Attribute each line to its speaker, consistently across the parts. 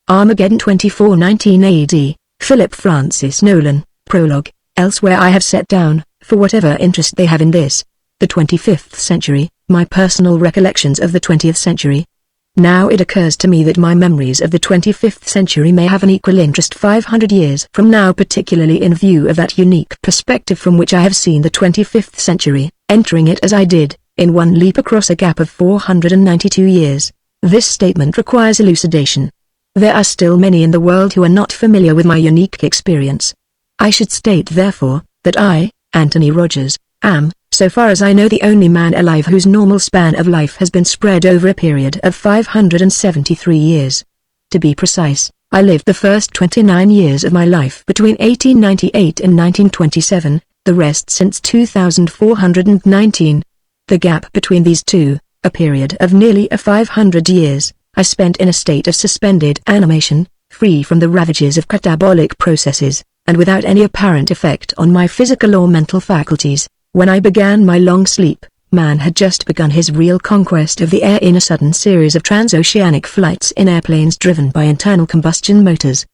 Speaker 1: Armageddon 2419 AD, Philip Francis Nowlan, Prologue. Elsewhere I have set down, for whatever interest they have in this, the 25th century, my personal recollections of the 20th century. Now it occurs to me that my memories of the 25th century may have an equal interest 500 years from now, particularly in view of that unique perspective from which I have seen the 25th century, entering it as I did, in one leap across a gap of 492 years. This statement requires elucidation. There are still many in the world who are not familiar with my unique experience. I should state therefore, that I, Anthony Rogers, am, so far as I know, the only man alive whose normal span of life has been spread over a period of 573 years. To be precise, I lived the first 29 years of my life between 1898 and 1927, the rest since 2419. The gap between these two, a period of nearly 500 years, I spent in a state of suspended animation, free from the ravages of catabolic processes, and without any apparent effect on my physical or mental faculties. When I began my long sleep, man had just begun his real conquest of the air in a sudden series of transoceanic flights in airplanes driven by internal combustion motors.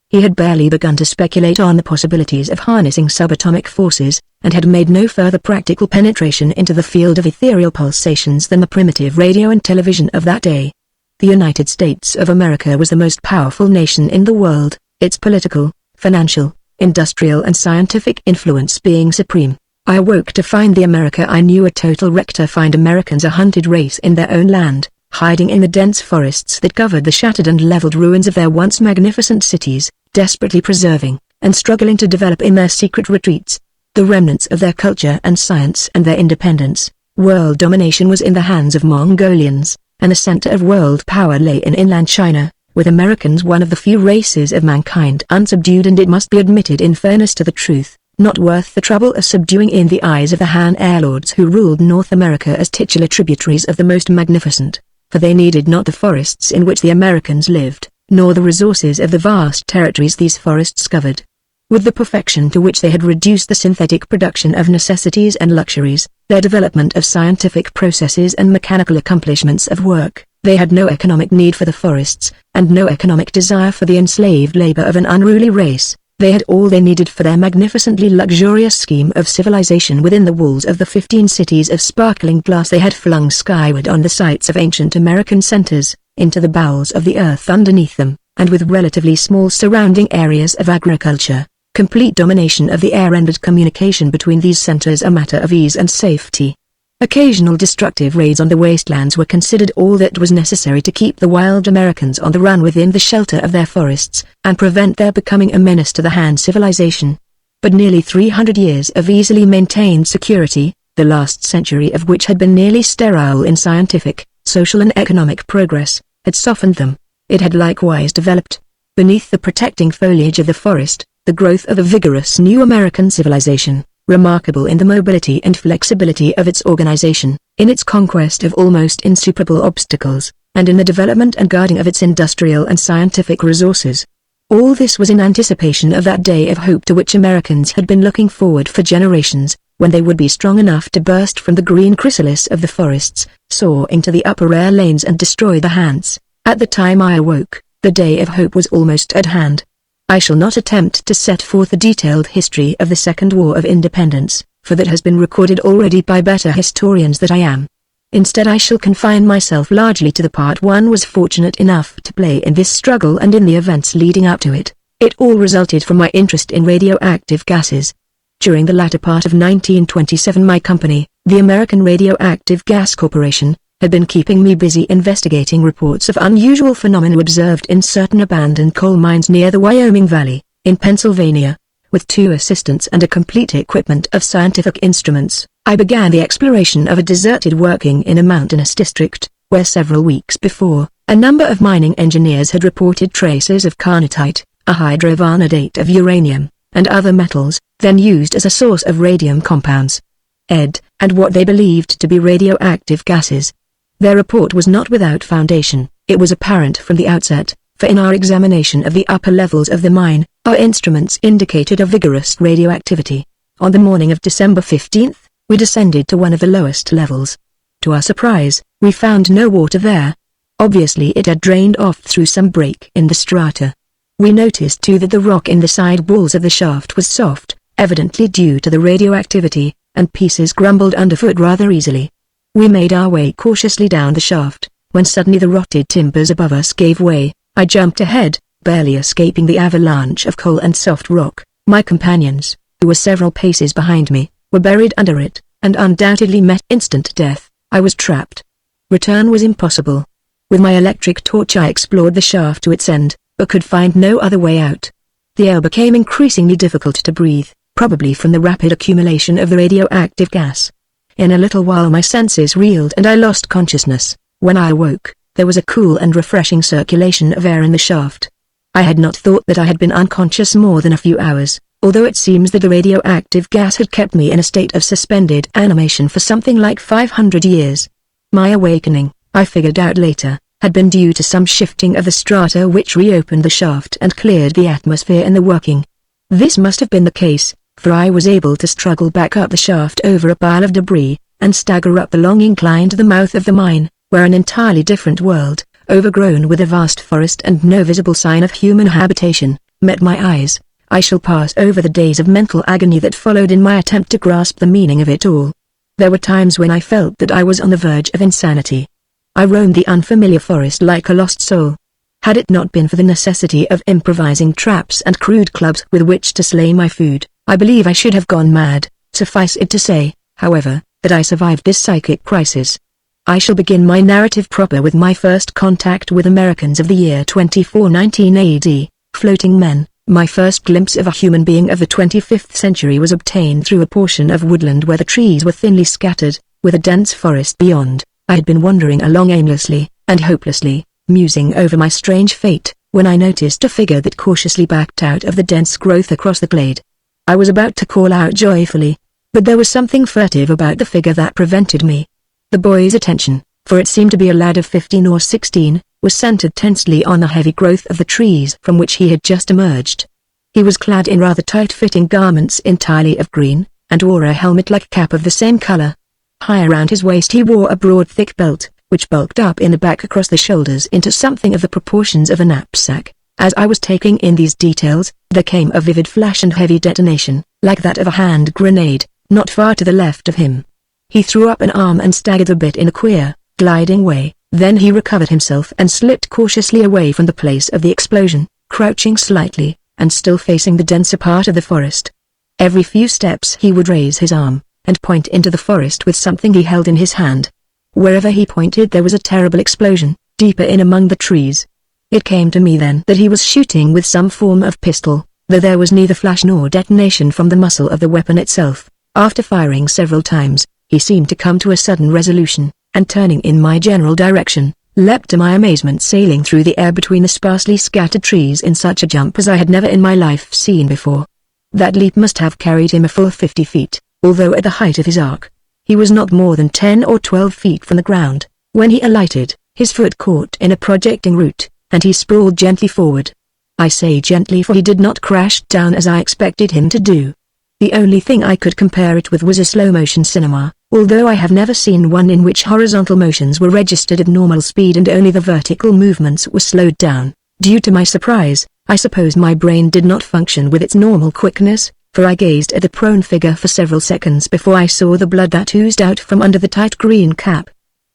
Speaker 1: He had barely begun to speculate on the possibilities of harnessing subatomic forces, and had made no further practical penetration into the field of ethereal pulsations than the primitive radio and television of that day. The United States of America was the most powerful nation in the world, its political, financial, industrial and scientific influence being supreme. I awoke to find the America I knew a total wreck, to find Americans a hunted race in their own land, hiding in the dense forests that covered the shattered and leveled ruins of their once magnificent cities, desperately preserving, and struggling to develop in their secret retreats, the remnants of their culture and science and their independence. World domination was in the hands of Mongolians, and the center of world power lay in inland China, with Americans one of the few races of mankind unsubdued, and it must be admitted in fairness to the truth, not worth the trouble of subduing in the eyes of the Han airlords who ruled North America as titular tributaries of the most magnificent, for they needed not the forests in which the Americans lived, nor the resources of the vast territories these forests covered. With the perfection to which they had reduced the synthetic production of necessities and luxuries, their development of scientific processes and mechanical accomplishments of work, they had no economic need for the forests, and no economic desire for the enslaved labor of an unruly race. They had all they needed for their magnificently luxurious scheme of civilization within the walls of the 15 cities of sparkling glass they had flung skyward on the sites of ancient American centers, into the bowels of the earth underneath them, and with relatively small surrounding areas of agriculture. Complete domination of the air rendered communication between these centers a matter of ease and safety. Occasional destructive raids on the wastelands were considered all that was necessary to keep the wild Americans on the run within the shelter of their forests, and prevent their becoming a menace to the Han civilization. But nearly 300 years of easily maintained security, the last century of which had been nearly sterile in scientific, social and economic progress, had softened them. It had likewise developed, beneath the protecting foliage of the forest, the growth of a vigorous new American civilization, remarkable in the mobility and flexibility of its organization, in its conquest of almost insuperable obstacles, and in the development and guarding of its industrial and scientific resources. All this was in anticipation of that day of hope to which Americans had been looking forward for generations, when they would be strong enough to burst from the green chrysalis of the forests, soar into the upper air lanes and destroy the Hans. At the time I awoke, the day of hope was almost at hand. I shall not attempt to set forth a detailed history of the Second War of Independence, for that has been recorded already by better historians than I am. Instead I shall confine myself largely to the part one was fortunate enough to play in this struggle and in the events leading up to it. It all resulted from my interest in radioactive gases. During the latter part of 1927 my company, the American Radioactive Gas Corporation, had been keeping me busy investigating reports of unusual phenomena observed in certain abandoned coal mines near the Wyoming Valley, in Pennsylvania. With 2 assistants and a complete equipment of scientific instruments, I began the exploration of a deserted working in a mountainous district, where several weeks before, a number of mining engineers had reported traces of carnotite, a hydrovanadate of uranium, and other metals, then used as a source of radium compounds, and what they believed to be radioactive gases. Their report was not without foundation. It was apparent from the outset, for in our examination of the upper levels of the mine, our instruments indicated a vigorous radioactivity. On the morning of December 15th, we descended to one of the lowest levels. To our surprise, we found no water there. Obviously it had drained off through some break in the strata. We noticed too that the rock in the side walls of the shaft was soft, evidently due to the radioactivity, and pieces crumbled underfoot rather easily. We made our way cautiously down the shaft, when suddenly the rotted timbers above us gave way. I jumped ahead, barely escaping the avalanche of coal and soft rock. My companions, who were several paces behind me, were buried under it, and undoubtedly met instant death. I was trapped. Return was impossible. With my electric torch I explored the shaft to its end, but could find no other way out. The air became increasingly difficult to breathe, probably from the rapid accumulation of the radioactive gas. In a little while my senses reeled and I lost consciousness. When I awoke, there was a cool and refreshing circulation of air in the shaft. I had not thought that I had been unconscious more than a few hours, although it seems that the radioactive gas had kept me in a state of suspended animation for something like 500 years. My awakening, I figured out later, had been due to some shifting of the strata which reopened the shaft and cleared the atmosphere in the working. This must have been the case, for I was able to struggle back up the shaft over a pile of debris, and stagger up the long incline to the mouth of the mine, where an entirely different world, overgrown with a vast forest and no visible sign of human habitation, met my eyes. I shall pass over the days of mental agony that followed in my attempt to grasp the meaning of it all. There were times when I felt that I was on the verge of insanity. I roamed the unfamiliar forest like a lost soul. Had it not been for the necessity of improvising traps and crude clubs with which to slay my food, I believe I should have gone mad. Suffice it to say, however, that I survived this psychic crisis. I shall begin my narrative proper with my first contact with Americans of the year 2419 AD, floating men. My first glimpse of a human being of the 25th century was obtained through a portion of woodland where the trees were thinly scattered, with a dense forest beyond. I had been wandering along aimlessly, and hopelessly, musing over my strange fate, when I noticed a figure that cautiously backed out of the dense growth across the glade. I was about to call out joyfully, but there was something furtive about the figure that prevented me. The boy's attention, for it seemed to be a lad of 15 or 16, was centered tensely on the heavy growth of the trees from which he had just emerged. He was clad in rather tight-fitting garments entirely of green, and wore a helmet-like cap of the same color. High around his waist he wore a broad thick belt, which bulked up in the back across the shoulders into something of the proportions of a knapsack. As I was taking in these details, there came a vivid flash and heavy detonation, like that of a hand grenade, not far to the left of him. He threw up an arm and staggered a bit in a queer, gliding way, then he recovered himself and slipped cautiously away from the place of the explosion, crouching slightly, and still facing the denser part of the forest. Every few steps he would raise his arm, and point into the forest with something he held in his hand. Wherever he pointed there was a terrible explosion, deeper in among the trees. It came to me then that he was shooting with some form of pistol, though there was neither flash nor detonation from the muzzle of the weapon itself. After firing several times, he seemed to come to a sudden resolution, and turning in my general direction, leapt to my amazement sailing through the air between the sparsely scattered trees in such a jump as I had never in my life seen before. That leap must have carried him a full 50 feet. Although at the height of his arc, he was not more than 10 or 12 feet from the ground. When he alighted, his foot caught in a projecting root, and he sprawled gently forward. I say gently for he did not crash down as I expected him to do. The only thing I could compare it with was a slow-motion cinema, although I have never seen one in which horizontal motions were registered at normal speed and only the vertical movements were slowed down. Due to my surprise, I suppose my brain did not function with its normal quickness, for I gazed at the prone figure for several seconds before I saw the blood that oozed out from under the tight green cap.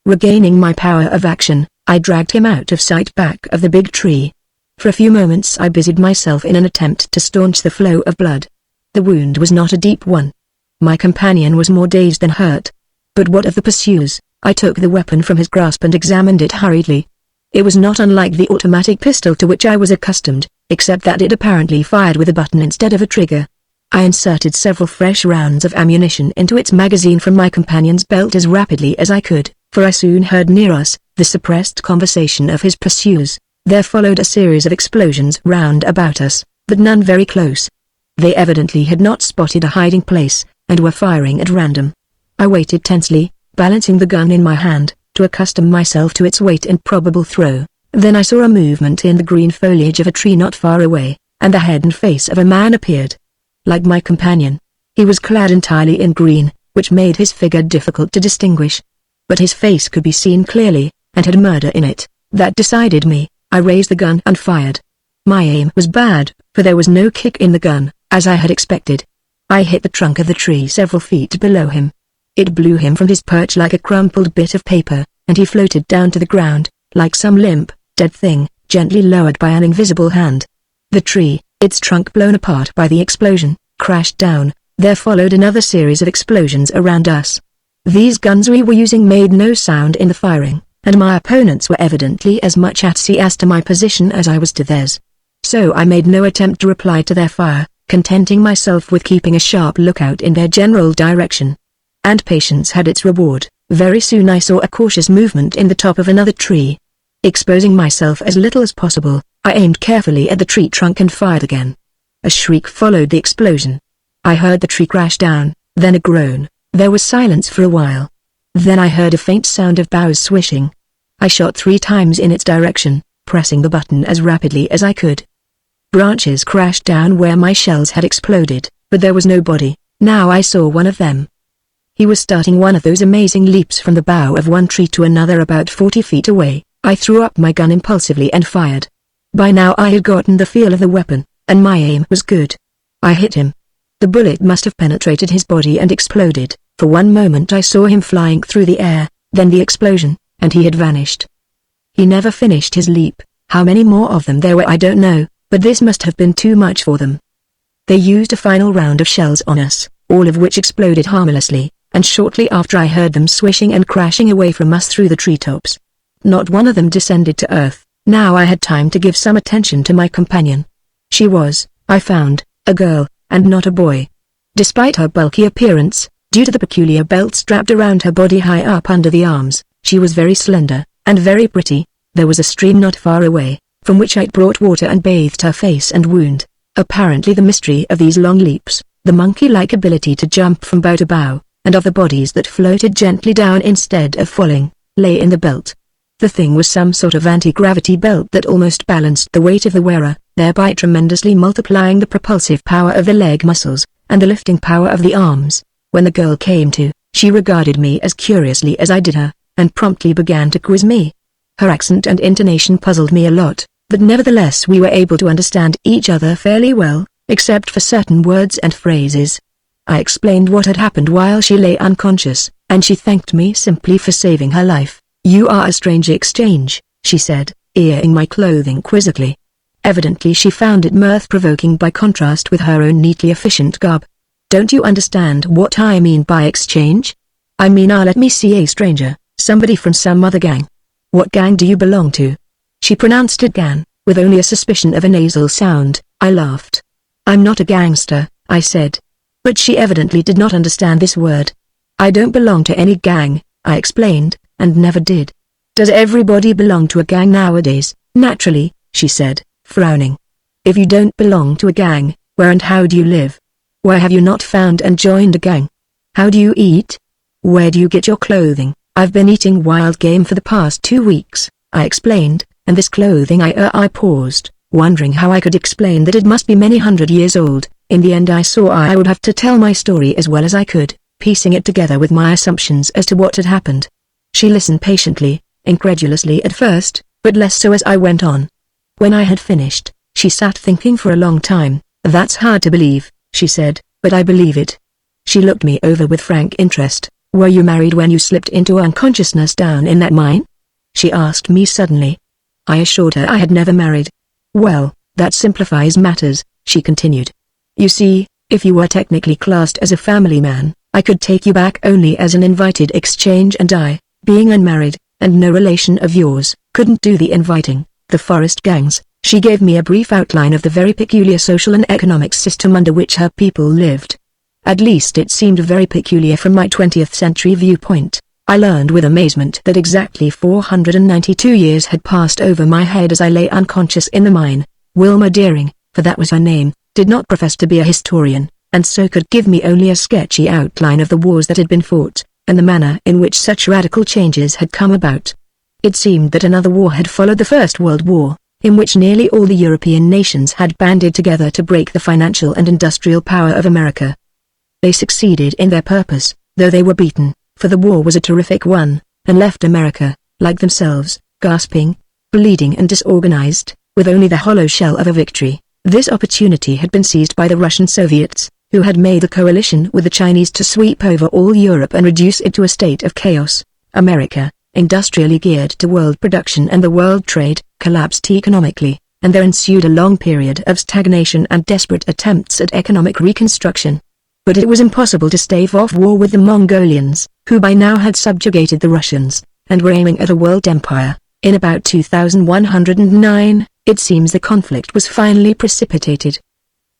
Speaker 1: Regaining my power of action, I dragged him out of sight back of the big tree. For a few moments I busied myself in an attempt to staunch the flow of blood. The wound was not a deep one. My companion was more dazed than hurt. But what of the pursuers? I took the weapon from his grasp and examined it hurriedly. It was not unlike the automatic pistol to which I was accustomed, except that it apparently fired with a button instead of a trigger. I inserted several fresh rounds of ammunition into its magazine from my companion's belt as rapidly as I could, for I soon heard near us the suppressed conversation of his pursuers. There followed a series of explosions round about us, but none very close. They evidently had not spotted a hiding place, and were firing at random. I waited tensely, balancing the gun in my hand, to accustom myself to its weight and probable throw. Then I saw a movement in the green foliage of a tree not far away, and the head and face of a man appeared. Like my companion, he was clad entirely in green, which made his figure difficult to distinguish. But his face could be seen clearly, and had murder in it. That decided me. I raised the gun and fired. My aim was bad, for there was no kick in the gun, as I had expected. I hit the trunk of the tree several feet below him. It blew him from his perch like a crumpled bit of paper, and he floated down to the ground, like some limp, dead thing, gently lowered by an invisible hand. The tree, its trunk blown apart by the explosion, crashed down. There followed another series of explosions around us. These guns we were using made no sound in the firing, and my opponents were evidently as much at sea as to my position as I was to theirs. So I made no attempt to reply to their fire, contenting myself with keeping a sharp lookout in their general direction. And patience had its reward. Very soon I saw a cautious movement in the top of another tree. Exposing myself as little as possible, I aimed carefully at the tree trunk and fired again. A shriek followed the explosion. I heard the tree crash down, then a groan. There was silence for a while. Then I heard a faint sound of boughs swishing. I shot 3 times in its direction, pressing the button as rapidly as I could. Branches crashed down where my shells had exploded, but there was no body. Now I saw one of them. He was starting one of those amazing leaps from the bough of one tree to another about 40 feet away. I threw up my gun impulsively and fired. By now I had gotten the feel of the weapon, and my aim was good. I hit him. The bullet must have penetrated his body and exploded. For one moment I saw him flying through the air, then the explosion, and he had vanished. He never finished his leap. How many more of them there were I don't know, but this must have been too much for them. They used a final round of shells on us, all of which exploded harmlessly, and shortly after I heard them swishing and crashing away from us through the treetops. Not one of them descended to earth. Now I had time to give some attention to my companion. She was, I found, a girl, and not a boy. Despite her bulky appearance, due to the peculiar belt strapped around her body high up under the arms, she was very slender, and very pretty. There was a stream not far away, from which I brought water and bathed her face and wound. Apparently the mystery of these long leaps, the monkey-like ability to jump from bough to bough, and of the bodies that floated gently down instead of falling, lay in the belt. The thing was some sort of anti-gravity belt that almost balanced the weight of the wearer, thereby tremendously multiplying the propulsive power of the leg muscles, and the lifting power of the arms. When the girl came to, she regarded me as curiously as I did her, and promptly began to quiz me. Her accent and intonation puzzled me a lot, but nevertheless we were able to understand each other fairly well, except for certain words and phrases. I explained what had happened while she lay unconscious, and she thanked me simply for saving her life. "You are a strange exchange," she said, eyeing my clothing quizzically. Evidently she found it mirth-provoking by contrast with her own neatly efficient garb. "Don't you understand what I mean by exchange? I mean let me see a stranger, somebody from some other gang." "What gang do you belong to?" She pronounced it gang, with only a suspicion of a nasal sound. I laughed. "I'm not a gangster," I said. But she evidently did not understand this word. "I don't belong to any gang," I explained, and never did. "Does everybody belong to a gang nowadays?" "Naturally," she said, frowning. "If you don't belong to a gang, where and how do you live? Why have you not found and joined a gang? How do you eat? Where do you get your clothing?" "I've been eating wild game for the past 2 weeks," I explained, "and this clothing I paused, wondering how I could explain that it must be many hundred years old. In the end I saw I would have to tell my story as well as I could, piecing it together with my assumptions as to what had happened. She listened patiently, incredulously at first, but less so as I went on. When I had finished, she sat thinking for a long time. "That's hard to believe," she said, "but I believe it." She looked me over with frank interest. "Were you married when you slipped into unconsciousness down in that mine?" she asked me suddenly. I assured her I had never married. "Well, that simplifies matters," she continued. "You see, if you were technically classed as a family man, I could take you back only as an invited exchange, and I, being unmarried, and no relation of yours, couldn't do the inviting." The forest gangs. She gave me a brief outline of the very peculiar social and economic system under which her people lived. At least it seemed very peculiar from my 20th century viewpoint. I learned with amazement that exactly 492 years had passed over my head as I lay unconscious in the mine. Wilma Deering, for that was her name, did not profess to be a historian, and so could give me only a sketchy outline of the wars that had been fought, and the manner in which such radical changes had come about. It seemed that another war had followed the First World War, in which nearly all the European nations had banded together to break the financial and industrial power of America. They succeeded in their purpose, though they were beaten, for the war was a terrific one, and left America, like themselves, gasping. bleeding and disorganized, with only the hollow shell of a victory. This opportunity had been seized by the Russian Soviets, who had made a coalition with the Chinese to sweep over all Europe and reduce it to a state of chaos. America, industrially geared to world production and the world trade, collapsed economically, and there ensued a long period of stagnation and desperate attempts at economic reconstruction. But it was impossible to stave off war with the Mongolians, who by now had subjugated the Russians, and were aiming at a world empire. In about 2109, it seems the conflict was finally precipitated.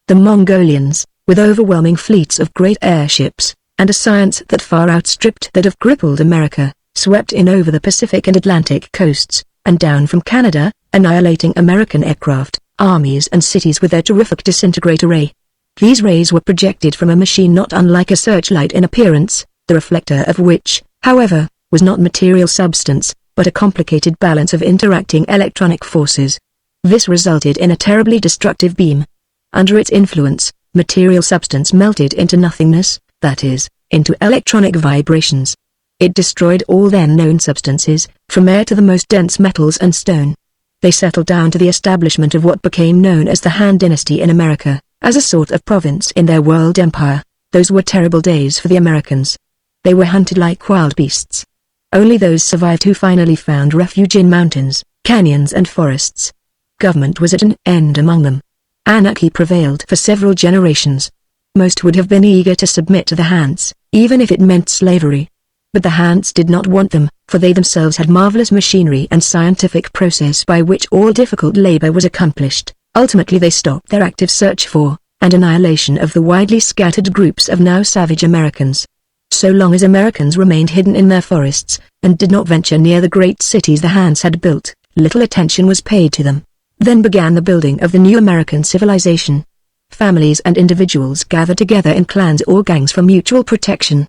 Speaker 1: The Mongolians, with overwhelming fleets of great airships, and a science that far outstripped that of crippled America, swept in over the Pacific and Atlantic coasts, and down from Canada, annihilating American aircraft, armies and cities with their terrific disintegrator ray. These rays were projected from a machine not unlike a searchlight in appearance, the reflector of which, however, was not material substance, but a complicated balance of interacting electronic forces. This resulted in a terribly destructive beam. Under its influence, material substance melted into nothingness, that is, into electronic vibrations. It destroyed all then known substances, from air to the most dense metals and stone. They settled down to the establishment of what became known as the Han Dynasty in America, as a sort of province in their world empire. Those were terrible days for the Americans. They were hunted like wild beasts. Only those survived who finally found refuge in mountains, canyons and forests. Government was at an end among them. Anarchy prevailed for several generations. Most would have been eager to submit to the Hans, even if it meant slavery. But the Hans did not want them, for they themselves had marvelous machinery and scientific process by which all difficult labor was accomplished. Ultimately they stopped their active search for, and annihilation of the widely scattered groups of now savage Americans. So long as Americans remained hidden in their forests, and did not venture near the great cities the Hans had built, little attention was paid to them. Then began the building of the new American civilization. Families and individuals gathered together in clans or gangs for mutual protection.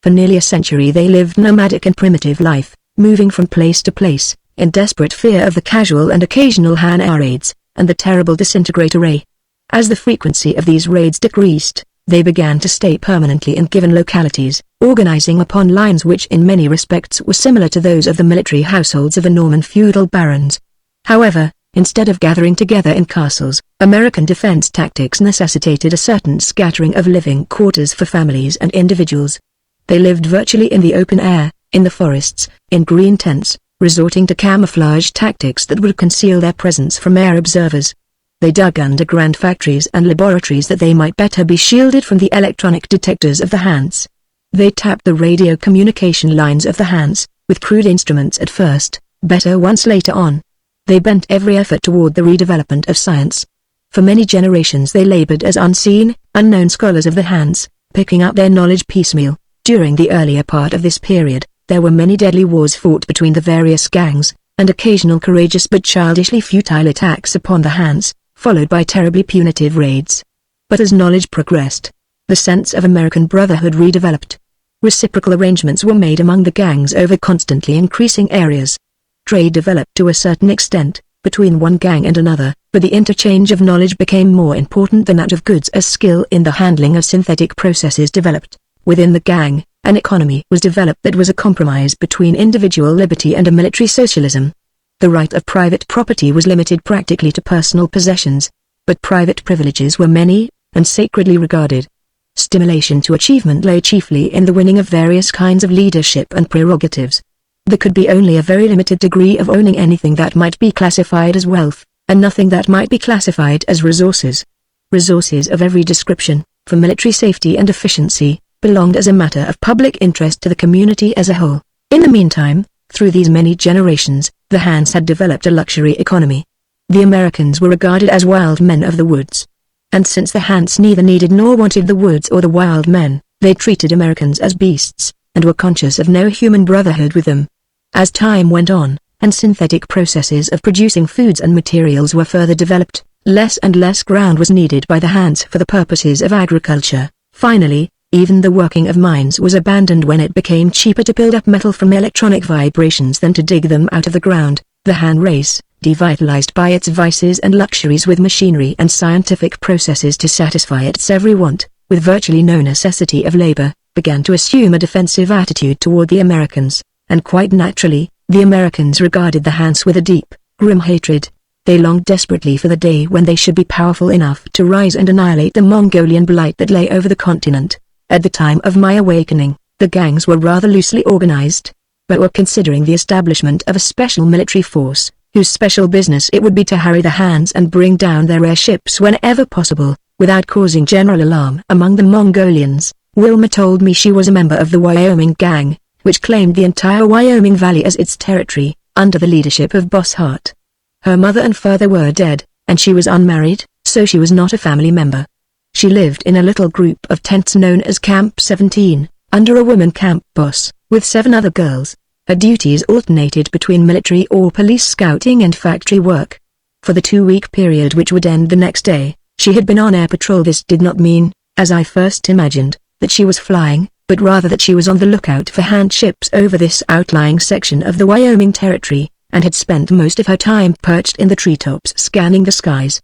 Speaker 1: For nearly a century they lived nomadic and primitive life, moving from place to place, in desperate fear of the casual and occasional Han air raids, and the terrible disintegrator ray. As the frequency of these raids decreased, they began to stay permanently in given localities, organizing upon lines which in many respects were similar to those of the military households of the Norman feudal barons. However, instead of gathering together in castles, American defense tactics necessitated a certain scattering of living quarters for families and individuals. They lived virtually in the open air, in the forests, in green tents, resorting to camouflage tactics that would conceal their presence from air observers. They dug underground factories and laboratories that they might better be shielded from the electronic detectors of the Hans. They tapped the radio communication lines of the Hans, with crude instruments at first, better ones later on. They bent every effort toward the redevelopment of science. For many generations they labored as unseen, unknown scholars of the Hans, picking up their knowledge piecemeal. During the earlier part of this period, there were many deadly wars fought between the various gangs, and occasional courageous but childishly futile attacks upon the Hans, followed by terribly punitive raids. But as knowledge progressed, the sense of American brotherhood redeveloped. Reciprocal arrangements were made among the gangs over constantly increasing areas. Trade developed to a certain extent, between one gang and another, but the interchange of knowledge became more important than that of goods as skill in the handling of synthetic processes developed. Within the gang, an economy was developed that was a compromise between individual liberty and a military socialism. The right of private property was limited practically to personal possessions, but private privileges were many, and sacredly regarded. Stimulation to achievement lay chiefly in the winning of various kinds of leadership and prerogatives. There could be only a very limited degree of owning anything that might be classified as wealth, and nothing that might be classified as resources. Resources of every description, for military safety and efficiency, belonged as a matter of public interest to the community as a whole. In the meantime, through these many generations, the Hans had developed a luxury economy. The Americans were regarded as wild men of the woods. And since the Hans neither needed nor wanted the woods or the wild men, they treated Americans as beasts, and were conscious of no human brotherhood with them. As time went on, and synthetic processes of producing foods and materials were further developed, less and less ground was needed by the Hans for the purposes of agriculture. Finally, even the working of mines was abandoned when it became cheaper to build up metal from electronic vibrations than to dig them out of the ground. The Han race, devitalized by its vices and luxuries with machinery and scientific processes to satisfy its every want, with virtually no necessity of labor, began to assume a defensive attitude toward the Americans, and quite naturally, the Americans regarded the Hans with a deep, grim hatred. They longed desperately for the day when they should be powerful enough to rise and annihilate the Mongolian blight that lay over the continent. At the time of my awakening, the gangs were rather loosely organized, but were considering the establishment of a special military force, whose special business it would be to harry the hands and bring down their airships whenever possible, without causing general alarm among the Mongolians. Wilma told me she was a member of the Wyoming Gang, which claimed the entire Wyoming Valley as its territory, under the leadership of Boss Hart. Her mother and father were dead, and she was unmarried, so she was not a family member. She lived in a little group of tents known as Camp 17, under a woman camp boss, with 7 other girls. Her duties alternated between military or police scouting and factory work. For the 2-week period which would end the next day, she had been on air patrol. This did not mean, as I first imagined, that she was flying, but rather that she was on the lookout for hand ships over this outlying section of the Wyoming territory, and had spent most of her time perched in the treetops scanning the skies.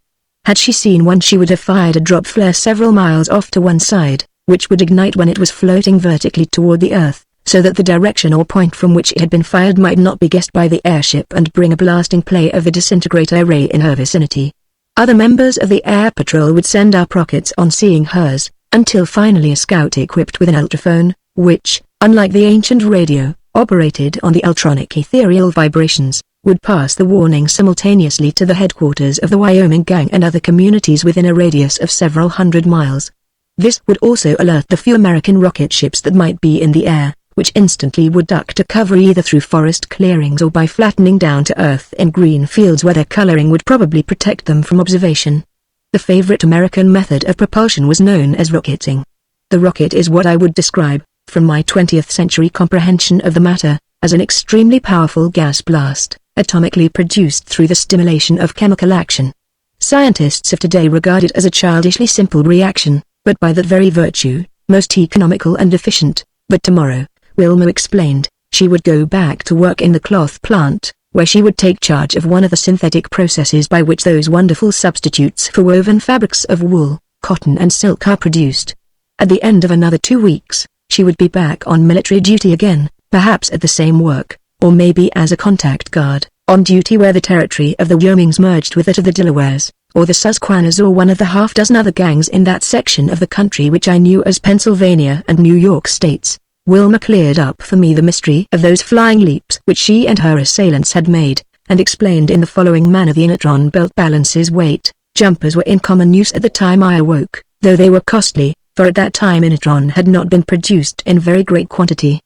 Speaker 1: Had she seen one, she would have fired a drop flare several miles off to one side, which would ignite when it was floating vertically toward the earth, so that the direction or point from which it had been fired might not be guessed by the airship and bring a blasting play of the disintegrator ray in her vicinity. Other members of the air patrol would send up rockets on seeing hers, until finally a scout equipped with an ultraphone, which, unlike the ancient radio, operated on the ultronic ethereal vibrations, would pass the warning simultaneously to the headquarters of the Wyoming Gang and other communities within a radius of several hundred miles. This would also alert the few American rocket ships that might be in the air, which instantly would duck to cover either through forest clearings or by flattening down to earth in green fields where their coloring would probably protect them from observation. The favorite American method of propulsion was known as rocketing. The rocket is what I would describe, from my 20th century comprehension of the matter, as an extremely powerful gas blast, atomically produced through the stimulation of chemical action. Scientists of today regard it as a childishly simple reaction, but by that very virtue, most economical and efficient. But tomorrow, Wilma explained, she would go back to work in the cloth plant, where she would take charge of one of the synthetic processes by which those wonderful substitutes for woven fabrics of wool, cotton and silk are produced. At the end of another 2 weeks, she would be back on military duty again, perhaps at the same work, or maybe as a contact guard, on duty where the territory of the Wyomings merged with that of the Delawares, or the Susquehannas, or one of the half-dozen other gangs in that section of the country which I knew as Pennsylvania and New York states. Wilma cleared up for me the mystery of those flying leaps which she and her assailants had made, and explained in the following manner. The Inatron belt balances weight. Jumpers were in common use at the time I awoke, though they were costly, for at that time Inatron had not been produced in very great quantity.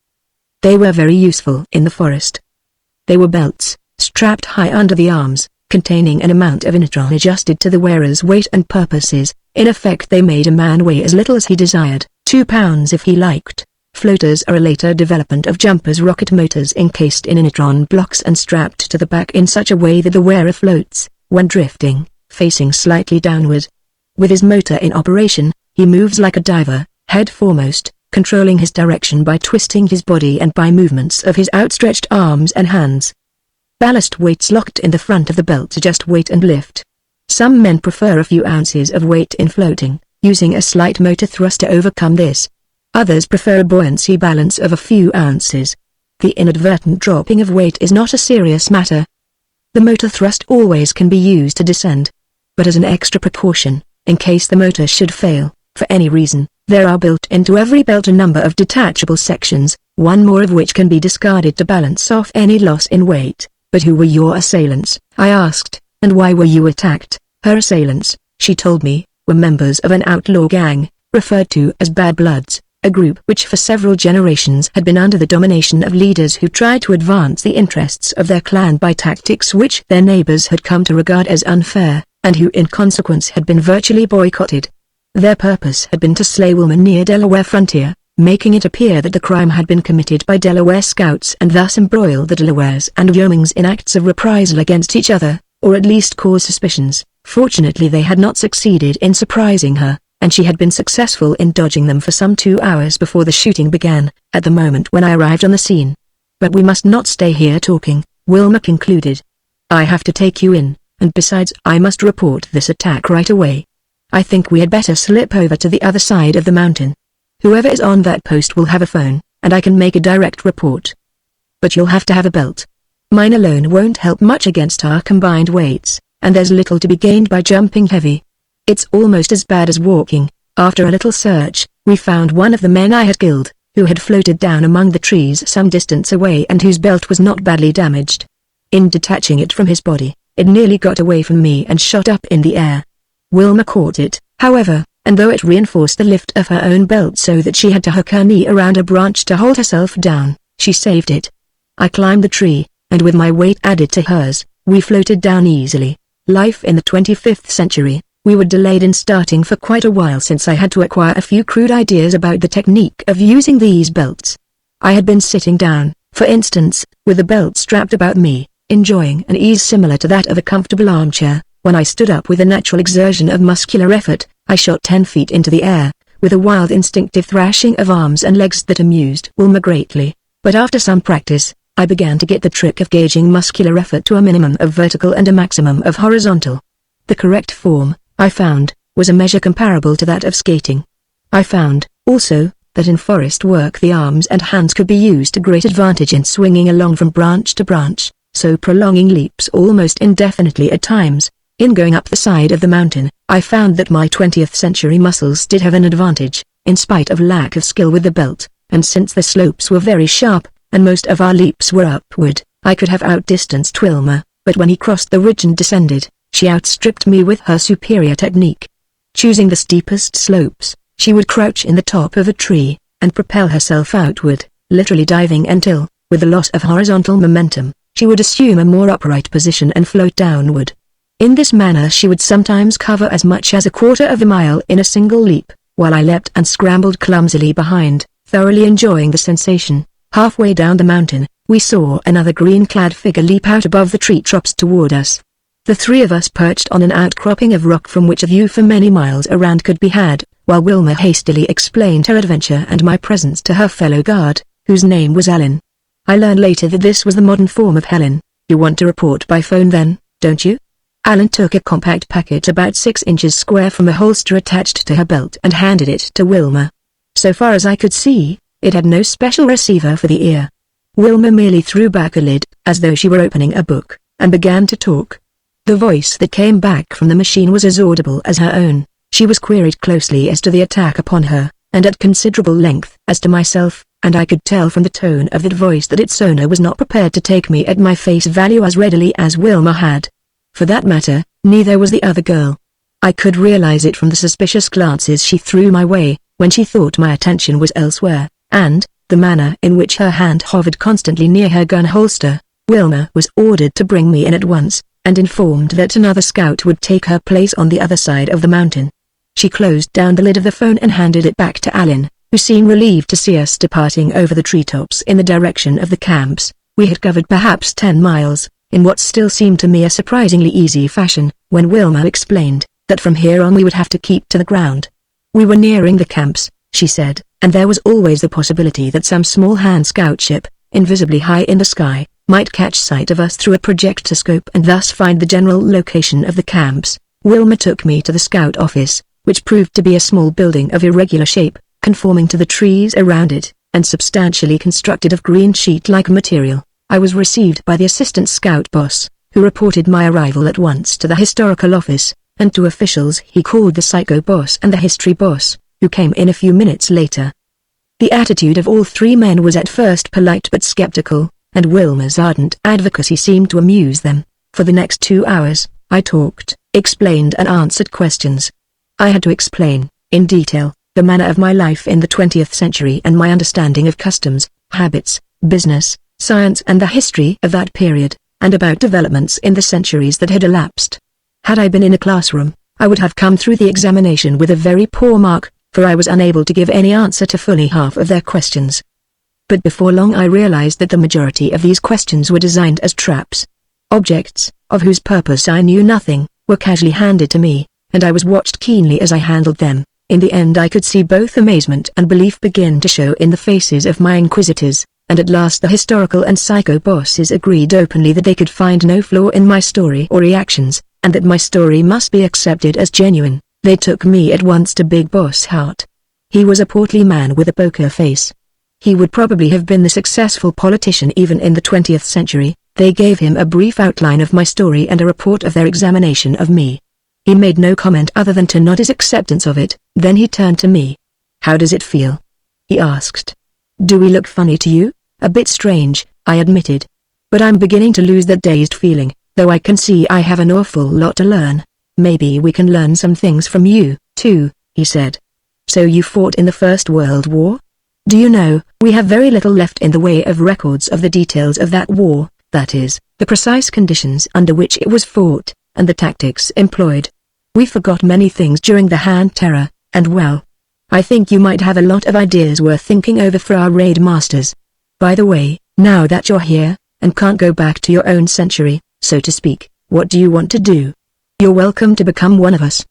Speaker 1: They were very useful in the forest. They were belts, strapped high under the arms, containing an amount of Inatron adjusted to the wearer's weight and purposes. In effect, they made a man weigh as little as he desired, 2 pounds if he liked. Floaters are a later development of jumpers, rocket motors encased in Inatron blocks and strapped to the back in such a way that the wearer floats, when drifting, facing slightly downward. With his motor in operation, he moves like a diver, head foremost, controlling his direction by twisting his body and by movements of his outstretched arms and hands. Ballast weights locked in the front of the belt adjust weight and lift. Some men prefer a few ounces of weight in floating, using a slight motor thrust to overcome this. Others prefer a buoyancy balance of a few ounces. The inadvertent dropping of weight is not a serious matter. The motor thrust always can be used to descend. But as an extra precaution, in case the motor should fail, for any reason, there are built into every belt a number of detachable sections, one more of which can be discarded to balance off any loss in weight. But who were your assailants? I asked, and why were you attacked? Her assailants, she told me, were members of an outlaw gang, referred to as Bad Bloods, a group which for several generations had been under the domination of leaders who tried to advance the interests of their clan by tactics which their neighbors had come to regard as unfair, and who in consequence had been virtually boycotted. Their purpose had been to slay Wilma near Delaware frontier, making it appear that the crime had been committed by Delaware scouts and thus embroil the Delawares and Wyomings in acts of reprisal against each other, or at least cause suspicions. Fortunately they had not succeeded in surprising her, and she had been successful in dodging them for some 2 hours before the shooting began, at the moment when I arrived on the scene. But we must not stay here talking, Wilma concluded. I have to take you in, and besides I must report this attack right away. I think we had better slip over to the other side of the mountain. Whoever is on that post will have a phone, and I can make a direct report. But you'll have to have a belt. Mine alone won't help much against our combined weights, and there's little to be gained by jumping heavy. It's almost as bad as walking. After a little search, we found one of the men I had killed, who had floated down among the trees some distance away and whose belt was not badly damaged. In detaching it from his body, it nearly got away from me and shot up in the air. Wilma caught it, however, and though it reinforced the lift of her own belt so that she had to hook her knee around a branch to hold herself down, she saved it. I climbed the tree, and with my weight added to hers, we floated down easily. Life in the 25th century, we were delayed in starting for quite a while since I had to acquire a few crude ideas about the technique of using these belts. I had been sitting down, for instance, with a belt strapped about me, enjoying an ease similar to that of a comfortable armchair. When I stood up with a natural exertion of muscular effort, I shot 10 feet into the air, with a wild instinctive thrashing of arms and legs that amused Wilma greatly. But after some practice, I began to get the trick of gauging muscular effort to a minimum of vertical and a maximum of horizontal. The correct form, I found, was a measure comparable to that of skating. I found, also, that in forest work the arms and hands could be used to great advantage in swinging along from branch to branch, so prolonging leaps almost indefinitely at times. In going up the side of the mountain, I found that my 20th century muscles did have an advantage, in spite of lack of skill with the belt, and since the slopes were very sharp, and most of our leaps were upward, I could have outdistanced Wilma, but when he crossed the ridge and descended, she outstripped me with her superior technique. Choosing the steepest slopes, she would crouch in the top of a tree, and propel herself outward, literally diving until, with the loss of horizontal momentum, she would assume a more upright position and float downward. In this manner she would sometimes cover as much as a quarter of a mile in a single leap, while I leapt and scrambled clumsily behind, thoroughly enjoying the sensation. Halfway down the mountain, we saw another green-clad figure leap out above the tree tops toward us. The three of us perched on an outcropping of rock from which a view for many miles around could be had, while Wilma hastily explained her adventure and my presence to her fellow guard, whose name was Ellen. I learned later that this was the modern form of Helen. You want to report by phone then, don't you? Alan took a compact packet about 6 inches square from a holster attached to her belt and handed it to Wilma. So far as I could see, it had no special receiver for the ear. Wilma merely threw back a lid, as though she were opening a book, and began to talk. The voice that came back from the machine was as audible as her own. She was queried closely as to the attack upon her, and at considerable length as to myself, and I could tell from the tone of that voice that its owner was not prepared to take me at my face value as readily as Wilma had. For that matter, neither was the other girl. I could realize it from the suspicious glances she threw my way, when she thought my attention was elsewhere, and, the manner in which her hand hovered constantly near her gun holster. Wilma was ordered to bring me in at once, and informed that another scout would take her place on the other side of the mountain. She closed down the lid of the phone and handed it back to Alan, who seemed relieved to see us departing over the treetops in the direction of the camps. We had covered perhaps 10 miles. In what still seemed to me a surprisingly easy fashion, when Wilma explained that from here on we would have to keep to the ground. We were nearing the camps, she said, and there was always the possibility that some small hand scout ship, invisibly high in the sky, might catch sight of us through a projectoscope and thus find the general location of the camps. Wilma took me to the scout office, which proved to be a small building of irregular shape, conforming to the trees around it, and substantially constructed of green sheet-like material. I was received by the assistant scout boss, who reported my arrival at once to the historical office, and to officials he called the psycho boss and the history boss, who came in a few minutes later. The attitude of all three men was at first polite but skeptical, and Wilma's ardent advocacy seemed to amuse them. For the next 2 hours, I talked, explained and answered questions. I had to explain, in detail, the manner of my life in the 20th century and my understanding of customs, habits, business, science and the history of that period, and about developments in the centuries that had elapsed. Had I been in a classroom, I would have come through the examination with a very poor mark, for I was unable to give any answer to fully half of their questions. But before long I realized that the majority of these questions were designed as traps. Objects, of whose purpose I knew nothing, were casually handed to me, and I was watched keenly as I handled them. In the end I could see both amazement and belief begin to show in the faces of my inquisitors, and at last the historical and psycho bosses agreed openly that they could find no flaw in my story or reactions, and that my story must be accepted as genuine. They took me at once to Big Boss Hart. He was a portly man with a poker face. He would probably have been the successful politician even in the 20th century, They gave him a brief outline of my story and a report of their examination of me. He made no comment other than to nod his acceptance of it. Then he turned to me. "How does it feel?" he asked. "Do we look funny to you?" "A bit strange," I admitted. "But I'm beginning to lose that dazed feeling, though I can see I have an awful lot to learn." "Maybe we can learn some things from you, too," he said. "So you fought in the First World War?" "Do you know, we have very little left in the way of records of the details of that war, that is, the precise conditions under which it was fought, and the tactics employed. We forgot many things during the Han Terror, and well, I think you might have a lot of ideas worth thinking over for our raid masters. By the way, now that you're here, and can't go back to your own century, so to speak, what do you want to do? You're welcome to become one of us.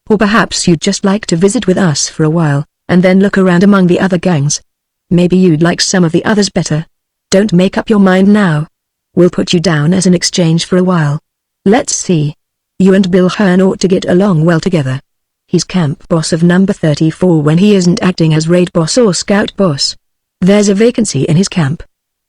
Speaker 1: Or perhaps you'd just like to visit with us for a while, and then look around among the other gangs. Maybe you'd like some of the others better. Don't make up your mind now. We'll put you down as an exchange for a while. Let's see. You and Bill Hearn ought to get along well together. He's camp boss of number 34 when he isn't acting as raid boss or scout boss. There's a vacancy in his camp.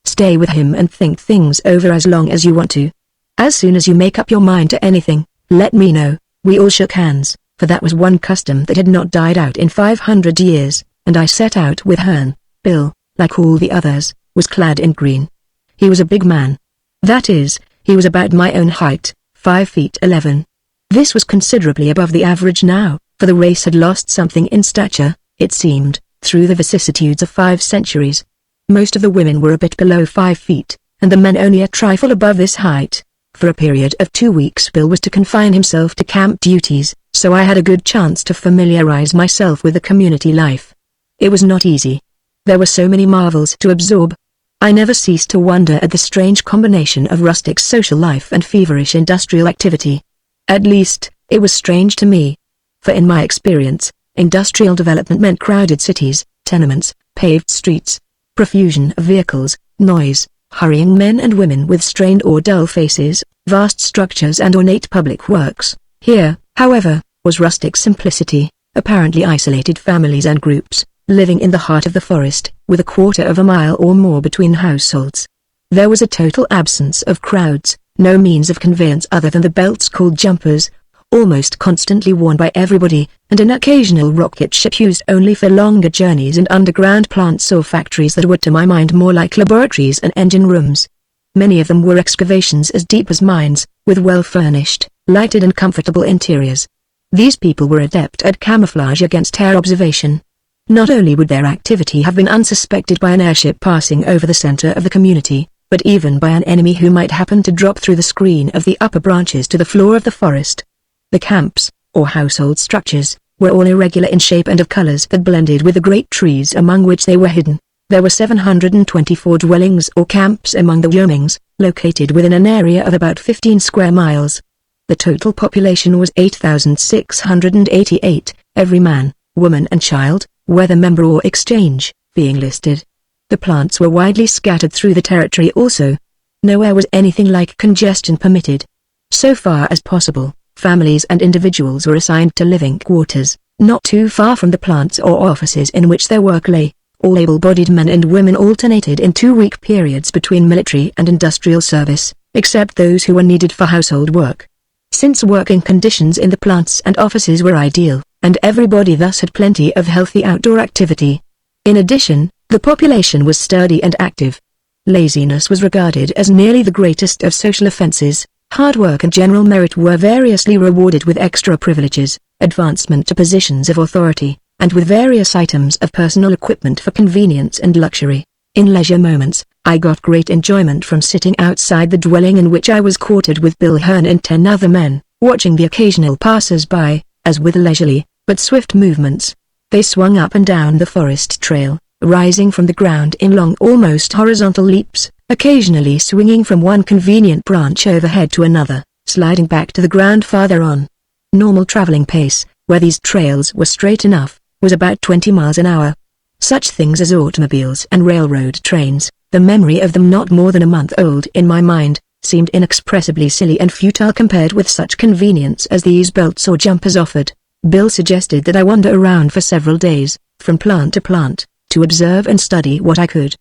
Speaker 1: Stay with him and think things over as long as you want to. As soon as you make up your mind to anything, let me know." We all shook hands, for that was one custom that had not died out in 500 years, and I set out with Hearn. Bill, like all the others, was clad in green. He was a big man. That is, he was about my own height, 5 feet 11. This was considerably above the average now, for the race had lost something in stature, it seemed, through the vicissitudes of 5 centuries. Most of the women were a bit below 5 feet, and the men only a trifle above this height. For a period of 2 weeks Bill was to confine himself to camp duties, so I had a good chance to familiarize myself with the community life. It was not easy. There were so many marvels to absorb. I never ceased to wonder at the strange combination of rustic social life and feverish industrial activity. At least, it was strange to me. For in my experience, industrial development meant crowded cities, tenements, paved streets, profusion of vehicles, noise, hurrying men and women with strained or dull faces, vast structures and ornate public works. Here, however, was rustic simplicity, apparently isolated families and groups, living in the heart of the forest, with a quarter of a mile or more between households. There was a total absence of crowds, no means of conveyance other than the belts called jumpers, almost constantly worn by everybody, and an occasional rocket ship used only for longer journeys, and underground plants or factories that were to my mind more like laboratories and engine rooms. Many of them were excavations as deep as mines, with well-furnished, lighted and comfortable interiors. These people were adept at camouflage against air observation. Not only would their activity have been unsuspected by an airship passing over the center of the community, but even by an enemy who might happen to drop through the screen of the upper branches to the floor of the forest. The camps, or household structures, were all irregular in shape and of colors that blended with the great trees among which they were hidden. There were 724 dwellings or camps among the Yomings, located within an area of about 15 square miles. The total population was 8,688, every man, woman and child, whether member or exchange, being listed. The plants were widely scattered through the territory also. Nowhere was anything like congestion permitted. So far as possible, families and individuals were assigned to living quarters, not too far from the plants or offices in which their work lay. All able-bodied men and women alternated in 2-week periods between military and industrial service, except those who were needed for household work. Since working conditions in the plants and offices were ideal, and everybody thus had plenty of healthy outdoor activity. In addition, the population was sturdy and active. Laziness was regarded as nearly the greatest of social offenses. Hard work and general merit were variously rewarded with extra privileges, advancement to positions of authority, and with various items of personal equipment for convenience and luxury. In leisure moments, I got great enjoyment from sitting outside the dwelling in which I was quartered with Bill Hearn and 10 other men, watching the occasional passers-by, as with leisurely, but swift movements, they swung up and down the forest trail, rising from the ground in long almost horizontal leaps, occasionally swinging from one convenient branch overhead to another, sliding back to the ground farther on. Normal traveling pace, where these trails were straight enough, was about 20 miles an hour. Such things as automobiles and railroad trains, the memory of them not more than a month old in my mind, seemed inexpressibly silly and futile compared with such convenience as these belts or jumpers offered. Bill suggested that I wander around for several days, from plant to plant, to observe and study what I could.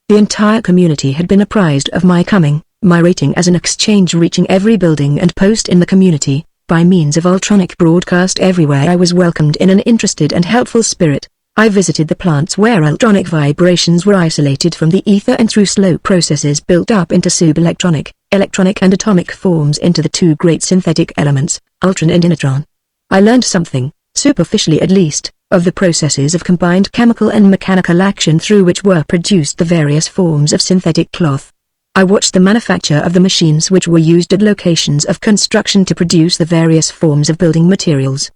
Speaker 1: The entire community had been apprised of my coming, my rating as an exchange reaching every building and post in the community. By means of ultronic broadcast everywhere, I was welcomed in an interested and helpful spirit. I visited the plants where ultronic vibrations were isolated from the ether and through slow processes built up into subelectronic, electronic and atomic forms into the two great synthetic elements, ultron and inatron. I learned something, superficially at least, of the processes of combined chemical and mechanical action through which were produced the various forms of synthetic cloth. I watched the manufacture of the machines which were used at locations of construction to produce the various forms of building materials.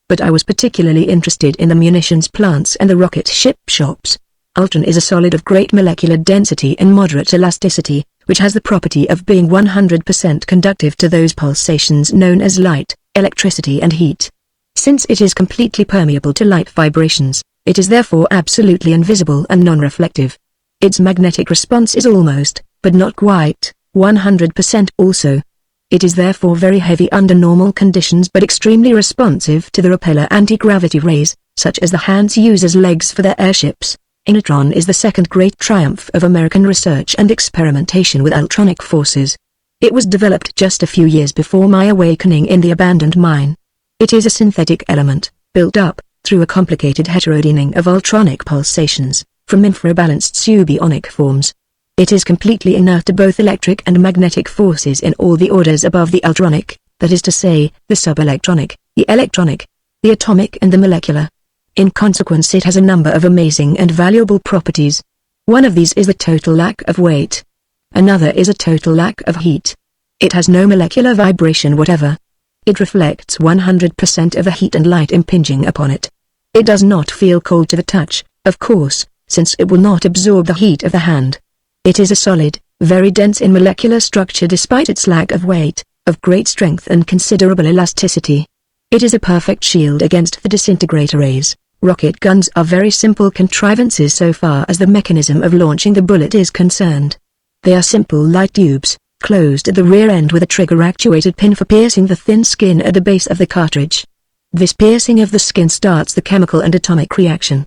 Speaker 1: But I was particularly interested in the munitions plants and the rocket ship shops. Ultron is a solid of great molecular density and moderate elasticity, which has the property of being 100% conductive to those pulsations known as light, electricity and heat. Since it is completely permeable to light vibrations, it is therefore absolutely invisible and non-reflective. Its magnetic response is almost, but not quite, 100% also. It is therefore very heavy under normal conditions but extremely responsive to the repeller anti-gravity rays, such as the hands use as legs for their airships. Inatron is the second great triumph of American research and experimentation with ultronic forces. It was developed just a few years before my awakening in the abandoned mine. It is a synthetic element, built up, through a complicated heterodyning of ultronic pulsations, from infrabalanced subionic forms. It is completely inert to both electric and magnetic forces in all the orders above the ultronic, that is to say, the subelectronic, the electronic, the atomic and the molecular. In consequence it has a number of amazing and valuable properties. One of these is the total lack of weight. Another is a total lack of heat. It has no molecular vibration whatever. It reflects 100% of the heat and light impinging upon it. It does not feel cold to the touch, of course, since it will not absorb the heat of the hand. It is a solid, very dense in molecular structure despite its lack of weight, of great strength and considerable elasticity. It is a perfect shield against the disintegrator rays. Rocket guns are very simple contrivances so far as the mechanism of launching the bullet is concerned. They are simple light tubes, closed at the rear end with a trigger-actuated pin for piercing the thin skin at the base of the cartridge. This piercing of the skin starts the chemical and atomic reaction.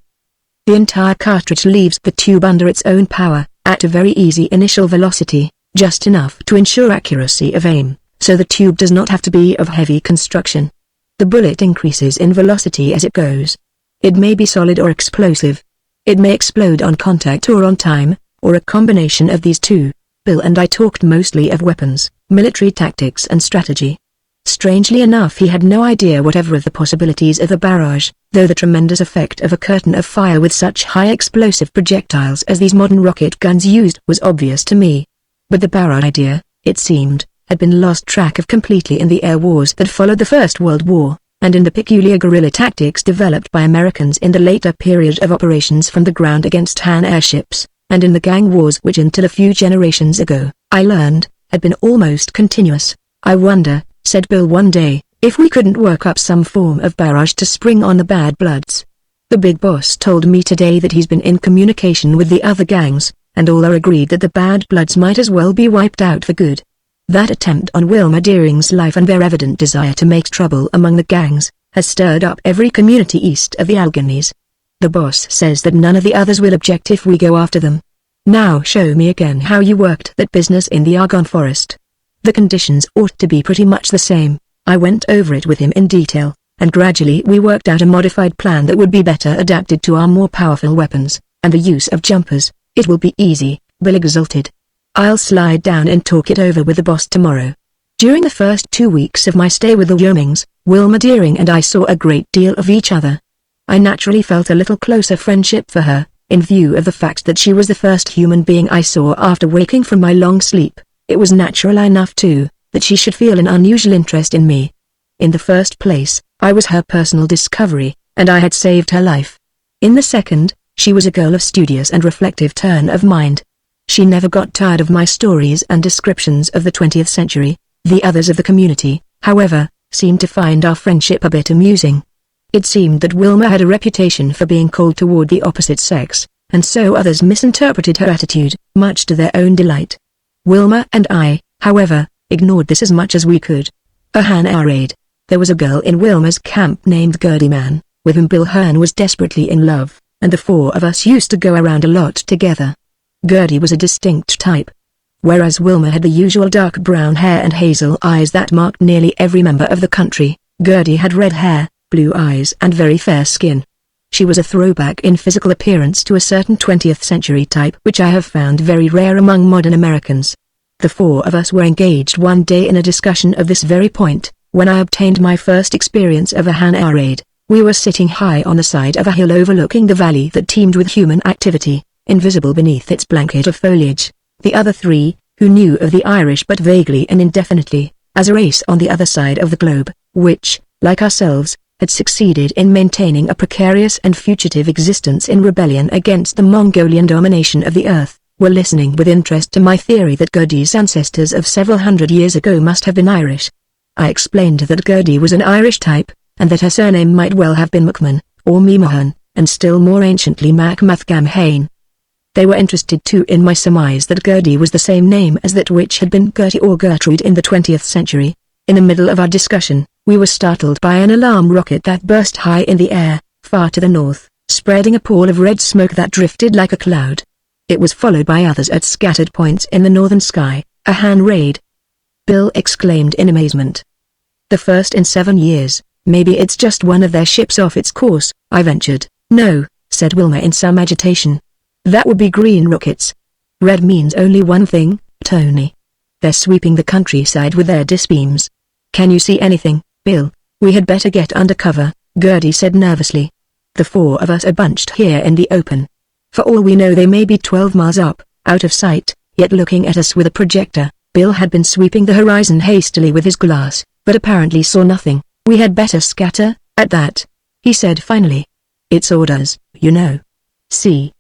Speaker 1: The entire cartridge leaves the tube under its own power, at a very easy initial velocity, just enough to ensure accuracy of aim, so the tube does not have to be of heavy construction. The bullet increases in velocity as it goes. It may be solid or explosive. It may explode on contact or on time, or a combination of these two. Bill and I talked mostly of weapons, military tactics and strategy. Strangely enough he had no idea whatever of the possibilities of a barrage, though the tremendous effect of a curtain of fire with such high explosive projectiles as these modern rocket guns used was obvious to me. But the barrage idea, it seemed, had been lost track of completely in the air wars that followed the First World War, and in the peculiar guerrilla tactics developed by Americans in the later period of operations from the ground against Han airships, and in the gang wars which until a few generations ago, I learned, had been almost continuous. "I wonder," said Bill one day, "if we couldn't work up some form of barrage to spring on the Bad Bloods. The big boss told me today that he's been in communication with the other gangs, and all are agreed that the Bad Bloods might as well be wiped out for good. That attempt on Wilma Deering's life and their evident desire to make trouble among the gangs, has stirred up every community east of the Alleghenies. The boss says that none of the others will object if we go after them. Now show me again how you worked that business in the Argonne Forest. The conditions ought to be pretty much the same." I went over it with him in detail, and gradually we worked out a modified plan that would be better adapted to our more powerful weapons, and the use of jumpers. "It will be easy," Bill exulted. "I'll slide down and talk it over with the boss tomorrow." During the first 2 weeks of my stay with the Wyomings, Wilma Deering and I saw a great deal of each other. I naturally felt a little closer friendship for her, in view of the fact that she was the first human being I saw after waking from my long sleep. It was natural enough too, that she should feel an unusual interest in me. In the first place, I was her personal discovery, and I had saved her life. In the second, she was a girl of studious and reflective turn of mind. She never got tired of my stories and descriptions of the 20th century. The others of the community, however, seemed to find our friendship a bit amusing. It seemed that Wilma had a reputation for being cold toward the opposite sex, and so others misinterpreted her attitude, much to their own delight. Wilma and I, however, ignored this as much as we could. A Han air raid. There was a girl in Wilma's camp named Gertie Mann, with whom Bill Hearn was desperately in love, and the four of us used to go around a lot together. Gertie was a distinct type. Whereas Wilma had the usual dark brown hair and hazel eyes that marked nearly every member of the country, Gertie had red hair, blue eyes and very fair skin. She was a throwback in physical appearance to a certain 20th century type which I have found very rare among modern Americans. The four of us were engaged one day in a discussion of this very point, when I obtained my first experience of a Han air raid. We were sitting high on the side of a hill overlooking the valley that teemed with human activity, invisible beneath its blanket of foliage. The other three, who knew of the Irish but vaguely and indefinitely, as a race on the other side of the globe, which, like ourselves, had succeeded in maintaining a precarious and fugitive existence in rebellion against the Mongolian domination of the earth, were listening with interest to my theory that Gertie's ancestors of several hundred years ago must have been Irish. I explained that Gertie was an Irish type, and that her surname might well have been McMahon, or Meemohan, and still more anciently Macmathgamhain. They were interested too in my surmise that Gertie was the same name as that which had been Gertie or Gertrude in the 20th century. In the middle of our discussion, we were startled by an alarm rocket that burst high in the air, far to the north, spreading a pall of red smoke that drifted like a cloud. It was followed by others at scattered points in the northern sky. A Han raid! Bill exclaimed in amazement. The first in 7 years. Maybe it's just one of their ships off its course, I ventured. No, said Wilma in some agitation. That would be green rockets. Red means only one thing, Tony. They're sweeping the countryside with their disbeams. Can you see anything, Bill? We had better get under cover, Gertie said nervously. The four of us are bunched here in the open. For all we know they may be 12 miles up, out of sight, yet looking at us with a projector. Bill had been sweeping the horizon hastily with his glass, but apparently saw nothing. We had better scatter, at that, he said finally. It's orders, you know. See.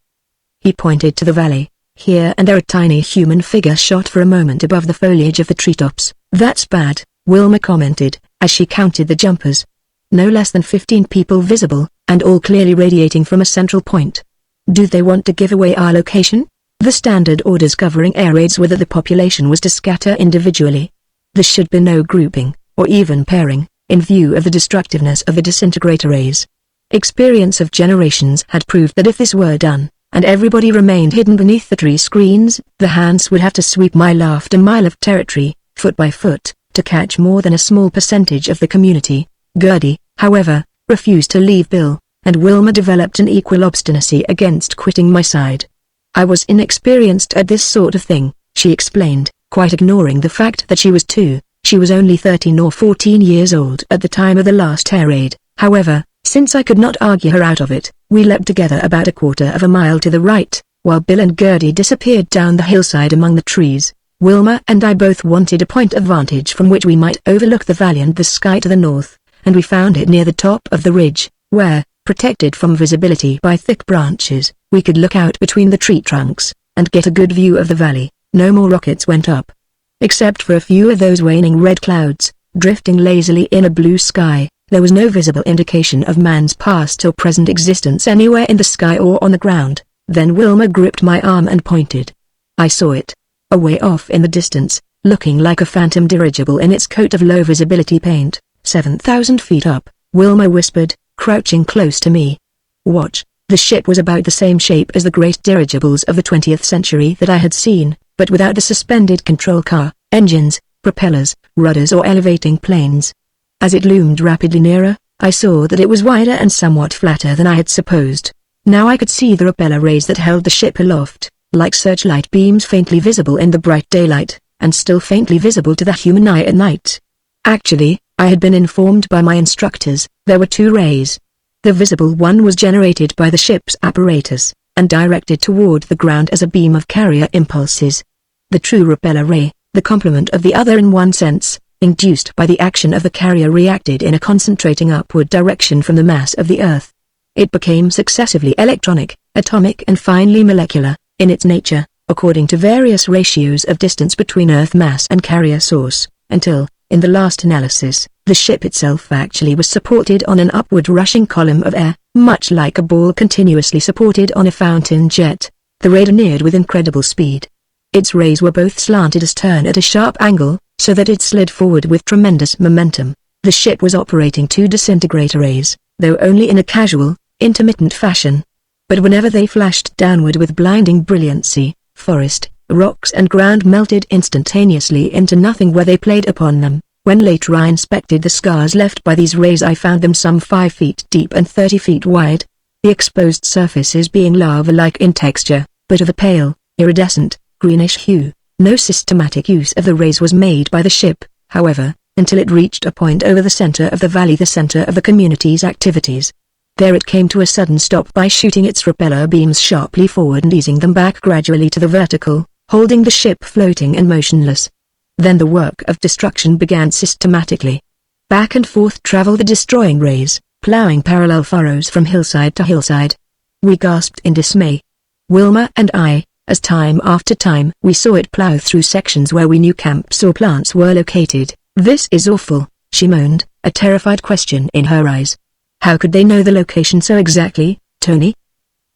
Speaker 1: He pointed to the valley. Here and there a tiny human figure shot for a moment above the foliage of the treetops. That's bad, Wilma commented, as she counted the jumpers. No less than 15 people visible, and all clearly radiating from a central point. Do they want to give away our location? The standard orders covering air raids were that the population was to scatter individually. There should be no grouping, or even pairing, in view of the destructiveness of the disintegrator rays. Experience of generations had proved that if this were done, and everybody remained hidden beneath the tree screens, the Hands would have to sweep mile after mile of territory, foot by foot, to catch more than a small percentage of the community. Gertie, however, refused to leave Bill, and Wilma developed an equal obstinacy against quitting my side. I was inexperienced at this sort of thing, she explained, quite ignoring the fact that she was too. She was only 13 or 14 years old at the time of the last air raid. However, since I could not argue her out of it, we leapt together about a quarter of a mile to the right, while Bill and Gertie disappeared down the hillside among the trees. Wilma and I both wanted a point of vantage from which we might overlook the valley and the sky to the north, and we found it near the top of the ridge, where, protected from visibility by thick branches, we could look out between the tree trunks, and get a good view of the valley. No more rockets went up. Except for a few of those waning red clouds, drifting lazily in a blue sky, there was no visible indication of man's past or present existence anywhere in the sky or on the ground. Then Wilma gripped my arm and pointed. I saw it. Away off in the distance, looking like a phantom dirigible in its coat of low visibility paint, 7,000 feet up, Wilma whispered, crouching close to me. Watch. The ship was about the same shape as the great dirigibles of the 20th century that I had seen, but without the suspended control car, engines, propellers, rudders or elevating planes. As it loomed rapidly nearer, I saw that it was wider and somewhat flatter than I had supposed. Now I could see the repeller rays that held the ship aloft, like searchlight beams faintly visible in the bright daylight, and still faintly visible to the human eye at night. Actually, I had been informed by my instructors, there were two rays. The visible one was generated by the ship's apparatus, and directed toward the ground as a beam of carrier impulses. The true repeller ray, the complement of the other in one sense, induced by the action of the carrier, reacted in a concentrating upward direction from the mass of the Earth. It became successively electronic, atomic and finally molecular, in its nature, according to various ratios of distance between Earth mass and carrier source, until, in the last analysis, the ship itself actually was supported on an upward rushing column of air, much like a ball continuously supported on a fountain jet. The radar neared with incredible speed. Its rays were both slanted astern at a sharp angle, so that it slid forward with tremendous momentum. The ship was operating two disintegrator rays, though only in a casual, intermittent fashion. But whenever they flashed downward with blinding brilliancy, forest, rocks and ground melted instantaneously into nothing where they played upon them. When later I inspected the scars left by these rays, I found them some 5 feet deep and 30 feet wide. The exposed surfaces being lava-like in texture, but of a pale, iridescent, greenish hue. No systematic use of the rays was made by the ship, however, until it reached a point over the center of the valley, the center of the community's activities. There it came to a sudden stop by shooting its repeller beams sharply forward and easing them back gradually to the vertical, holding the ship floating and motionless. Then the work of destruction began systematically. Back and forth traveled the destroying rays, plowing parallel furrows from hillside to hillside. We gasped in dismay. Wilma and I, as time after time we saw it plow through sections where we knew camps or plants were located. "This is awful," she moaned, a terrified question in her eyes. "How could they know the location so exactly, Tony?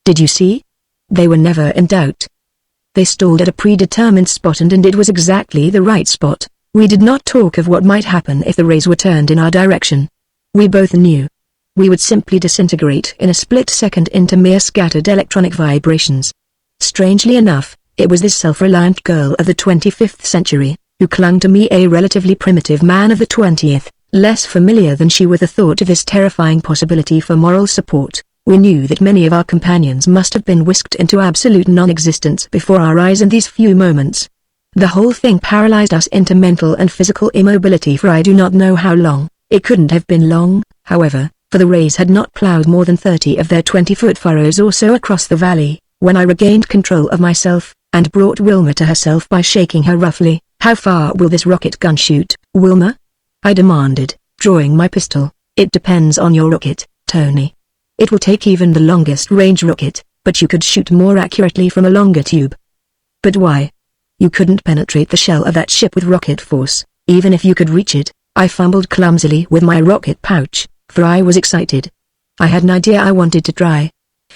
Speaker 1: Did you see? They were never in doubt. They stalled at a predetermined spot and it was exactly the right spot." We did not talk of what might happen if the rays were turned in our direction. We both knew. We would simply disintegrate in a split second into mere scattered electronic vibrations. Strangely enough, it was this self-reliant girl of the 25th century, who clung to me, a relatively primitive man of the 20th, less familiar than she with the thought of this terrifying possibility for moral support. We knew that many of our companions must have been whisked into absolute non-existence before our eyes in these few moments. The whole thing paralyzed us into mental and physical immobility for I do not know how long. It couldn't have been long, however, for the rays had not plowed more than 30 of their 20-foot furrows or so across the valley, when I regained control of myself, and brought Wilma to herself by shaking her roughly. "How far will this rocket gun shoot, Wilma?" I demanded, drawing my pistol. "It depends on your rocket, Tony. It will take even the longest range rocket, but you could shoot more accurately from a longer tube." "But why? You couldn't penetrate the shell of that ship with rocket force, even if you could reach it." I fumbled clumsily with my rocket pouch, for I was excited. I had an idea I wanted to try.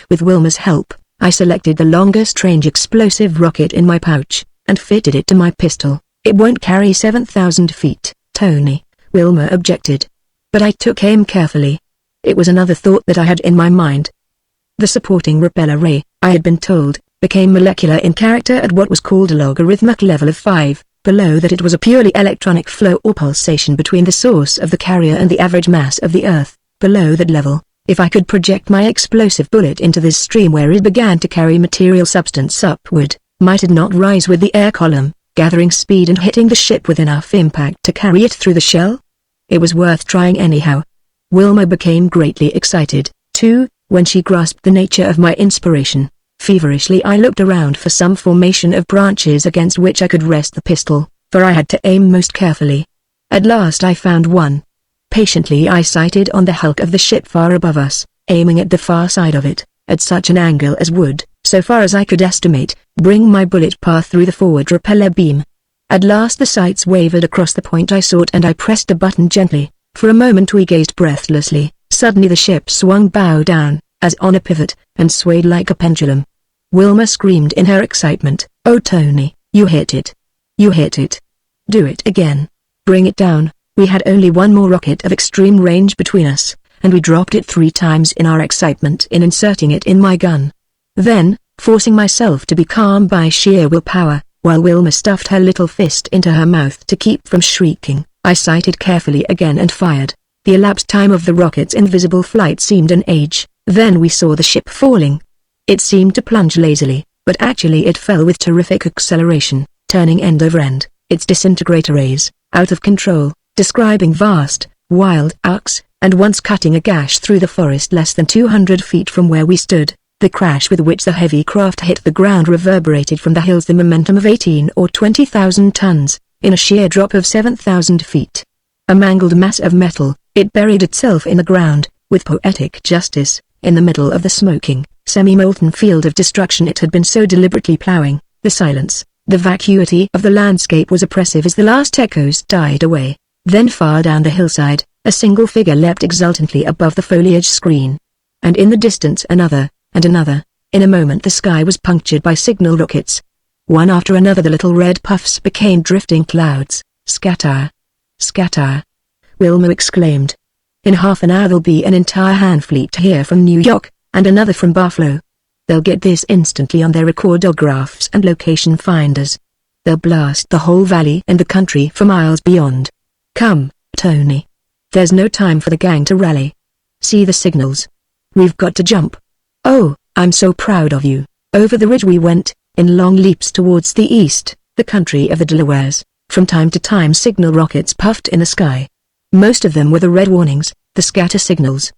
Speaker 1: With Wilma's help, I selected the longest range explosive rocket in my pouch, and fitted it to my pistol. "It won't carry 7,000 feet, Tony," Wilma objected. But I took aim carefully. It was another thought that I had in my mind. The supporting repeller ray, I had been told, became molecular in character at what was called a logarithmic level of 5. Below that it was a purely electronic flow or pulsation between the source of the carrier and the average mass of the Earth. Below that level, if I could project my explosive bullet into this stream where it began to carry material substance upward, might it not rise with the air column, gathering speed and hitting the ship with enough impact to carry it through the shell? It was worth trying anyhow. Wilma became greatly excited, too, when she grasped the nature of my inspiration. Feverishly I looked around for some formation of branches against which I could rest the pistol, for I had to aim most carefully. At last I found one. Patiently I sighted on the hulk of the ship far above us, aiming at the far side of it, at such an angle as would, so far as I could estimate, bring my bullet path through the forward repeller beam. At last the sights wavered across the point I sought and I pressed a button gently. For a moment we gazed breathlessly. Suddenly the ship swung bow down, as on a pivot, and swayed like a pendulum. Wilma screamed in her excitement, "Oh Tony, you hit it. You hit it. Do it again. Bring it down." We had only one more rocket of extreme range between us, and we dropped it 3 times in our excitement in inserting it in my gun. Then, forcing myself to be calm by sheer willpower, while Wilma stuffed her little fist into her mouth to keep from shrieking, I sighted carefully again and fired. The elapsed time of the rocket's invisible flight seemed an age. Then we saw the ship falling. It seemed to plunge lazily, but actually it fell with terrific acceleration, turning end over end, its disintegrator rays, out of control, describing vast, wild arcs, and once cutting a gash through the forest less than 200 feet from where we stood. The crash with which the heavy craft hit the ground reverberated from the hills the momentum of 18 or 20,000 tons, in a sheer drop of 7,000 feet. A mangled mass of metal, it buried itself in the ground, with poetic justice, in the middle of the smoking, semi-molten field of destruction it had been so deliberately plowing. The silence, the vacuity of the landscape was oppressive as the last echoes died away. Then far down the hillside, a single figure leapt exultantly above the foliage screen. And in the distance another, and another. In a moment the sky was punctured by signal rockets. One after another the little red puffs became drifting clouds. "Scatter! Scatter!" Wilma exclaimed. "In half an hour there'll be an entire hand fleet here from New York, and another from Buffalo." They'll get this instantly on their recordographs and location finders. They'll blast the whole valley and the country for miles beyond. Come, Tony. There's no time for the gang to rally. See the signals. We've got to jump. Oh, I'm so proud of you. Over the ridge we went, in long leaps towards the east, the country of the Delawares. From time to time signal rockets puffed in the sky. Most of them were the red warnings, the scatter signals.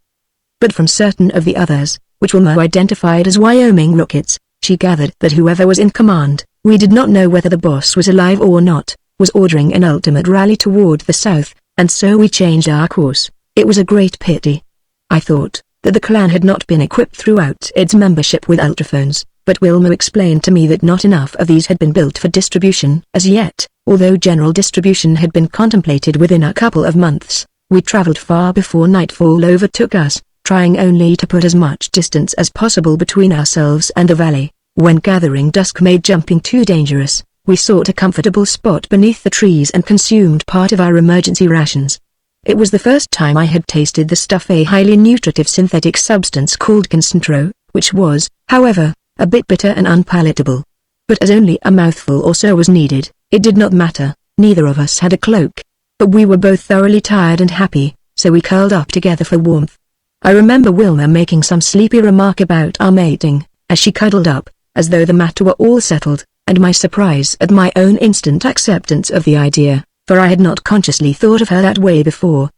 Speaker 1: But from certain of the others, which Wilma identified as Wyoming rockets, she gathered that whoever was in command, we did not know whether the boss was alive or not, was ordering an ultimate rally toward the south, and so we changed our course. It was a great pity. I thought that the clan had not been equipped throughout its membership with ultraphones, but Wilma explained to me that not enough of these had been built for distribution as yet, although general distribution had been contemplated within a couple of months. We traveled far before nightfall overtook us, trying only to put as much distance as possible between ourselves and the valley. When gathering dusk made jumping too dangerous, we sought a comfortable spot beneath the trees and consumed part of our emergency rations. It was the first time I had tasted the stuff, a highly nutritive synthetic substance called concentro, which was, however, a bit bitter and unpalatable. But as only a mouthful or so was needed, it did not matter. Neither of us had a cloak. But we were both thoroughly tired and happy, so we curled up together for warmth. I remember Wilma making some sleepy remark about our mating, as she cuddled up, as though the matter were all settled, and my surprise at my own instant acceptance of the idea, for I had not consciously thought of her that way before.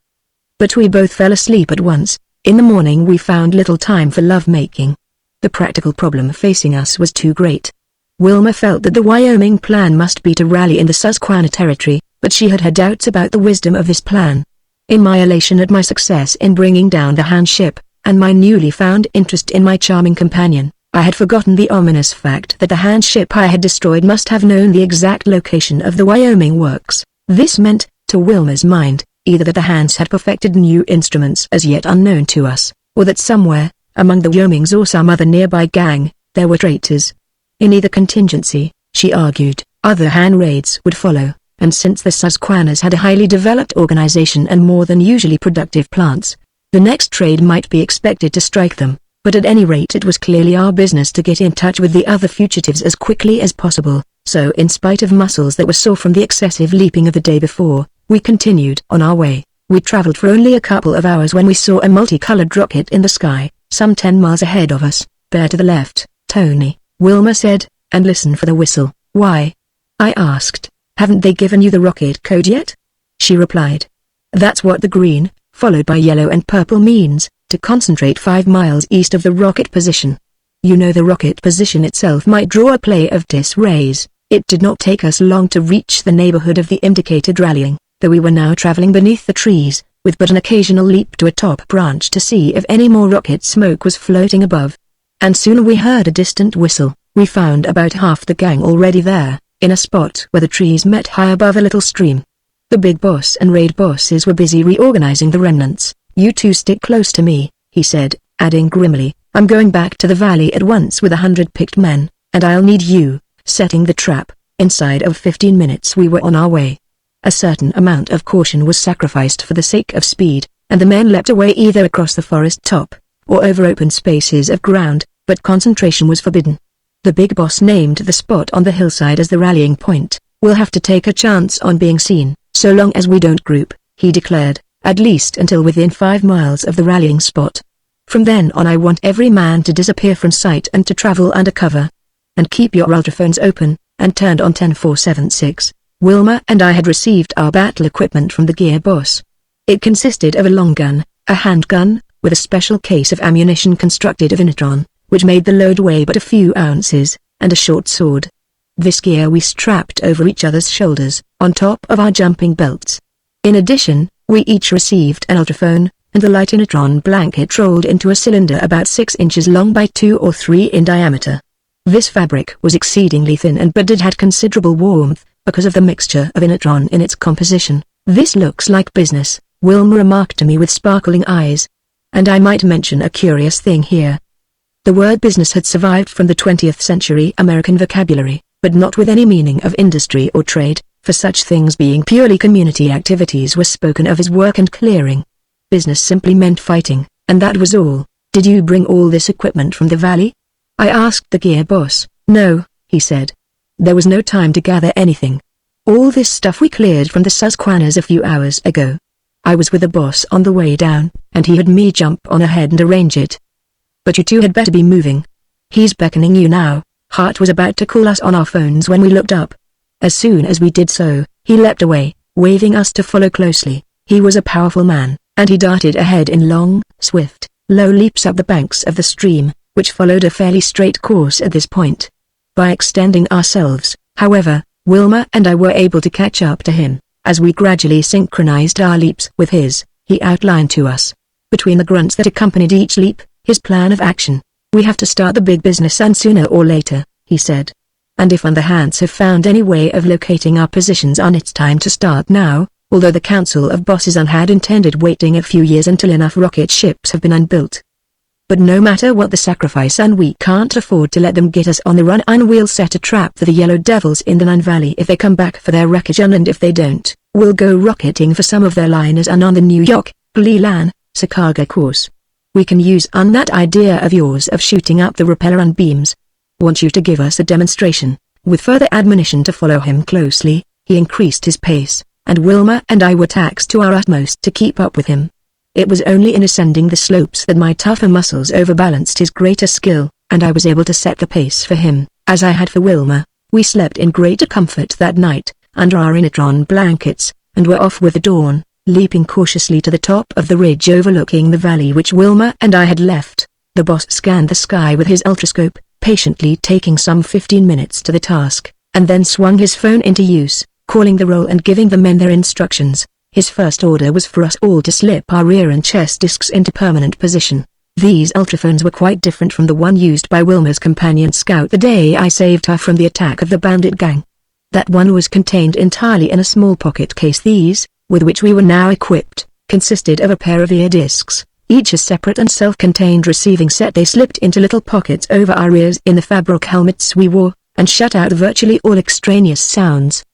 Speaker 1: But we both fell asleep at once. In the morning we found little time for love-making. The practical problem facing us was too great. Wilma felt that the Wyoming plan must be to rally in the Susquehanna territory, but she had her doubts about the wisdom of this plan. In my elation at my success in bringing down the Han ship, and my newly found interest in my charming companion, I had forgotten the ominous fact that the Han ship I had destroyed must have known the exact location of the Wyoming works. This meant, to Wilma's mind, either that the Hans had perfected new instruments as yet unknown to us, or that somewhere, among the Wyomings or some other nearby gang, there were traitors. In either contingency, she argued, other Han raids would follow, and since the Susquehannas had a highly developed organization and more than usually productive plants, the next trade might be expected to strike them. But at any rate it was clearly our business to get in touch with the other fugitives as quickly as possible, so in spite of muscles that were sore from the excessive leaping of the day before, we continued on our way. We traveled for only a couple of hours when we saw a multicolored rocket in the sky, some 10 miles ahead of us. There to the left, Tony, Wilma said, and listen for the whistle. Why? I asked. Haven't they given you the rocket code yet? She replied. That's what the green, followed by yellow and purple means. To concentrate 5 miles east of the rocket position. You know the rocket position itself might draw a play of disrays. It did not take us long to reach the neighborhood of the indicated rallying, though we were now traveling beneath the trees, with but an occasional leap to a top branch to see if any more rocket smoke was floating above. And soon we heard a distant whistle. We found about half the gang already there, in a spot where the trees met high above a little stream. The big boss and raid bosses were busy reorganizing the remnants. You two stick close to me, he said, adding grimly, I'm going back to the valley at once with 100 picked men, and I'll need you, setting the trap. Inside of 15 minutes we were on our way. A certain amount of caution was sacrificed for the sake of speed, and the men leapt away either across the forest top, or over open spaces of ground, but concentration was forbidden. The big boss named the spot on the hillside as the rallying point. We'll have to take a chance on being seen, so long as we don't group, he declared. At least until within 5 miles of the rallying spot. From then on I want every man to disappear from sight and to travel under cover. And keep your ultraphones open, and turned on 10476. Wilma and I had received our battle equipment from the gear boss. It consisted of a long gun, a handgun, with a special case of ammunition constructed of initron, which made the load weigh but a few ounces, and a short sword. This gear we strapped over each other's shoulders, on top of our jumping belts. In addition, we each received an ultraphone, and the light initron blanket rolled into a cylinder about 6 inches long by 2 or 3 in diameter. This fabric was exceedingly thin but it had considerable warmth, because of the mixture of initron in its composition. This looks like business, Wilma remarked to me with sparkling eyes. And I might mention a curious thing here. The word business had survived from the 20th century American vocabulary, but not with any meaning of industry or trade. For such things being purely community activities were spoken of as work and clearing. Business simply meant fighting, and that was all. Did you bring all this equipment from the valley? I asked the gear boss. No, he said. There was no time to gather anything. All this stuff we cleared from the Susquannas a few hours ago. I was with the boss on the way down, and he had me jump on ahead and arrange it. But you two had better be moving. He's beckoning you now. Hart was about to call us on our phones when we looked up. As soon as we did so, he leapt away, waving us to follow closely. He was a powerful man, and he darted ahead in long, swift, low leaps up the banks of the stream, which followed a fairly straight course at this point. By extending ourselves, however, Wilma and I were able to catch up to him. As we gradually synchronized our leaps with his, he outlined to us, between the grunts that accompanied each leap, his plan of action. We have to start the big business, and sooner or later, he said. And if underhands have found any way of locating our positions on, it's time to start now, although the Council of Bosses had intended waiting a few years until enough rocket ships have been unbuilt. But no matter what the sacrifice, and we can't afford to let them get us on the run, and we'll set a trap for the Yellow Devils in the Nun Valley if they come back for their wreckage, and if they don't, we'll go rocketing for some of their liners and on the New York, Cleveland, Chicago course. We can use on that idea of yours of shooting up the repeller and beams. Want you to give us a demonstration. With further admonition to follow him closely, he increased his pace, and Wilma and I were taxed to our utmost to keep up with him. It was only in ascending the slopes that my tougher muscles overbalanced his greater skill, and I was able to set the pace for him, as I had for Wilma. We slept in greater comfort that night, under our Initron blankets, and were off with the dawn, leaping cautiously to the top of the ridge overlooking the valley which Wilma and I had left. The boss scanned the sky with his ultrascope, patiently taking some 15 minutes to the task, and then swung his phone into use, calling the roll and giving the men their instructions. His first order was for us all to slip our rear and chest discs into permanent position. These ultraphones were quite different from the one used by Wilma's companion scout the day I saved her from the attack of the bandit gang. That one was contained entirely in a small pocket case. These, with which we were now equipped, consisted of a pair of ear discs, each a separate and self-contained receiving set. They slipped into little pockets over our ears in the fabric helmets we wore, and shut out virtually all extraneous sounds.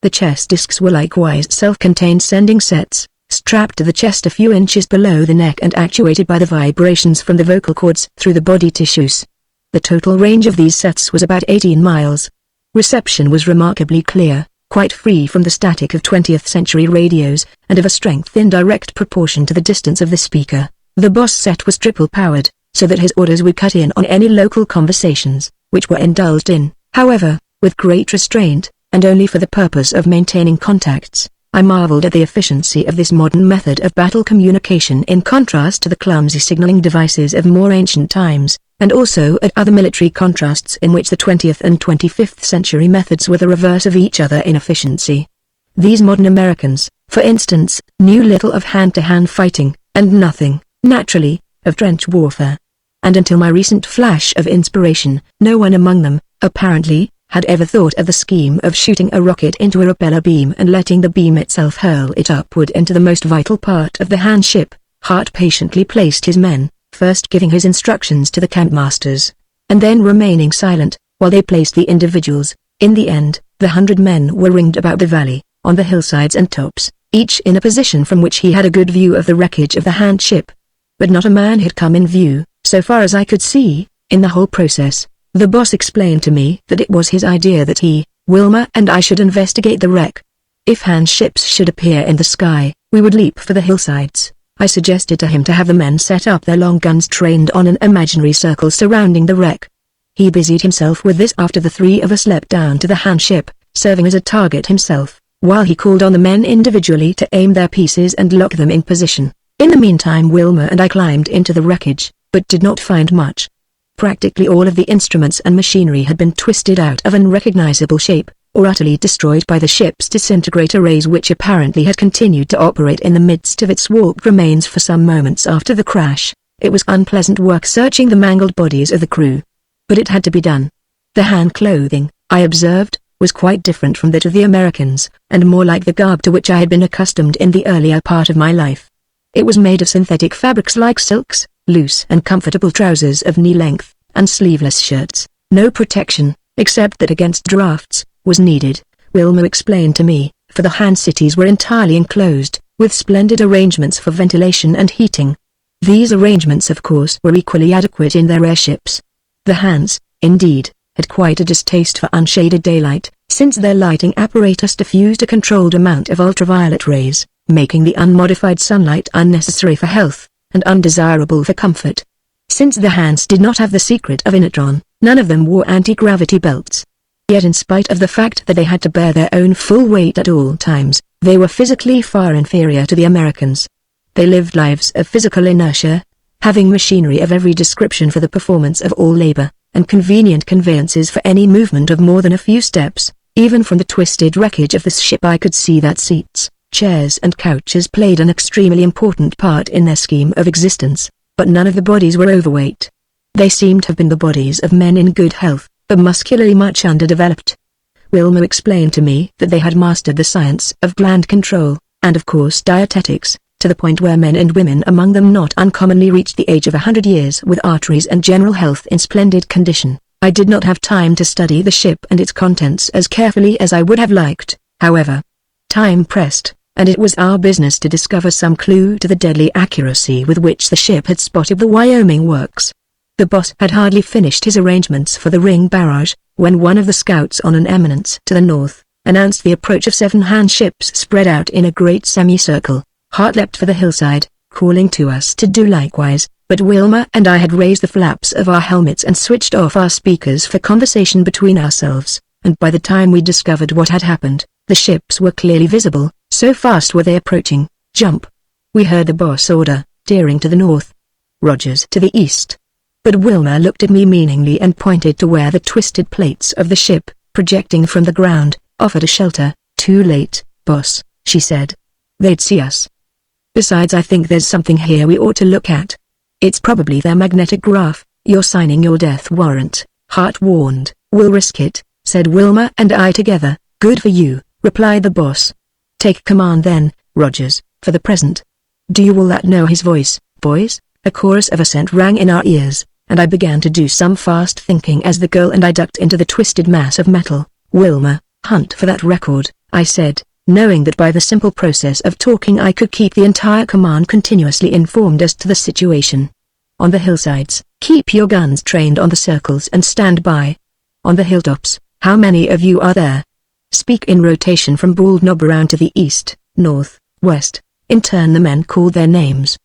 Speaker 1: The chest discs were likewise self-contained sending sets, strapped to the chest a few inches below the neck and actuated by the vibrations from the vocal cords through the body tissues. The total range of these sets was about 18 miles. Reception was remarkably clear, quite free from the static of 20th century radios, and of a strength in direct proportion to the distance of the speaker. The boss set was triple-powered, so that his orders would cut in on any local conversations, which were indulged in, however, with great restraint, and only for the purpose of maintaining contacts. I marveled at the efficiency of this modern method of battle communication in contrast to the clumsy signaling devices of more ancient times, and also at other military contrasts in which the 20th and 25th century methods were the reverse of each other in efficiency. These modern Americans, for instance, knew little of hand-to-hand fighting, and nothing, naturally, of trench warfare. And until my recent flash of inspiration, no one among them, apparently, had ever thought of the scheme of shooting a rocket into a repeller beam and letting the beam itself hurl it upward into the most vital part of the hand ship. Hart patiently placed his men, first giving his instructions to the campmasters, and then remaining silent, while they placed the individuals. In the end, the 100 men were ringed about the valley, on the hillsides and tops, each in a position from which he had a good view of the wreckage of the hand ship. But not a man had come in view, so far as I could see, in the whole process. The boss explained to me that it was his idea that he, Wilma and I should investigate the wreck. If hand ships should appear in the sky, we would leap for the hillsides. I suggested to him to have the men set up their long guns trained on an imaginary circle surrounding the wreck. He busied himself with this after the three of us leapt down to the hand ship, serving as a target himself, while he called on the men individually to aim their pieces and lock them in position. In the meantime Wilma and I climbed into the wreckage, but did not find much. Practically all of the instruments and machinery had been twisted out of unrecognizable shape, or utterly destroyed by the ship's disintegrator rays, which apparently had continued to operate in the midst of its warped remains for some moments after the crash. It was unpleasant work searching the mangled bodies of the crew. But it had to be done. The hand clothing, I observed, was quite different from that of the Americans, and more like the garb to which I had been accustomed in the earlier part of my life. It was made of synthetic fabrics like silks, loose and comfortable trousers of knee length, and sleeveless shirts. No protection, except that against drafts, was needed, Wilma explained to me, for the hand cities were entirely enclosed, with splendid arrangements for ventilation and heating. These arrangements of course were equally adequate in their airships. The Hans, indeed, had quite a distaste for unshaded daylight, since their lighting apparatus diffused a controlled amount of ultraviolet rays, making the unmodified sunlight unnecessary for health, and undesirable for comfort. Since the Hans did not have the secret of Inatron, none of them wore anti-gravity belts. Yet in spite of the fact that they had to bear their own full weight at all times, they were physically far inferior to the Americans. They lived lives of physical inertia, having machinery of every description for the performance of all labor, and convenient conveyances for any movement of more than a few steps. Even from the twisted wreckage of the ship I could see that seats, chairs and couches played an extremely important part in their scheme of existence, but none of the bodies were overweight. They seemed to have been the bodies of men in good health, but muscularly much underdeveloped. Wilma explained to me that they had mastered the science of gland control, and of course dietetics, to the point where men and women among them not uncommonly reached the age of 100 years with arteries and general health in splendid condition. I did not have time to study the ship and its contents as carefully as I would have liked, however. Time pressed, and it was our business to discover some clue to the deadly accuracy with which the ship had spotted the Wyoming works. The boss had hardly finished his arrangements for the ring barrage, when one of the scouts on an eminence to the north, announced the approach of 7 hand ships spread out in a great semicircle. Hart leapt for the hillside, calling to us to do likewise, but Wilma and I had raised the flaps of our helmets and switched off our speakers for conversation between ourselves, and by the time we discovered what had happened, the ships were clearly visible, so fast were they approaching. Jump! We heard the boss order, steering to the north. Rogers to the east. But Wilma looked at me meaningly and pointed to where the twisted plates of the ship, projecting from the ground, offered a shelter. Too late, boss, she said. They'd see us. Besides, I think there's something here we ought to look at. It's probably their magnetic graph. You're signing your death warrant, Hart warned. We'll risk it, said Wilma and I together. Good for you, replied the boss. Take command then, Rogers, for the present. Do you all that know his voice, boys? A chorus of assent rang in our ears, and I began to do some fast thinking as the girl and I ducked into the twisted mass of metal. Wilma, hunt for that record, I said, knowing that by the simple process of talking I could keep the entire command continuously informed as to the situation. On the hillsides, keep your guns trained on the circles and stand by. On the hilltops, how many of you are there? Speak in rotation from Bald Knob around to the east, north, west. In turn the men called their names.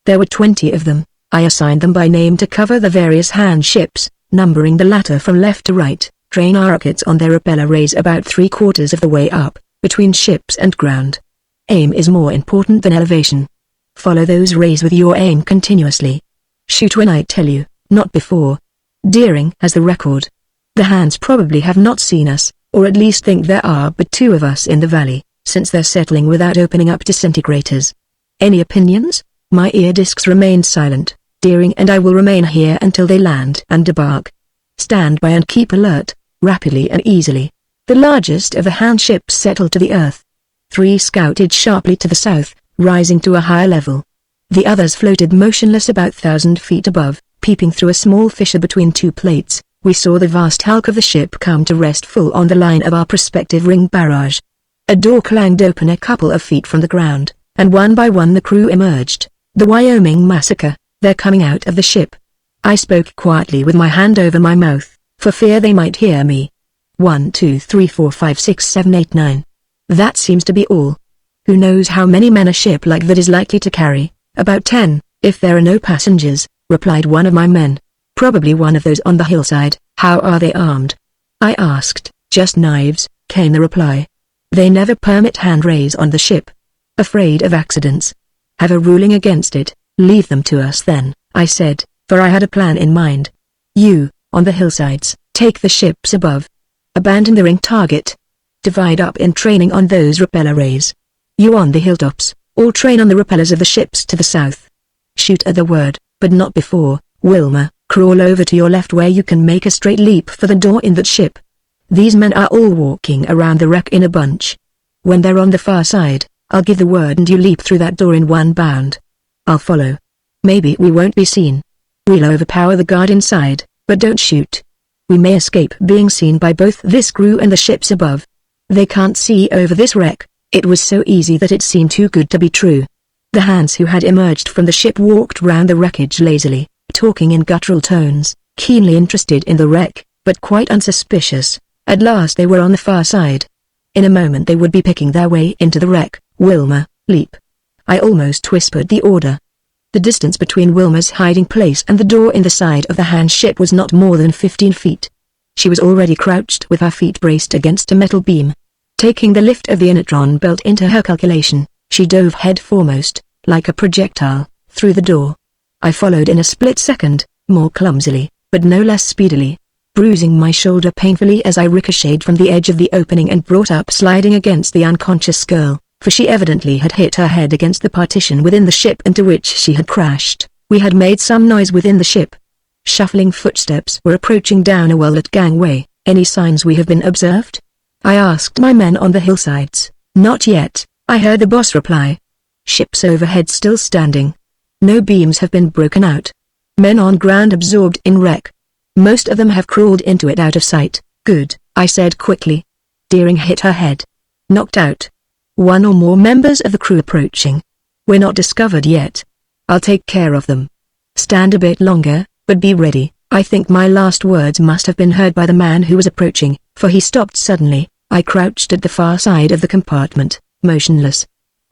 Speaker 1: There were 20 of them. I assigned them by name to cover the various hand ships, numbering the latter from left to right. Train our rockets on their repeller rays about 3/4 of the way up, between ships and ground. Aim is more important than elevation. Follow those rays with your aim continuously. Shoot when I tell you, not before. Deering has the record. The hands probably have not seen us, or at least think there are but 2 of us in the valley, since they're settling without opening up disintegrators. Any opinions? My ear discs remained silent. Deering and I will remain here until they land and debark. Stand by and keep alert, rapidly and easily. The largest of the hand ships settled to the earth. 3 scouted sharply to the south, rising to a higher level. The others floated motionless about 1,000 feet above. Peeping through a small fissure between 2 plates, we saw the vast hulk of the ship come to rest full on the line of our prospective ring barrage. A door clanged open a couple of feet from the ground, and one by one the crew emerged. The Wyoming massacre, they're coming out of the ship. I spoke quietly with my hand over my mouth, for fear they might hear me. 1, 2, 3, 4, 5, 6, 7, 8, 9. That seems to be all. Who knows how many men a ship like that is likely to carry? About 10, if there are no passengers, replied one of my men. Probably one of those on the hillside. How are they armed? I asked. Just knives, came the reply. They never permit hand rays on the ship. Afraid of accidents. Have a ruling against it. Leave them to us then, I said, for I had a plan in mind. You, on the hillsides, take the ships above. Abandon the ring target. Divide up in training on those repeller rays. You on the hilltops, all train on the repellers of the ships to the south. Shoot at the word, but not before. Wilma, crawl over to your left where you can make a straight leap for the door in that ship. These men are all walking around the wreck in a bunch. When they're on the far side, I'll give the word and you leap through that door in one bound. I'll follow. Maybe we won't be seen. We'll overpower the guard inside, but don't shoot. We may escape being seen by both this crew and the ships above. They can't see over this wreck. It was so easy that it seemed too good to be true. The hands who had emerged from the ship walked round the wreckage lazily, talking in guttural tones. keenly interested in the wreck, but quite unsuspicious. At last they were on the far side. In a moment they would be picking their way into the wreck. "Wilma, leap." I almost whispered the order. The distance between Wilma's hiding place and the door in the side of the hand ship was not more than 15 feet. She was already crouched with her feet braced against a metal beam. Taking the lift of the inertron belt into her calculation, she dove head foremost, like a projectile, through the door. I followed in a split second, more clumsily, but no less speedily, bruising my shoulder painfully as I ricocheted from the edge of the opening and brought up sliding against the unconscious girl, for she evidently had hit her head against the partition within the ship into which she had crashed. We had made some noise within the ship. Shuffling footsteps were approaching down a well-lit gangway. "Any signs we have been observed?" I asked my men on the hillsides. "Not yet," I heard the boss reply. "Ships overhead still standing. No beams have been broken out. Men on ground absorbed in wreck. Most of them have crawled into it out of sight." "Good," I said quickly. Deering hit her head. "Knocked out. One or more members of the crew approaching. We're not discovered yet. I'll take care of them. Stand a bit longer, but be ready." I think my last words must have been heard by the man who was approaching, for he stopped suddenly. I crouched at the far side of the compartment, motionless.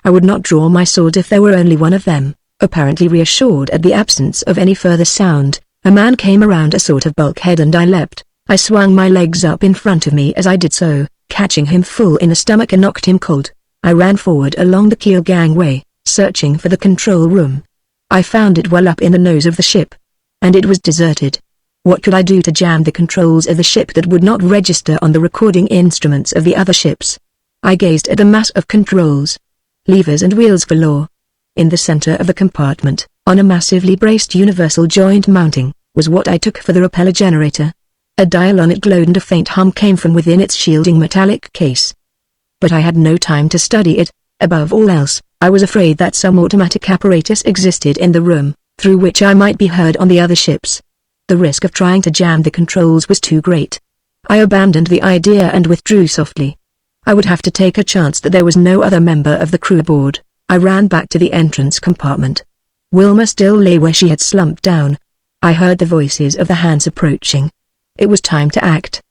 Speaker 1: I would not draw my sword if there were only one of them. Apparently reassured at the absence of any further sound, a man came around a sort of bulkhead and I leapt. I swung my legs up in front of me as I did so, catching him full in the stomach and knocked him cold. I ran forward along the keel gangway, searching for the control room. I found it well up in the nose of the ship. And it was deserted. What could I do to jam the controls of the ship that would not register on the recording instruments of the other ships? I gazed at the mass of controls. Levers and wheels galore. In the center of the compartment, on a massively braced universal joint mounting, was what I took for the repeller generator. A dial on it glowed and a faint hum came from within its shielding metallic case. But I had no time to study it. Above all else, I was afraid that some automatic apparatus existed in the room, through which I might be heard on the other ships. The risk of trying to jam the controls was too great. I abandoned the idea and withdrew softly. I would have to take a chance that there was no other member of the crew aboard. I ran back to the entrance compartment. Wilma still lay where she had slumped down. I heard the voices of the hands approaching. It was time to act.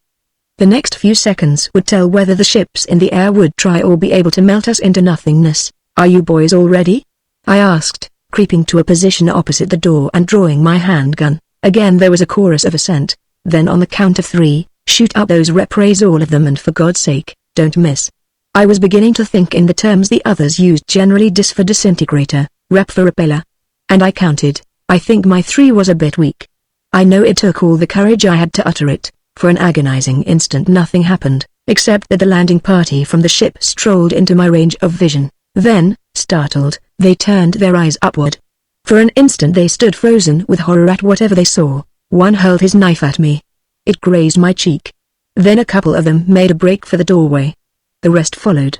Speaker 1: The next few seconds would tell whether the ships in the air would try or be able to melt us into nothingness. "Are you boys all ready?" I asked, creeping to a position opposite the door and drawing my handgun. Again there was a chorus of assent. Then on the count of 3, "Shoot up those rep rays, all of them, and for God's sake, don't miss." I was beginning to think in the terms the others used generally: dis for disintegrator, rep for repeller. And I counted. I think my 3 was a bit weak. I know it took all the courage I had to utter it. For an agonizing instant nothing happened, except that the landing party from the ship strolled into my range of vision. Then, startled, they turned their eyes upward. For an instant they stood frozen with horror at whatever they saw. One hurled his knife at me. It grazed my cheek. Then a couple of them made a break for the doorway. The rest followed.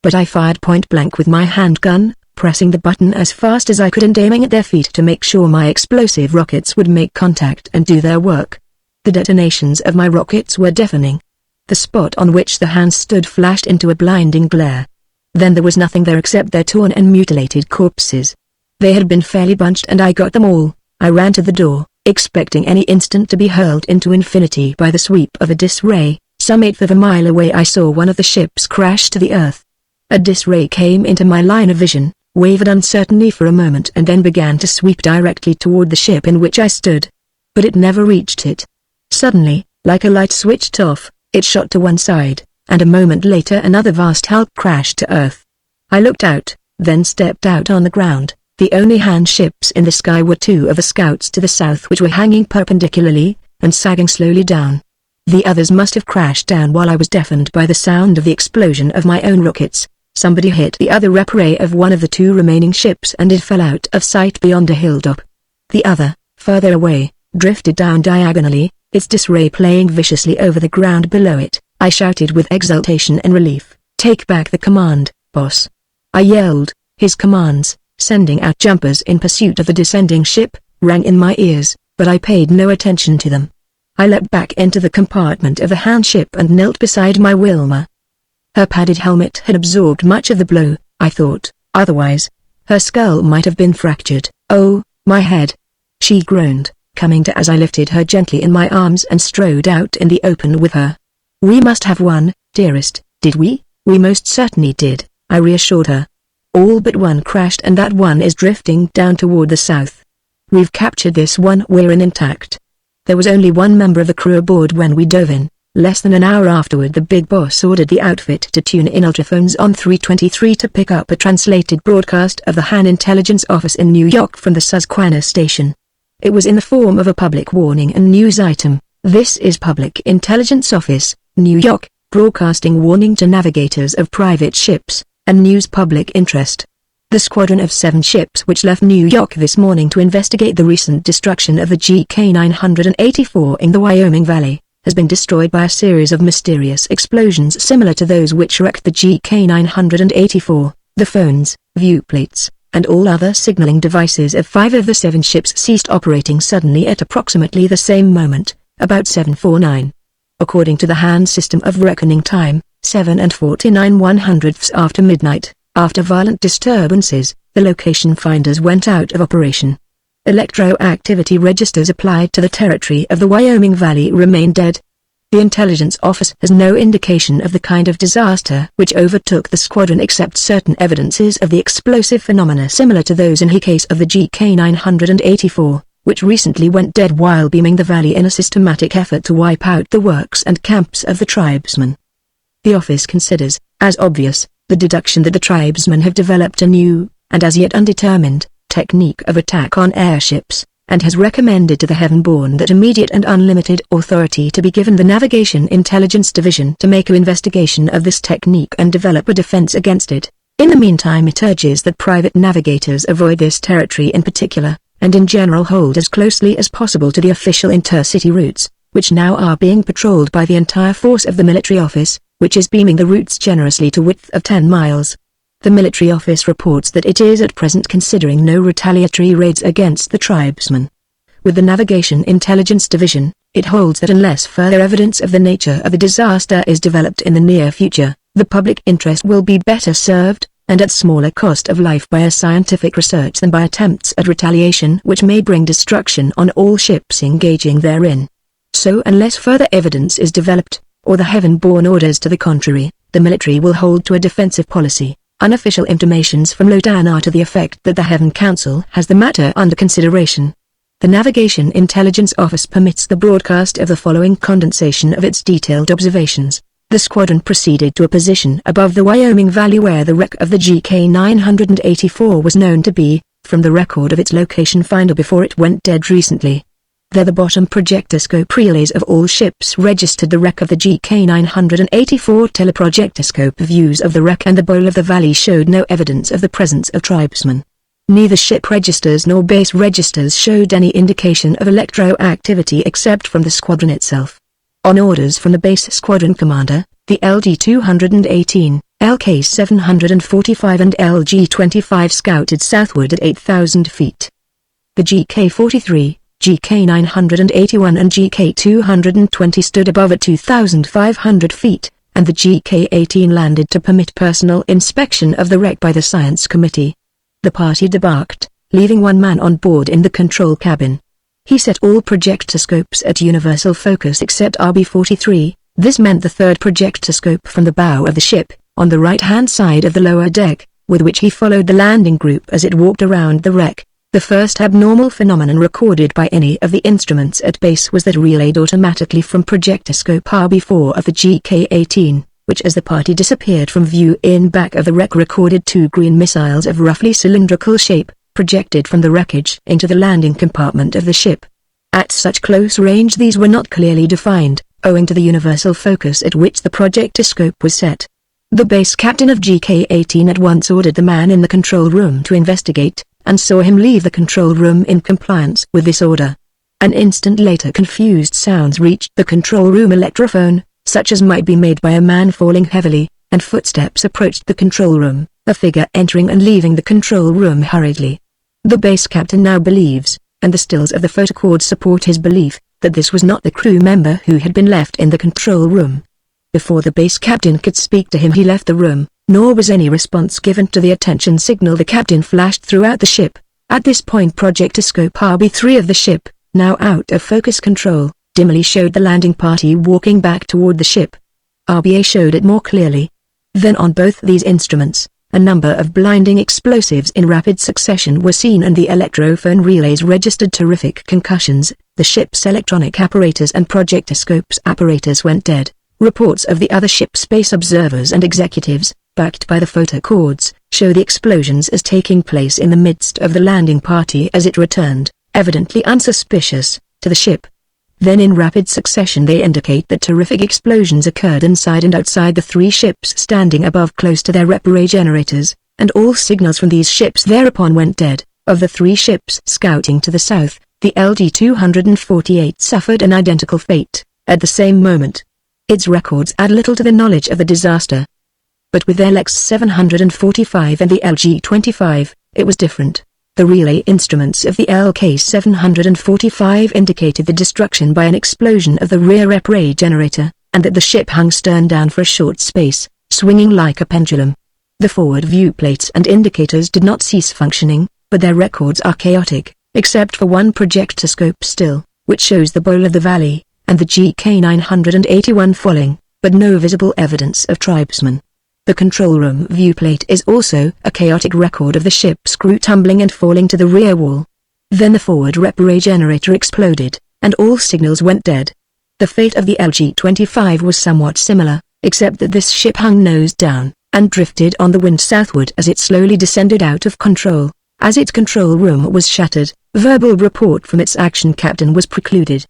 Speaker 1: But I fired point blank with my handgun, pressing the button as fast as I could and aiming at their feet to make sure my explosive rockets would make contact and do their work. The detonations of my rockets were deafening. The spot on which the hands stood flashed into a blinding glare. Then there was nothing there except their torn and mutilated corpses. They had been fairly bunched and I got them all. I ran to the door, expecting any instant to be hurled into infinity by the sweep of a dis ray. Some 1/8 of a mile away I saw one of the ships crash to the earth. A dis ray came into my line of vision, wavered uncertainly for a moment and then began to sweep directly toward the ship in which I stood. But it never reached it. Suddenly, like a light switched off, it shot to one side, and a moment later another vast hulk crashed to earth. I looked out, then stepped out on the ground. The only hand ships in the sky were 2 of the scouts to the south which were hanging perpendicularly, and sagging slowly down. The others must have crashed down while I was deafened by the sound of the explosion of my own rockets. Somebody hit the other rep ray of one of the 2 remaining ships and it fell out of sight beyond a hilltop. The other, further away, drifted down diagonally, its dis ray playing viciously over the ground below it. I shouted with exultation and relief, "Take back the command, boss." I yelled. His commands, sending out jumpers in pursuit of the descending ship, rang in my ears, but I paid no attention to them. I leapt back into the compartment of the hand ship and knelt beside my Wilma. Her padded helmet had absorbed much of the blow, I thought, otherwise, her skull might have been fractured. "Oh, my head!" she groaned, coming to as I lifted her gently in my arms and strode out in the open with her. "We must have one, dearest, did we?" "We most certainly did," I reassured her. "All but one crashed and that one is drifting down toward the south. We've captured this one, we're intact." There was only one member of the crew aboard when we dove in. Less than an hour afterward the big boss ordered the outfit to tune in ultraphones on 323 to pick up a translated broadcast of the Han Intelligence Office in New York from the Susquehanna station. It was in the form of a public warning and news item. "This is Public Intelligence Office, New York, broadcasting warning to navigators of private ships, and news public interest. The squadron of 7 ships which left New York this morning to investigate the recent destruction of the GK-984 in the Wyoming Valley, has been destroyed by a series of mysterious explosions similar to those which wrecked the GK-984. The phones, viewplates, and all other signaling devices of 5 of the 7 ships ceased operating suddenly at approximately the same moment, about 7:49. According to the Han system of reckoning time, 7:49 after midnight. After violent disturbances, the location finders went out of operation. Electroactivity registers applied to the territory of the Wyoming Valley remain dead. The intelligence office has no indication of the kind of disaster which overtook the squadron except certain evidences of the explosive phenomena similar to those in the case of the GK-984, which recently went dead while beaming the valley in a systematic effort to wipe out the works and camps of the tribesmen. The office considers, as obvious, the deduction that the tribesmen have developed a new, and as yet undetermined, technique of attack on airships, and has recommended to the Heaven-born that immediate and unlimited authority to be given the Navigation Intelligence Division to make an investigation of this technique and develop a defense against it. In the meantime it urges that private navigators avoid this territory in particular, and in general hold as closely as possible to the official intercity routes, which now are being patrolled by the entire force of the military office, which is beaming the routes generously to width of 10 miles. The military office reports that it is at present considering no retaliatory raids against the tribesmen. With the Navigation Intelligence Division, it holds that unless further evidence of the nature of the disaster is developed in the near future, the public interest will be better served, and at smaller cost of life by a scientific research than by attempts at retaliation which may bring destruction on all ships engaging therein. So unless further evidence is developed, or the Heaven-born orders to the contrary, the military will hold to a defensive policy. Unofficial intimations from Lodan are to the effect that the Heaven Council has the matter under consideration. The Navigation Intelligence Office permits the broadcast of the following condensation of its detailed observations. The squadron proceeded to a position above the Wyoming Valley where the wreck of the GK-984 was known to be, from the record of its location finder before it went dead recently. There the bottom projectoscope relays of all ships registered the wreck of the GK-984. Teleprojectoscope views of the wreck and the bowl of the valley showed no evidence of the presence of tribesmen. Neither ship registers nor base registers showed any indication of electroactivity except from the squadron itself. On orders from the base squadron commander, the LG-218, LK-745 and LG-25 scouted southward at 8,000 feet. The GK-43, GK-981 and GK-220 stood above at 2,500 feet, and the GK-18 landed to permit personal inspection of the wreck by the Science Committee. The party debarked, leaving one man on board in the control cabin. He set all projectoscopes at universal focus except RB-43. This meant the third projectoscope from the bow of the ship, on the right-hand side of the lower deck, with which he followed the landing group as it walked around the wreck. The first abnormal phenomenon recorded by any of the instruments at base was that relayed automatically from projectoscope RB4 of the GK-18, which as the party disappeared from view in back of the wreck recorded 2 green missiles of roughly cylindrical shape, projected from the wreckage into the landing compartment of the ship. At such close range these were not clearly defined, owing to the universal focus at which the projectoscope was set. The base captain of GK-18 at once ordered the man in the control room to investigate, and saw him leave the control room in compliance with this order. An instant later confused sounds reached the control room electrophone, such as might be made by a man falling heavily, and footsteps approached the control room, a figure entering and leaving the control room hurriedly. The base captain now believes, and the stills of the photocord support his belief, that this was not the crew member who had been left in the control room. Before the base captain could speak to him he left the room, nor was any response given to the attention signal the captain flashed throughout the ship. At this point projectoscope RB3 of the ship, now out of focus control, dimly showed the landing party walking back toward the ship. RBA showed it more clearly. Then on both these instruments, a number of blinding explosives in rapid succession were seen and the electrophone relays registered terrific concussions. The ship's electronic apparatus and projectoscope's apparatus went dead. Reports of the other ship space observers and executives, backed by the photo cords, show the explosions as taking place in the midst of the landing party as it returned, evidently unsuspicious, to the ship. Then in rapid succession they indicate that terrific explosions occurred inside and outside the three ships standing above close to their repray generators, and all signals from these ships thereupon went dead. Of the three ships scouting to the south, the LG-248 suffered an identical fate, at the same moment. Its records add little to the knowledge of the disaster. But with their LX-745 and the LG-25, it was different. The relay instruments of the LK-745 indicated the destruction by an explosion of the rear repray generator, and that the ship hung stern down for a short space, swinging like a pendulum. The forward viewplates and indicators did not cease functioning, but their records are chaotic, except for one projectoscope still, which shows the bowl of the valley, and the GK-981 falling, but no visible evidence of tribesmen. The control room viewplate is also a chaotic record of the ship's crew tumbling and falling to the rear wall. Then the forward repray generator exploded, and all signals went dead. The fate of the LG-25 was somewhat similar, except that this ship hung nose down, and drifted on the wind southward as it slowly descended out of control. As its control room was shattered, verbal report from its action captain was precluded.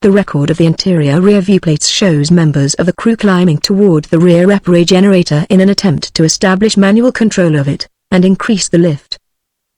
Speaker 1: The record of the interior rear viewplates shows members of the crew climbing toward the rear repray generator in an attempt to establish manual control of it, and increase the lift.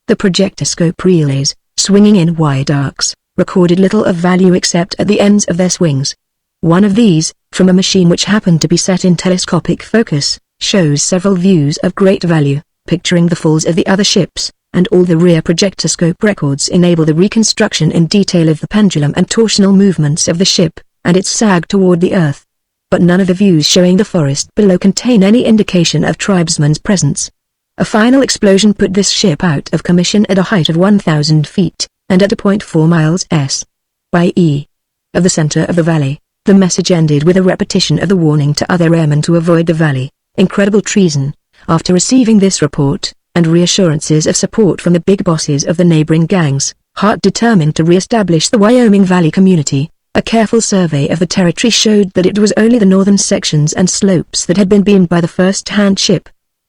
Speaker 1: The projectoscope relays, swinging in wide arcs, recorded little of value except at the ends of their swings. One of these, from a machine which happened to be set in telescopic focus, shows several views of great value, picturing the falls of the other ships, and all the rear projectoscope records enable the reconstruction in detail of the pendulum and torsional movements of the ship, and its sag toward the earth. But none of the views showing the forest below contain any indication of tribesmen's presence. A final explosion put this ship out of commission at a height of 1,000 feet, and at a point 4 miles s.y.e. of the center of the valley. The message ended with a repetition of the warning to other airmen to avoid the valley. Incredible treason. After receiving this report, and reassurances of support from the big bosses of the neighboring gangs, Hart determined to re-establish the Wyoming Valley community. A careful survey of the territory showed that it was only the northern sections and slopes that had been beamed by the first-hand ship.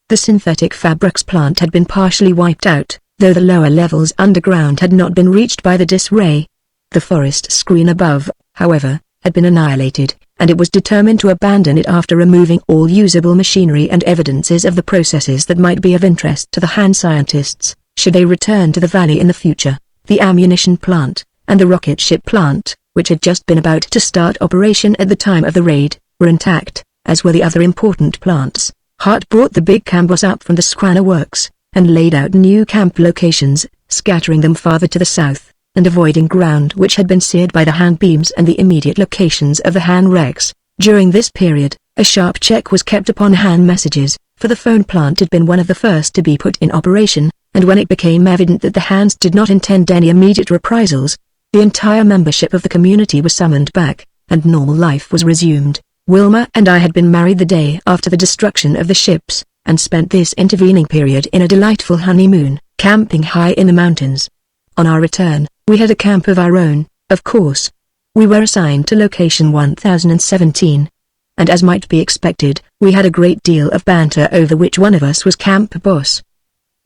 Speaker 1: The synthetic fabrics plant had been partially wiped out, though the lower levels underground had not been reached by the dis-ray. The forest screen above, however, had been annihilated, and it was determined to abandon it after removing all usable machinery and evidences of the processes that might be of interest to the Han scientists, should they return to the valley in the future. The ammunition plant, and the rocket ship plant, which had just been about to start operation at the time of the raid, were intact, as were the other important plants. Hart brought the big campus up from the Scranna works, and laid out new camp locations, scattering them farther to the south, and avoiding ground which had been seared by the Han beams and the immediate locations of the Han wrecks. During this period, a sharp check was kept upon Han messages, for the phone plant had been one of the first to be put in operation, and when it became evident that the Hans did not intend any immediate reprisals, the entire membership of the community was summoned back, and normal life was resumed. Wilma and I had been married the day after the destruction of the ships, and spent this intervening period in a delightful honeymoon, camping high in the mountains. On our return, we had a camp of our own, of course. We were assigned to location 1017. And as might be expected, we had a great deal of banter over which one of us was camp boss.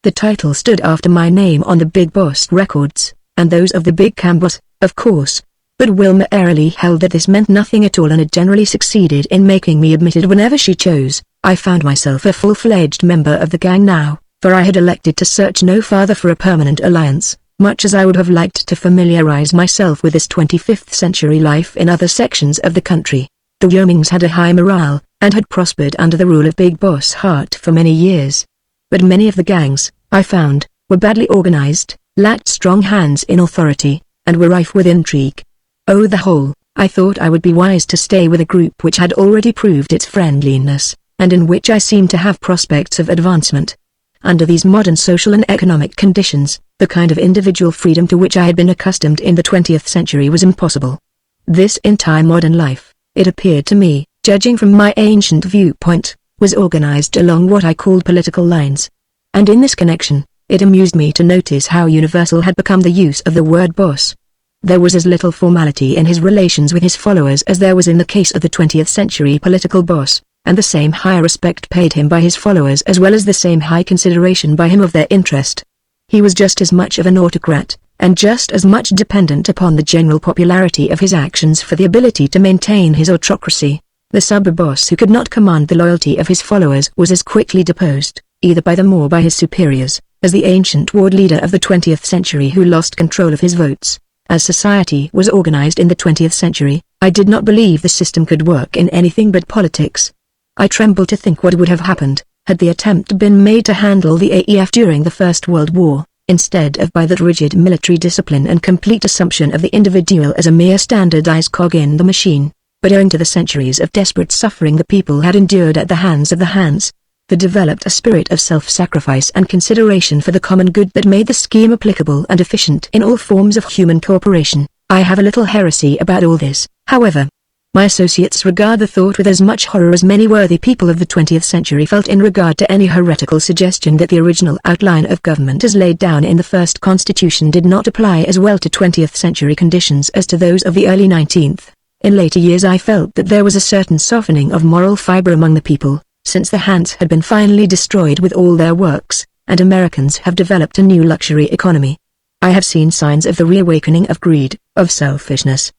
Speaker 1: The title stood after my name on the Big Boss records, and those of the Big Camp Boss, of course. But Wilma airily held that this meant nothing at all and had generally succeeded in making me admitted whenever she chose. I found myself a full-fledged member of the gang now, for I had elected to search no farther for a permanent alliance, much as I would have liked to familiarize myself with this 25th century life in other sections of the country. The Wyomings had a high morale, and had prospered under the rule of Big Boss Hart for many years. But many of the gangs, I found, were badly organized, lacked strong hands in authority, and were rife with intrigue. On the whole, I thought I would be wise to stay with a group which had already proved its friendliness, and in which I seemed to have prospects of advancement. Under these modern social and economic conditions, The kind of individual freedom to which I had been accustomed in the 20th century was impossible. This entire modern life, it appeared to me, judging from my ancient viewpoint, was organized along what I called political lines. And in this connection, it amused me to notice how universal had become the use of the word boss. There was as little formality in his relations with his followers as there was in the case of the 20th century political boss, and the same high respect paid him by his followers as well as the same high consideration by him of their interest. He was just as much of an autocrat, and just as much dependent upon the general popularity of his actions for the ability to maintain his autocracy. The sub-boss who could not command the loyalty of his followers was as quickly deposed, either by them or by his superiors, as the ancient ward leader of the 20th century who lost control of his votes. As society was organized in the 20th century, I did not believe the system could work in anything but politics. I tremble to think what would have happened, had the attempt been made to handle the AEF during the First World War, instead of by that rigid military discipline and complete assumption of the individual as a mere standardized cog in the machine. But owing to the centuries of desperate suffering the people had endured at the hands of the Hans, there developed a spirit of self-sacrifice and consideration for the common good that made the scheme applicable and efficient in all forms of human cooperation. I have a little heresy about all this, however. My associates regard the thought with as much horror as many worthy people of the 20th century felt in regard to any heretical suggestion that the original outline of government as laid down in the first constitution did not apply as well to 20th century conditions as to those of the early 19th. In later years I felt that there was a certain softening of moral fiber among the people, since the Hans had been finally destroyed with all their works, and Americans have developed a new luxury economy. I have seen signs of the reawakening of greed, of selfishness.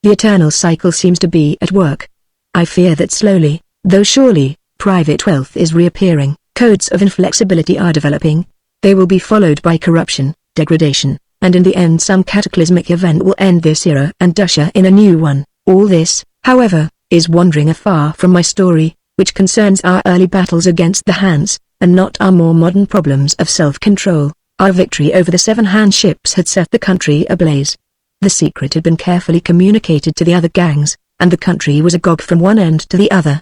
Speaker 1: The eternal cycle seems to be at work. I fear that slowly, though surely, private wealth is reappearing, codes of inflexibility are developing. They will be followed by corruption, degradation, and in the end some cataclysmic event will end this era and usher in a new one. All this, however, is wandering afar from my story, which concerns our early battles against the Hans, and not our more modern problems of self-control. Our victory over the 7 Han ships had set the country ablaze. The secret had been carefully communicated to the other gangs, and the country was agog from one end to the other.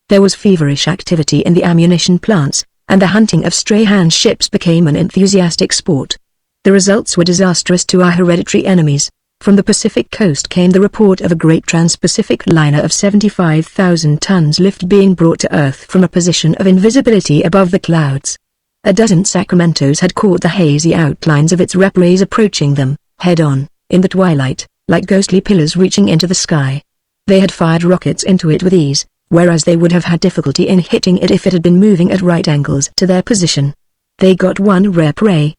Speaker 1: There was feverish activity in the ammunition plants, and the hunting of stray Han ships became an enthusiastic sport. The results were disastrous to our hereditary enemies. From the Pacific coast came the report of a great trans-Pacific liner of 75,000 tons lift being brought to Earth from a position of invisibility above the clouds. A dozen Sacramentos had caught the hazy outlines of its reprays approaching them, head-on, in the twilight, like ghostly pillars reaching into the sky. They had fired rockets into it with ease, whereas they would have had difficulty in hitting it if it had been moving at right angles to their position. They got one repray.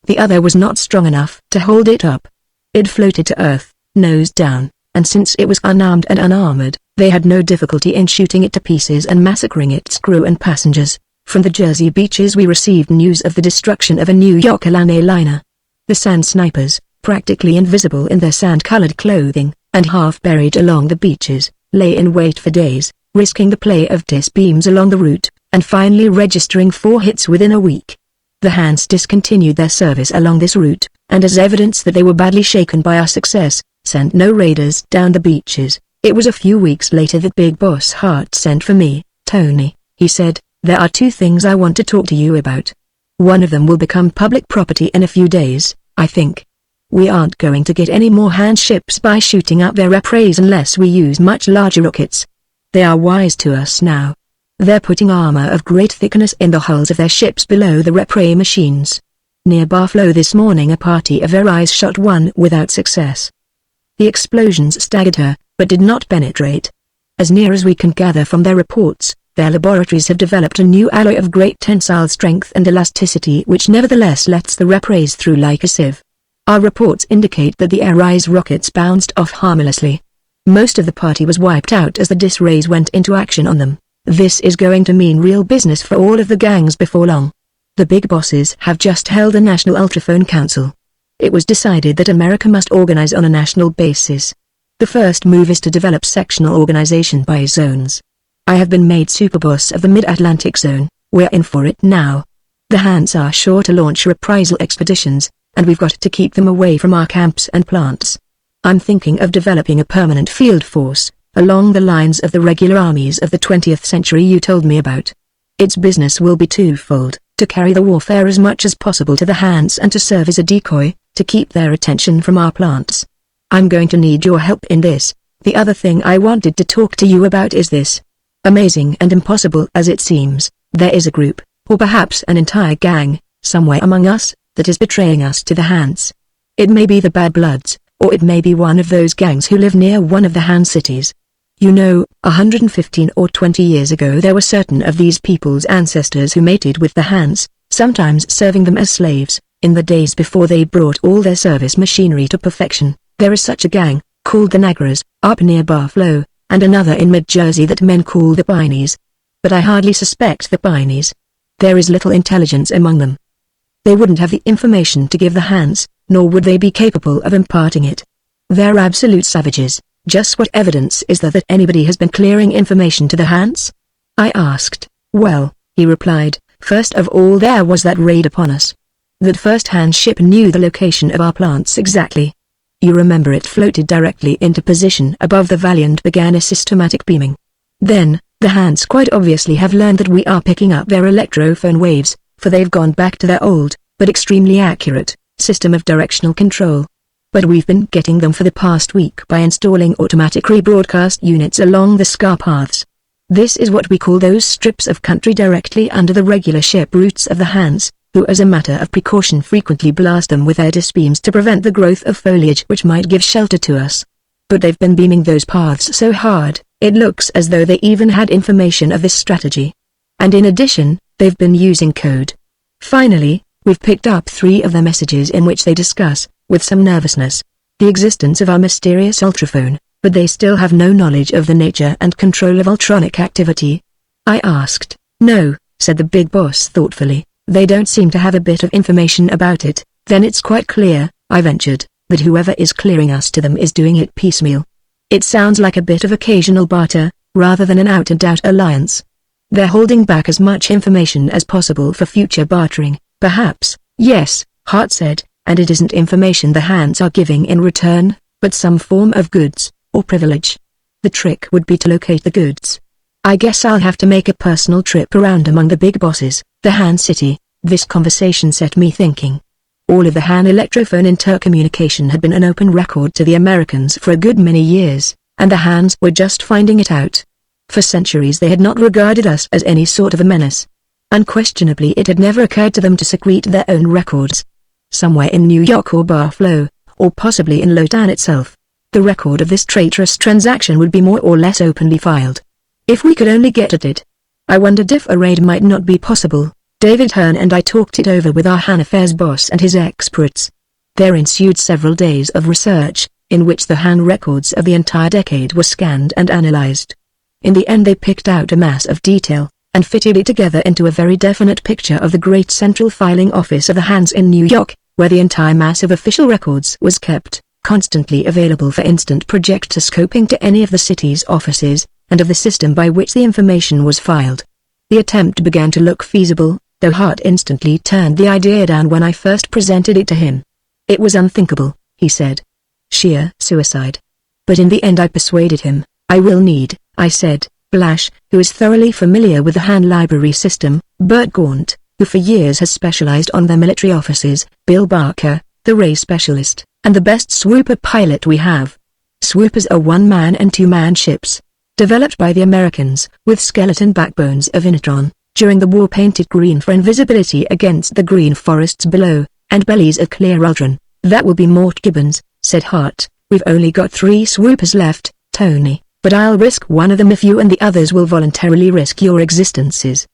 Speaker 1: The other was not strong enough to hold it up. It floated to Earth, nose down, and since it was unarmed and unarmored, they had no difficulty in shooting it to pieces and massacring its crew and passengers. From the Jersey beaches we received news of the destruction of a New York Atlantic liner. The sand snipers, practically invisible in their sand-colored clothing, and half buried along the beaches, lay in wait for days, risking the play of test beams along the route, and finally registering 4 hits within a week. The Hans discontinued their service along this route, and as evidence that they were badly shaken by our success, sent no raiders down the beaches. It was a few weeks later that Big Boss Hart sent for me. "Tony," he said, "there are 2 things I want to talk to you about. One of them will become public property in a few days, I think. We aren't going to get any more Han ships by shooting out their reprays unless we use much larger rockets. They are wise to us now. They're putting armor of great thickness in the hulls of their ships below the repray machines. Near Buffalo this morning a party of Aries shot one without success. The explosions staggered her, but did not penetrate. As near as we can gather from their reports, their laboratories have developed a new alloy of great tensile strength and elasticity which nevertheless lets the reprays through like a sieve. Our reports indicate that the Aries rockets bounced off harmlessly. Most of the party was wiped out as the dis rays went into action on them. This is going to mean real business for all of the gangs before long. The big bosses have just held a National Ultraphone Council. It was decided that America must organize on a national basis. The first move is to develop sectional organization by zones. I have been made superboss of the Mid-Atlantic Zone. We're in for it now. The Hans are sure to launch reprisal expeditions, and we've got to keep them away from our camps and plants. I'm thinking of developing a permanent field force, along the lines of the regular armies of the 20th century you told me about. Its business will be twofold: to carry the warfare as much as possible to the hands and to serve as a decoy, to keep their attention from our plants. I'm going to need your help in this. The other thing I wanted to talk to you about is this. Amazing and impossible as it seems, there is a group, or perhaps an entire gang, somewhere among us, that is betraying us to the hands. It may be the Bad Bloods, or it may be one of those gangs who live near one of the Han cities. You know, 115 or 20 years ago there were certain of these people's ancestors who mated with the Hans, sometimes serving them as slaves, in the days before they brought all their service machinery to perfection. There is such a gang, called the Nagras, up near Buffalo, and another in mid-Jersey that men call the Pineys. But I hardly suspect the Pineys. There is little intelligence among them. They wouldn't have the information to give the Hans, nor would they be capable of imparting it. They're absolute savages. Just what evidence is there that anybody has been clearing information to the Hans? I asked. Well, he replied, first of all there was that raid upon us. That first Han ship knew the location of our plants exactly. You remember it floated directly into position above the valley and began a systematic beaming. Then, the Hans quite obviously have learned that we are picking up their electrophone waves, for they've gone back to their old, but extremely accurate, system of directional control. But we've been getting them for the past week by installing automatic rebroadcast units along the scar paths. This is what we call those strips of country directly under the regular ship routes of the Hans, who as a matter of precaution frequently blast them with their disbeams to prevent the growth of foliage which might give shelter to us. But they've been beaming those paths so hard, it looks as though they even had information of this strategy. And in addition, they've been using code. Finally, we've picked up 3 of their messages in which they discuss, with some nervousness, the existence of our mysterious ultrophone, but they still have no knowledge of the nature and control of ultronic activity. I asked. No, said the big boss thoughtfully, they don't seem to have a bit of information about it. Then it's quite clear, I ventured, that whoever is clearing us to them is doing it piecemeal. It sounds like a bit of occasional barter, rather than an out-and-out alliance. They're holding back as much information as possible for future bartering, perhaps. Yes, Hart said. And it isn't information the Hans are giving in return, but some form of goods, or privilege. The trick would be to locate the goods. I guess I'll have to make a personal trip around among the big bosses, the Han city. This conversation set me thinking. All of the Han electrophone intercommunication had been an open record to the Americans for a good many years, and the Hans were just finding it out. For centuries they had not regarded us as any sort of a menace. Unquestionably it had never occurred to them to secrete their own records. Somewhere in New York or Buffalo, or possibly in Lotan itself, the record of this traitorous transaction would be more or less openly filed. If we could only get at it. I wondered if a raid might not be possible. David Hearn and I talked it over with our Han Affairs boss and his experts. There ensued several days of research, in which the Han records of the entire decade were scanned and analyzed. In the end they picked out a mass of detail, and fitted it together into a very definite picture of the great central filing office of the Hans in New York, where the entire mass of official records was kept, constantly available for instant projectoscoping to any of the city's offices, and of the system by which the information was filed. The attempt began to look feasible, though Hart instantly turned the idea down when I first presented it to him. It was unthinkable, he said. Sheer suicide. But in the end I persuaded him. I will need, I said, Blash, who is thoroughly familiar with the Han library system, Bert Gaunt, who for years has specialized on their military offices, Bill Barker, the Ray specialist, and the best swooper pilot we have. Swoopers are one-man and two-man ships, developed by the Americans, with skeleton backbones of Initron, during the war painted green for invisibility against the green forests below, and bellies of clear Ultron. That will be Mort Gibbons, said Hart. We've only got 3 swoopers left, Tony, but I'll risk one of them if you and the others will voluntarily risk your existences.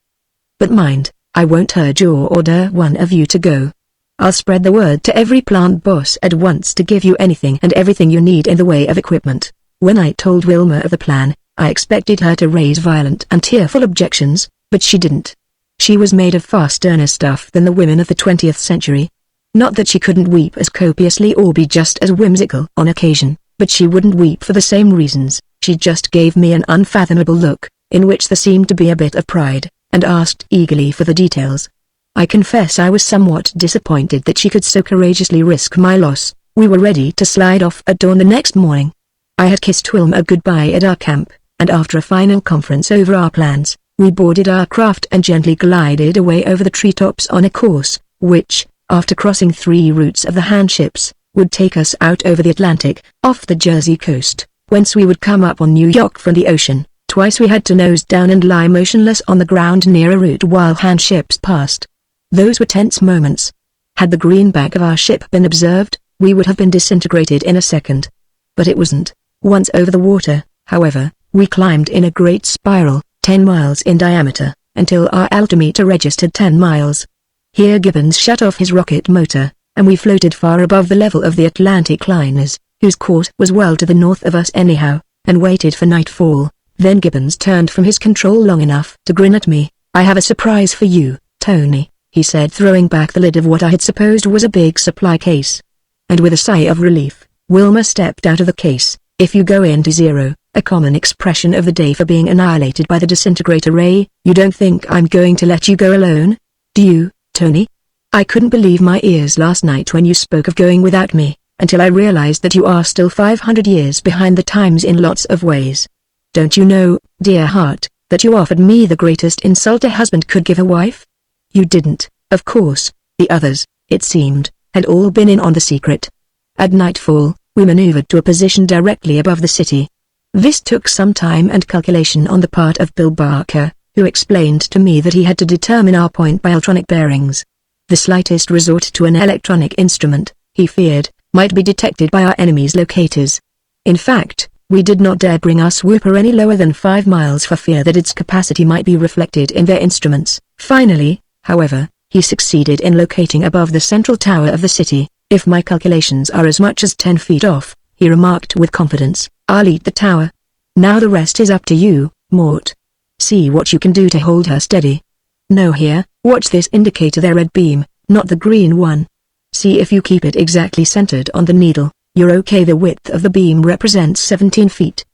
Speaker 1: But mind, I won't urge or order one of you to go. I'll spread the word to every plant boss at once to give you anything and everything you need in the way of equipment. When I told Wilma of the plan, I expected her to raise violent and tearful objections, but she didn't. She was made of far sterner stuff than the women of the 20th century. Not that she couldn't weep as copiously or be just as whimsical on occasion, but she wouldn't weep for the same reasons. She just gave me an unfathomable look, in which there seemed to be a bit of pride, and asked eagerly for the details. I confess I was somewhat disappointed that she could so courageously risk my loss. We were ready to slide off at dawn the next morning. I had kissed Wilma goodbye at our camp, and after a final conference over our plans, We boarded our craft and gently glided away over the treetops on a course, which, after crossing 3 routes of the handships, would take us out over the Atlantic, off the Jersey coast, whence we would come up on New York from the ocean. Twice we had to nose down and lie motionless on the ground near a route while handships passed. Those were tense moments. Had the greenback of our ship been observed, we would have been disintegrated in a second. But it wasn't. Once over the water, however, we climbed in a great spiral, 10 miles in diameter, until our altimeter registered 10 miles. Here Gibbons shut off his rocket motor, and we floated far above the level of the Atlantic liners, whose course was well to the north of us anyhow, and waited for nightfall. Then Gibbons turned from his control long enough to grin at me. "I have a surprise for you, Tony," he said, throwing back the lid of what I had supposed was a big supply case. And with a sigh of relief, Wilma stepped out of the case. "If you go into zero, a common expression of the day for being annihilated by the disintegrator ray, you don't think I'm going to let you go alone? Do you, Tony? I couldn't believe my ears last night when you spoke of going without me, until I realized that you are still 500 years behind the times in lots of ways. Don't you know, dear heart, that you offered me the greatest insult a husband could give a wife? You didn't, of course. The others, it seemed, had all been in on the secret." At nightfall, we maneuvered to a position directly above the city. This took some time and calculation on the part of Bill Barker, who explained to me that he had to determine our point by ultronic bearings. The slightest resort to an electronic instrument, he feared, might be detected by our enemies' locators. In fact, we did not dare bring our swooper any lower than 5 miles for fear that its capacity might be reflected in their instruments. Finally, however, he succeeded in locating above the central tower of the city. "If my calculations are as much as 10 feet off," he remarked with confidence, "I'll eat the tower. Now the rest is up to you, Mort. See what you can do to hold her steady. No, here, watch this indicator, the red beam, not the green one. See if you keep it exactly centered on the needle. You're okay. The width of the beam represents 17 feet.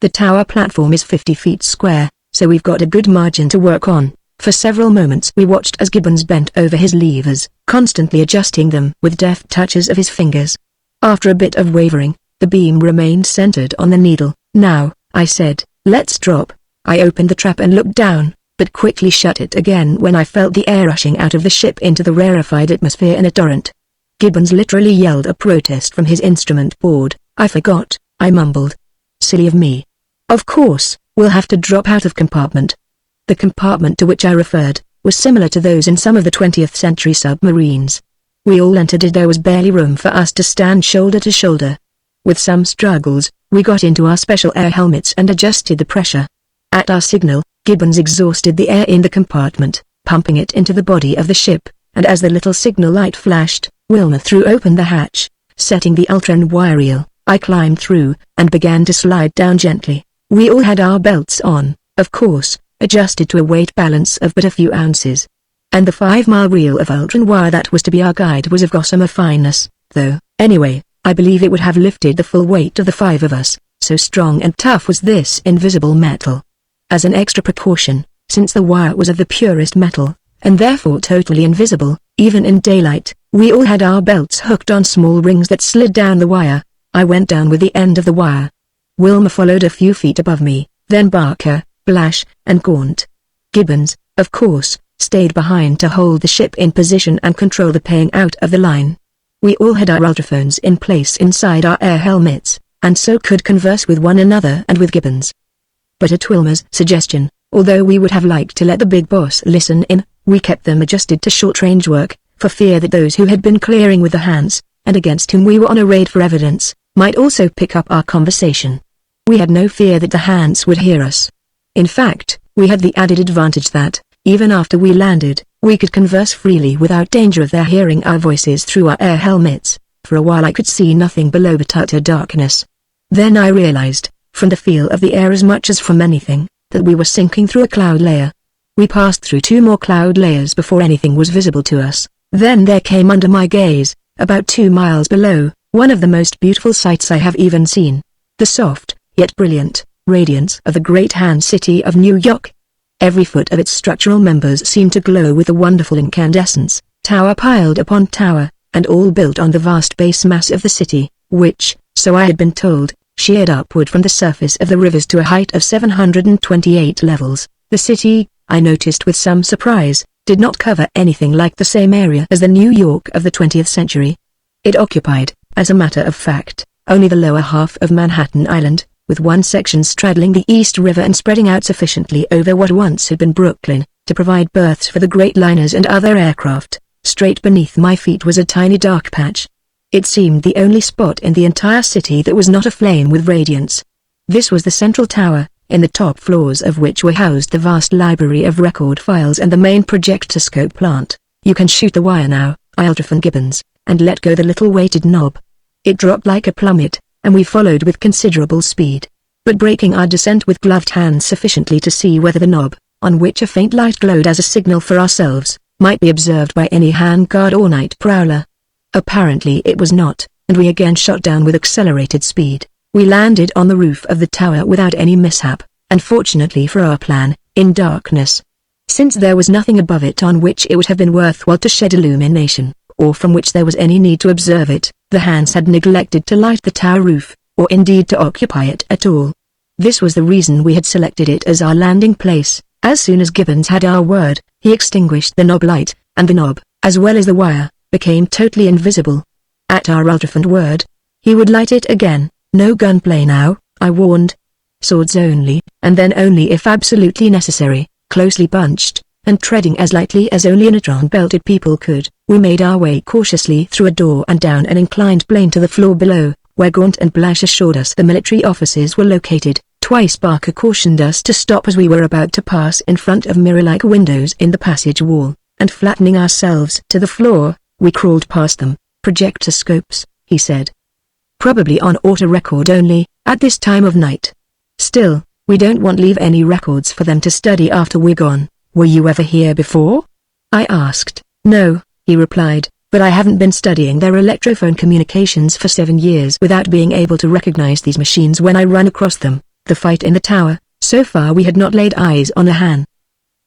Speaker 1: The tower platform is 50 feet square, so we've got a good margin to work on." For several moments we watched as Gibbons bent over his levers, constantly adjusting them with deft touches of his fingers. After a bit of wavering, the beam remained centered on the needle. "Now," I said, "let's drop." I opened the trap and looked down, but quickly shut it again when I felt the air rushing out of the ship into the rarefied atmosphere in a torrent. Gibbons literally yelled a protest from his instrument board. "I forgot," I mumbled. "Silly of me. Of course, we'll have to drop out of compartment." The compartment to which I referred was similar to those in some of the 20th century submarines. We all entered as there was barely room for us to stand shoulder to shoulder. With some struggles, we got into our special air helmets and adjusted the pressure. At our signal, Gibbons exhausted the air in the compartment, pumping it into the body of the ship, and as the little signal light flashed, Wilma threw open the hatch, setting the Ultron wire reel. I climbed through, and began to slide down gently. We all had our belts on, of course, adjusted to a weight balance of but a few ounces. And the 5-mile reel of Ultron wire that was to be our guide was of gossamer fineness, though, anyway, I believe it would have lifted the full weight of the 5 of us, so strong and tough was this invisible metal. As an extra precaution, since the wire was of the purest metal, and therefore totally invisible, even in daylight, we all had our belts hooked on small rings that slid down the wire. I went down with the end of the wire. Wilma followed a few feet above me, then Barker, Blash, and Gaunt. Gibbons, of course, stayed behind to hold the ship in position and control the paying out of the line. We all had our ultraphones in place inside our air helmets, and so could converse with one another and with Gibbons. But at Wilma's suggestion, although we would have liked to let the big boss listen in, we kept them adjusted to short-range work, for fear that those who had been clearing with the hands, and against whom we were on a raid for evidence, might also pick up our conversation. We had no fear that the hands would hear us. In fact, we had the added advantage that, even after we landed, we could converse freely without danger of their hearing our voices through our air helmets. For a while I could see nothing below but utter darkness. Then I realized, from the feel of the air as much as from anything, that we were sinking through a cloud layer. We passed through 2 more cloud layers before anything was visible to us. Then there came under my gaze, about 2 miles below, one of the most beautiful sights I have even seen. The soft, yet brilliant, radiance of the great hand city of New York. Every foot of its structural members seemed to glow with a wonderful incandescence, tower piled upon tower, and all built on the vast base mass of the city, which, so I had been told, sheared upward from the surface of the rivers to a height of 728 levels. The city, I noticed with some surprise, did not cover anything like the same area as the New York of the 20th century. It occupied, as a matter of fact, only the lower half of Manhattan Island, with one section straddling the East River and spreading out sufficiently over what once had been Brooklyn, to provide berths for the great liners and other aircraft. Straight beneath my feet was a tiny dark patch. It seemed the only spot in the entire city that was not aflame with radiance. This was the central tower, in the top floors of which were housed the vast library of record files and the main projectoscope plant. "You can shoot the wire now," I yelled from Gibbons, and let go the little weighted knob. It dropped like a plummet, and we followed with considerable speed, but breaking our descent with gloved hands sufficiently to see whether the knob, on which a faint light glowed as a signal for ourselves, might be observed by any handguard or night prowler. Apparently it was not, and we again shot down with accelerated speed. We landed on the roof of the tower without any mishap, and fortunately for our plan, in darkness. Since there was nothing above it on which it would have been worthwhile to shed illumination, or from which there was any need to observe it, the hands had neglected to light the tower roof, or indeed to occupy it at all. This was the reason we had selected it as our landing place. As soon as Gibbons had our word, he extinguished the knob light, and the knob, as well as the wire, became totally invisible. At our ultrafant word, he would light it again. "No gunplay now," I warned. "Swords only, and then only if absolutely necessary." Closely bunched, and treading as lightly as only Neutron-belted people could, we made our way cautiously through a door and down an inclined plane to the floor below, where Gaunt and Blash assured us the military offices were located. Twice Barker cautioned us to stop as we were about to pass in front of mirror-like windows in the passage wall, and flattening ourselves to the floor, we crawled past them. "Projectoscopes," he said. "Probably on auto record only, at this time of night. Still, we don't want to leave any records for them to study after we're gone." "Were you ever here before?" I asked. "No," he replied, "but I haven't been studying their electrophone communications for 7 years without being able to recognize these machines when I run across them." The fight in the tower, so far we had not laid eyes on a Han.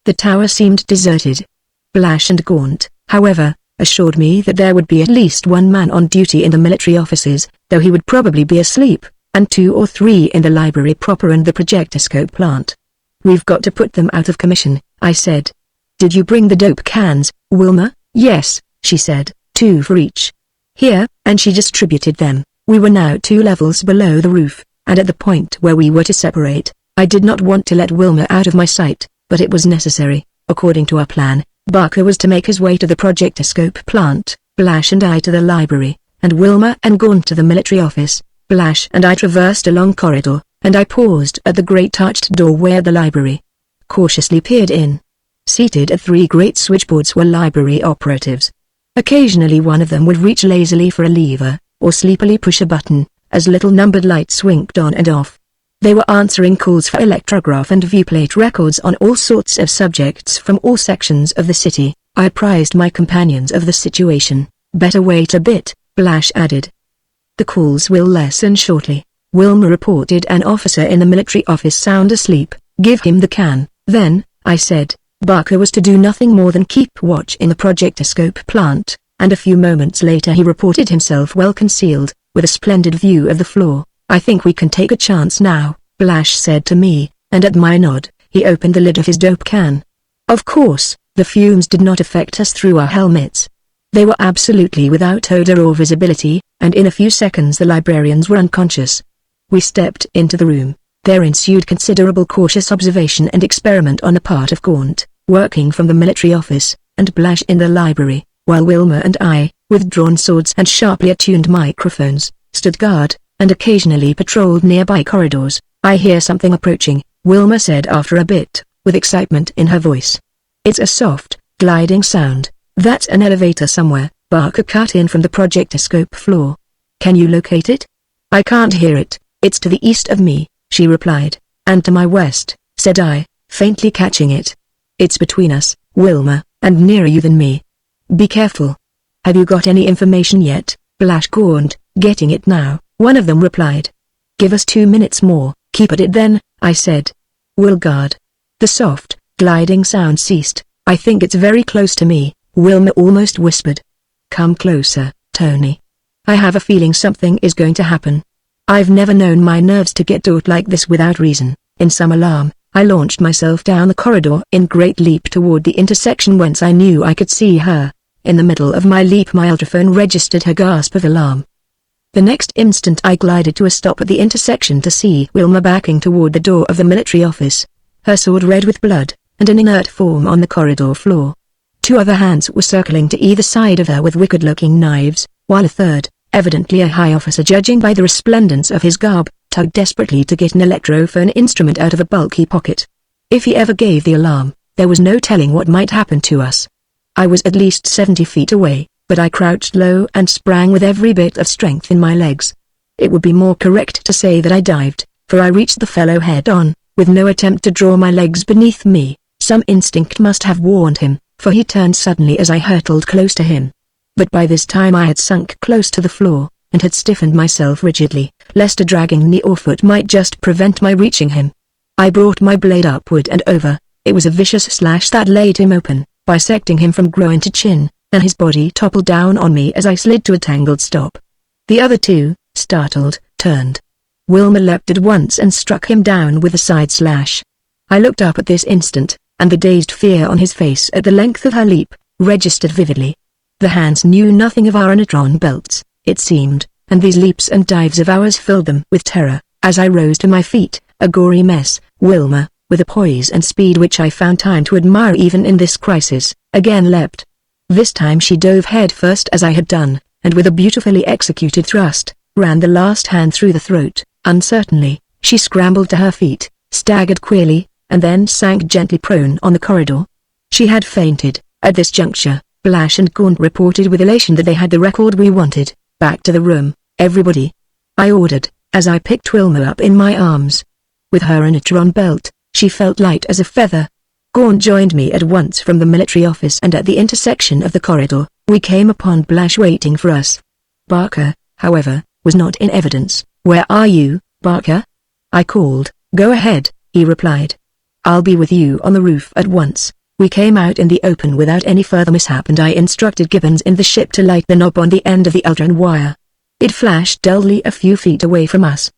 Speaker 1: The tower seemed deserted. Blash and Gaunt, however, assured me that there would be at least one man on duty in the military offices, though he would probably be asleep, and 2 or 3 in the library proper and the projectoscope plant. "We've got to put them out of commission," I said. "Did you bring the dope cans, Wilma?" "Yes," she said, 2 for each. "Here," and she distributed them. We were now 2 levels below the roof, and at the point where we were to separate. I did not want to let Wilma out of my sight, but it was necessary. According to our plan, Barker was to make his way to the projectoscope plant, Blash and I to the library, and Wilma and Gaunt to the military office. Blash and I traversed a long corridor, and I paused at the great arched doorway of the library. Cautiously peered in. Seated at 3 great switchboards were library operatives. Occasionally one of them would reach lazily for a lever, or sleepily push a button, as little numbered lights winked on and off. They were answering calls for electrograph and viewplate records on all sorts of subjects from all sections of the city. I apprised my companions of the situation. "Better wait a bit," Blash added. "The calls will lessen shortly." Wilma reported an officer in the military office sound asleep. "Give him the can." "Then," I said, Barker was to do nothing more than keep watch in the projectoscope plant, and a few moments later he reported himself well concealed, with a splendid view of the floor. "I think we can take a chance now," Blash said to me, and at my nod, he opened the lid of his dope can. Of course, the fumes did not affect us through our helmets. They were absolutely without odor or visibility, and in a few seconds the librarians were unconscious. We stepped into the room. There ensued considerable cautious observation and experiment on the part of Gaunt, working from the military office, and Blash in the library, while Wilma and I, with drawn swords and sharply attuned microphones, stood guard, and occasionally patrolled nearby corridors. "I hear something approaching," Wilma said after a bit, with excitement in her voice. "It's a soft, gliding sound." "That's an elevator somewhere," Barker cut in from the projectoscope floor. "Can you locate it?" "I can't hear it. It's to the east of me," she replied. "And to my west," said I, faintly catching it. "It's between us, Wilma, and nearer you than me. Be careful." "Have you got any information yet?" Blash Gaunt, "Getting it now," one of them replied. "Give us 2 minutes more." "Keep at it then," I said. "We'll guard." The soft, gliding sound ceased. "I think it's very close to me," Wilma almost whispered. "Come closer, Tony. I have a feeling something is going to happen. I've never known my nerves to get taut like this without reason." In some alarm, I launched myself down the corridor in great leap toward the intersection whence I knew I could see her. In the middle of my leap my ultraphone registered her gasp of alarm. The next instant I glided to a stop at the intersection to see Wilma backing toward the door of the military office, her sword red with blood, and an inert form on the corridor floor. 2 other hands were circling to either side of her with wicked-looking knives, while a third, evidently a high officer judging by the resplendence of his garb, tugged desperately to get an electrophone instrument out of a bulky pocket. If he ever gave the alarm, there was no telling what might happen to us. I was at least 70 feet away, but I crouched low and sprang with every bit of strength in my legs. It would be more correct to say that I dived, for I reached the fellow head-on, with no attempt to draw my legs beneath me. Some instinct must have warned him, for he turned suddenly as I hurtled close to him. But by this time I had sunk close to the floor, and had stiffened myself rigidly, lest a dragging knee or foot might just prevent my reaching him. I brought my blade upward and over. It was a vicious slash that laid him open, bisecting him from groin to chin, and his body toppled down on me as I slid to a tangled stop. The other 2, startled, turned. Wilma leapt at once and struck him down with a side slash. I looked up at this instant, and the dazed fear on his face at the length of her leap registered vividly. The hands knew nothing of our neutron belts, it seemed, and these leaps and dives of ours filled them with terror. As I rose to my feet, a gory mess, Wilma, with a poise and speed which I found time to admire even in this crisis, again leapt. This time she dove head first as I had done, and with a beautifully executed thrust, ran the last hand through the throat. Uncertainly, she scrambled to her feet, staggered queerly, and then sank gently prone on the corridor. She had fainted. At this juncture, Blash and Gaunt reported with elation that they had the record we wanted. Back to the room, everybody, I ordered, as I picked Wilma up in my arms. With her neutron belt, she felt light as a feather. Gaunt joined me at once from the military office, and at the intersection of the corridor, we came upon Blash waiting for us. Barker, however, was not in evidence. "Where are you, Barker?" I called. "Go ahead," he replied. "I'll be with you on the roof at once." We came out in the open without any further mishap, and I instructed Gibbons in the ship to light the knob on the end of the Ultron wire. It flashed dully a few feet away from us.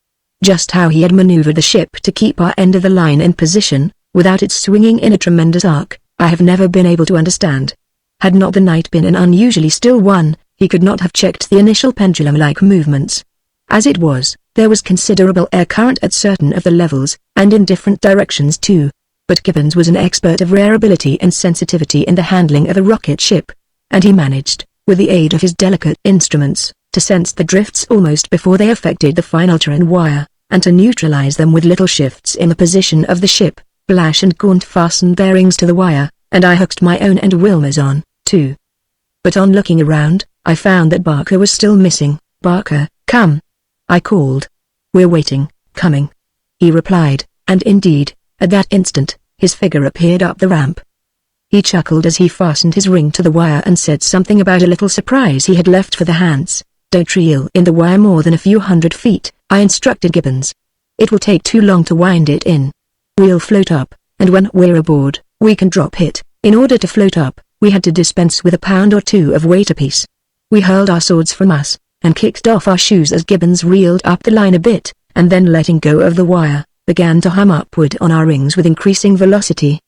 Speaker 1: Just how he had maneuvered the ship to keep our end of the line in position, without it swinging in a tremendous arc, I have never been able to understand. Had not the night been an unusually still one, he could not have checked the initial pendulum-like movements. As it was, there was considerable air current at certain of the levels, and in different directions too. But Gibbons was an expert of rare ability and sensitivity in the handling of a rocket ship, and he managed, with the aid of his delicate instruments, to sense the drifts almost before they affected the fine Ultron wire, and to neutralize them with little shifts in the position of the ship. Blash and Gaunt fastened their rings to the wire, and I hooked my own and Wilma's on, too. But on looking around, I found that Barker was still missing. "Barker, come!" I called. "We're waiting, coming," he replied, and indeed, at that instant, his figure appeared up the ramp. He chuckled as he fastened his ring to the wire and said something about a little surprise he had left for the hands. "Don't reel in the wire more than a few hundred feet," I instructed Gibbons. "It will take too long to wind it in. We'll float up, and when we're aboard, we can drop it." In order to float up, we had to dispense with a pound or two of weight apiece. We hurled our swords from us, and kicked off our shoes as Gibbons reeled up the line a bit, and then letting go of the wire, began to hum upward on our rings with increasing velocity.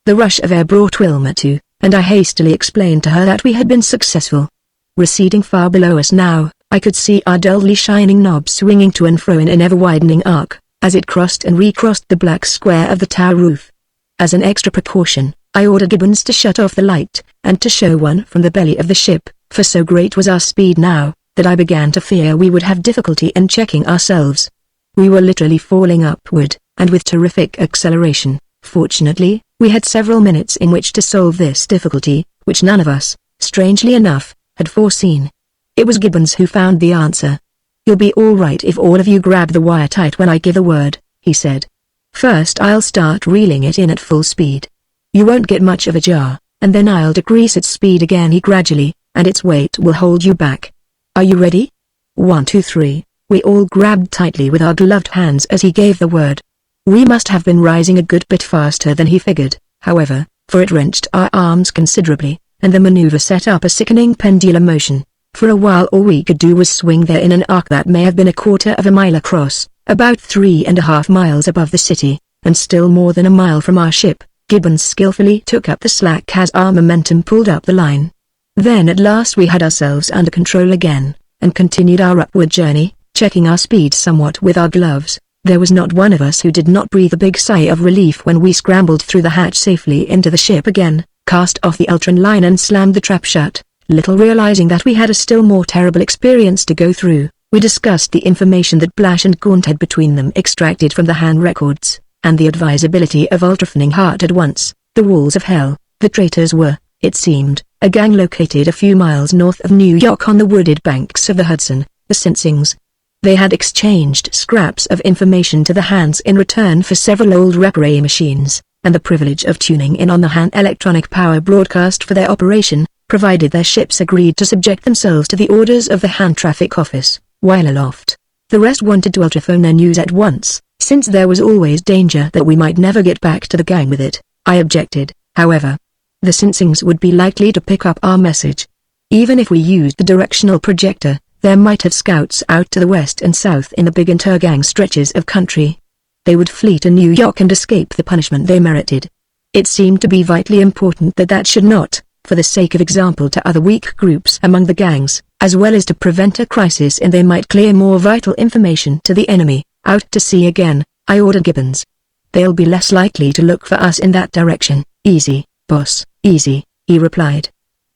Speaker 1: The rush of air brought Wilma to, and I hastily explained to her that we had been successful. Receding far below us now, I could see our dully shining knob swinging to and fro in an ever-widening arc, as it crossed and recrossed the black square of the tower roof. As an extra precaution, I ordered Gibbons to shut off the light, and to show one from the belly of the ship, for so great was our speed now, that I began to fear we would have difficulty in checking ourselves. We were literally falling upward, and with terrific acceleration. Fortunately, we had several minutes in which to solve this difficulty, which none of us, strangely enough, had foreseen. It was Gibbons who found the answer. "You'll be all right if all of you grab the wire tight when I give the word," he said. "First I'll start reeling it in at full speed. You won't get much of a jar, and then I'll decrease its speed again gradually, and its weight will hold you back. Are you ready? 1, 2, 3. We all grabbed tightly with our gloved hands as he gave the word. We must have been rising a good bit faster than he figured, however, for it wrenched our arms considerably, and the maneuver set up a sickening pendulum motion. For a while all we could do was swing there in an arc that may have been a quarter of a mile across, about 3.5 miles above the city. and still more than a mile from our ship, Gibbons skillfully took up the slack as our momentum pulled up the line. Then at last we had ourselves under control again, and continued our upward journey, checking our speed somewhat with our gloves. There was not one of us who did not breathe a big sigh of relief when we scrambled through the hatch safely into the ship again, cast off the Ultron line and slammed the trap shut, little realizing that we had a still more terrible experience to go through. We discussed the information that Blash and Gaunt had between them extracted from the Han records, and the advisability of ultrafining Hart at once. The walls of hell, the traitors were, it seemed, a gang located a few miles north of New York on the wooded banks of the Hudson, the Sinsings. They had exchanged scraps of information to the Hans in return for several old rep-ray machines, and the privilege of tuning in on the Han electronic power broadcast for their operation, provided their ships agreed to subject themselves to the orders of the Han traffic office, while aloft. The rest wanted to ultraphone their news at once, since there was always danger that we might never get back to the gang with it. I objected, however. The Sinsings would be likely to pick up our message. Even if we used the directional projector, there might have scouts out to the west and south in the big inter-gang stretches of country. They would flee to New York and escape the punishment they merited. It seemed to be vitally important that that should not, for the sake of example to other weak groups among the gangs, as well as to prevent a crisis and they might clear more vital information to the enemy. Out to sea again, I ordered Gibbons. They'll be less likely to look for us in that direction. Easy, boss, easy, he replied.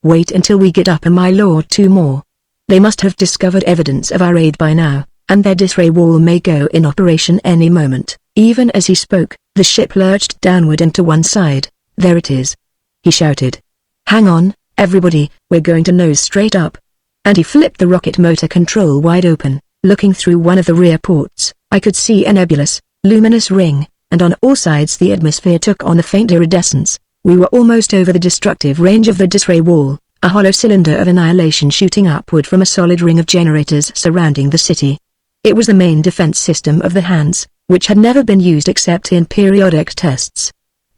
Speaker 1: Wait until we get up and my lord 2 more. They must have discovered evidence of our raid by now, and their disray wall may go in operation any moment. Even as he spoke, the ship lurched downward and to one side. There it is, he shouted. Hang on, everybody, we're going to nose straight up. And he flipped the rocket motor control wide open. Looking through one of the rear ports, I could see a nebulous, luminous ring, and on all sides the atmosphere took on a faint iridescence. We were almost over the destructive range of the disray wall, a hollow cylinder of annihilation shooting upward from a solid ring of generators surrounding the city. It was the main defense system of the Hans, which had never been used except in periodic tests.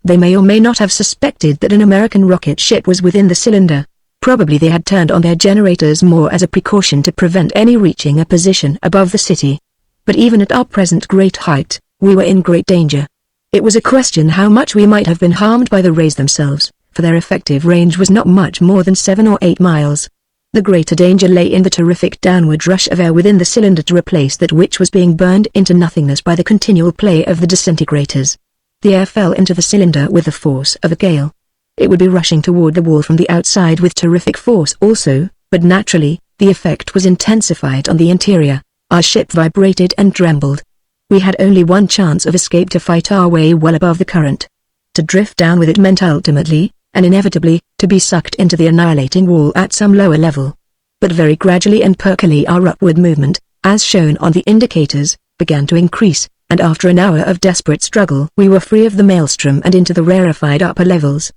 Speaker 1: They may or may not have suspected that an American rocket ship was within the cylinder. Probably they had turned on their generators more as a precaution to prevent any reaching a position above the city. But even at our present great height, we were in great danger. It was a question how much we might have been harmed by the rays themselves, for their effective range was not much more than 7 or 8 miles. The greater danger lay in the terrific downward rush of air within the cylinder to replace that which was being burned into nothingness by the continual play of the disintegrators. The air fell into the cylinder with the force of a gale. It would be rushing toward the wall from the outside with terrific force also, but naturally, the effect was intensified on the interior. Our ship vibrated and trembled. We had only one chance of escape: to fight our way well above the current. To drift down with it meant ultimately, and inevitably, to be sucked into the annihilating wall at some lower level. But very gradually and perkily our upward movement, as shown on the indicators, began to increase, and after an hour of desperate struggle we were free of the maelstrom and into the rarefied upper levels.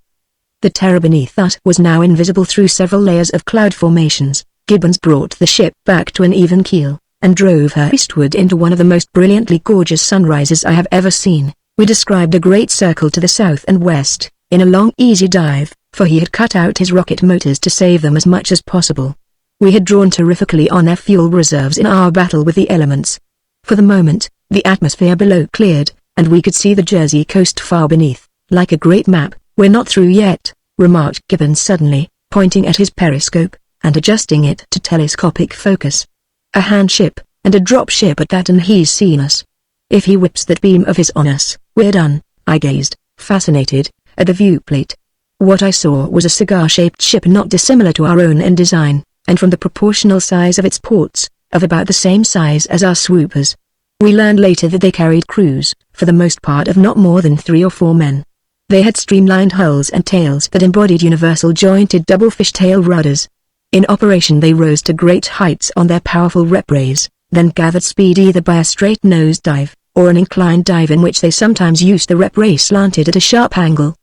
Speaker 1: The terror beneath us was now invisible through several layers of cloud formations. Gibbons brought the ship back to an even keel, and drove her eastward into one of the most brilliantly gorgeous sunrises I have ever seen. We described a great circle to the south and west, in a long easy dive, for he had cut out his rocket motors to save them as much as possible. We had drawn terrifically on their fuel reserves in our battle with the elements. For the moment, the atmosphere below cleared, and we could see the Jersey coast far beneath, like a great map. We're not through yet, remarked Gibbons suddenly, pointing at his periscope, and adjusting it to telescopic focus. A hand ship, and a drop ship at that, and he's seen us. If he whips that beam of his on us, we're done. I gazed, fascinated, at the viewplate. What I saw was a cigar-shaped ship not dissimilar to our own in design, and from the proportional size of its ports, of about the same size as our swoopers. We learned later that they carried crews, for the most part of not more than 3 or 4 men. They had streamlined hulls and tails that embodied universal jointed double fishtail rudders. In operation they rose to great heights on their powerful rep-rays, then gathered speed either by a straight nose dive, or an inclined dive in which they sometimes used the rep-ray slanted at a sharp angle.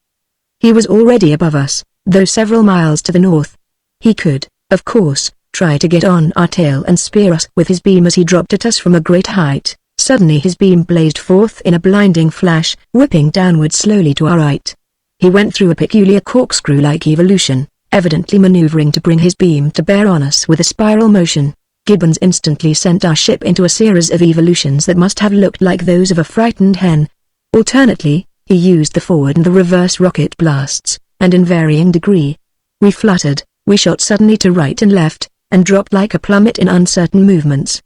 Speaker 1: He was already above us, though several miles to the north. He could, of course, try to get on our tail and spear us with his beam as he dropped at us from a great height. Suddenly his beam blazed forth in a blinding flash, whipping downward slowly to our right. He went through a peculiar corkscrew-like evolution, evidently maneuvering to bring his beam to bear on us with a spiral motion. Gibbons instantly sent our ship into a series of evolutions that must have looked like those of a frightened hen. Alternately, he used the forward and the reverse rocket blasts, and in varying degree. We fluttered, we shot suddenly to right and left, and dropped like a plummet in uncertain movements.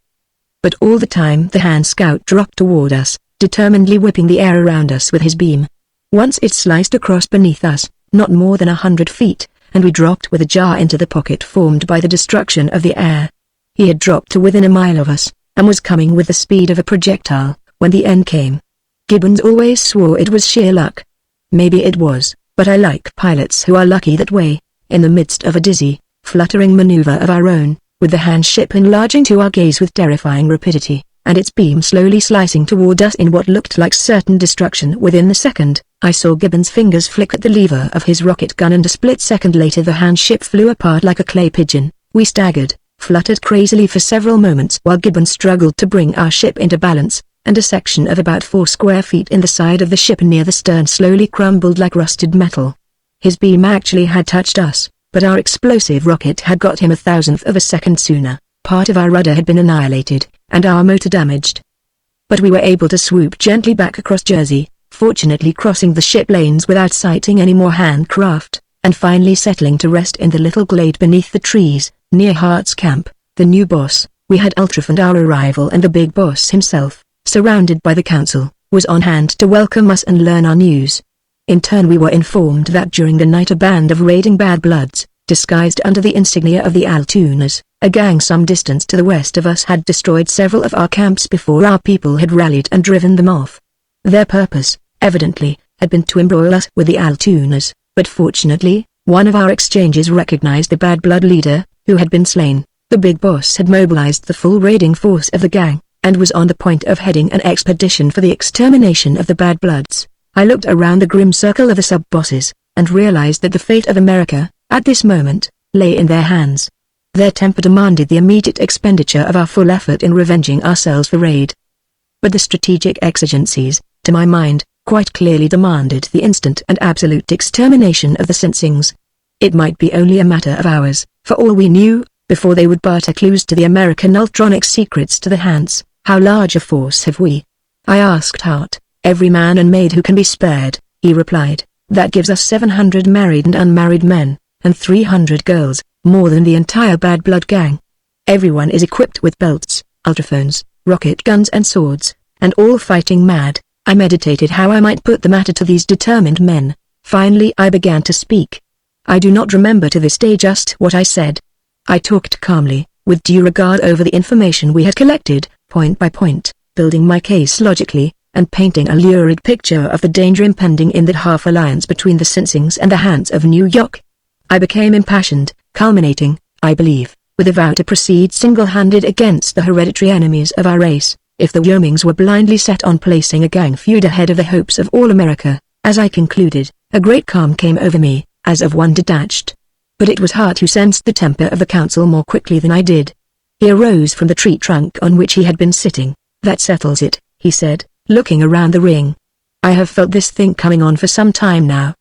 Speaker 1: But all the time the hand scout dropped toward us, determinedly whipping the air around us with his beam. Once it sliced across beneath us, not more than 100 feet, and we dropped with a jar into the pocket formed by the destruction of the air. He had dropped to within a mile of us, and was coming with the speed of a projectile, when the end came. Gibbons always swore it was sheer luck. Maybe it was, but I like pilots who are lucky that way. In the midst of a dizzy, fluttering maneuver of our own, with the hand ship enlarging to our gaze with terrifying rapidity, and its beam slowly slicing toward us in what looked like certain destruction within the second, I saw Gibbons' fingers flick at the lever of his rocket gun, and a split second later the hand ship flew apart like a clay pigeon. We staggered, fluttered crazily for several moments while Gibbons struggled to bring our ship into balance, and a section of about 4 square feet in the side of the ship near the stern slowly crumbled like rusted metal. His beam actually had touched us, but our explosive rocket had got him 1/1000th of a second sooner. Part of our rudder had been annihilated, and our motor damaged. But we were able to swoop gently back across Jersey, fortunately crossing the ship lanes without sighting any more handcraft, and finally settling to rest in the little glade beneath the trees, near Hart's camp. The new boss, we had ultraphoned our arrival, and the big boss himself, surrounded by the council, was on hand to welcome us and learn our news. In turn we were informed that during the night a band of raiding bad bloods, disguised under the insignia of the Altoonas, a gang some distance to the west of us, had destroyed several of our camps before our people had rallied and driven them off. Their purpose, evidently, had been to embroil us with the Altoonas, but fortunately, one of our exchanges recognized the bad blood leader, who had been slain. The big boss had mobilized the full raiding force of the gang, and was on the point of heading an expedition for the extermination of the bad bloods. I looked around the grim circle of the sub-bosses, and realized that the fate of America, at this moment, lay in their hands. Their temper demanded the immediate expenditure of our full effort in revenging ourselves for raid. But the strategic exigencies, to my mind, quite clearly demanded the instant and absolute extermination of the Sinsings. It might be only a matter of hours, for all we knew, before they would barter clues to the American ultronic secrets to the Hands. How large a force have we? I asked Hart. Every man and maid who can be spared, he replied. That gives us 700 married and unmarried men, and 300 girls, more than the entire bad blood gang. Everyone is equipped with belts, ultraphones, rocket guns and swords, and all fighting mad. I meditated how I might put the matter to these determined men. Finally I began to speak. I do not remember to this day just what I said. I talked calmly, with due regard over the information we had collected, point by point, building my case logically, and painting a lurid picture of the danger impending in that half-alliance between the Sinsings and the Hands of New York. I became impassioned, culminating, I believe, with a vow to proceed single-handed against the hereditary enemies of our race, if the Wyomings were blindly set on placing a gang feud ahead of the hopes of all America. As I concluded, a great calm came over me, as of one detached. But it was Hart who sensed the temper of the council more quickly than I did. He arose from the tree trunk on which he had been sitting. That settles it, he said, looking around the ring. I have felt this thing coming on for some time now.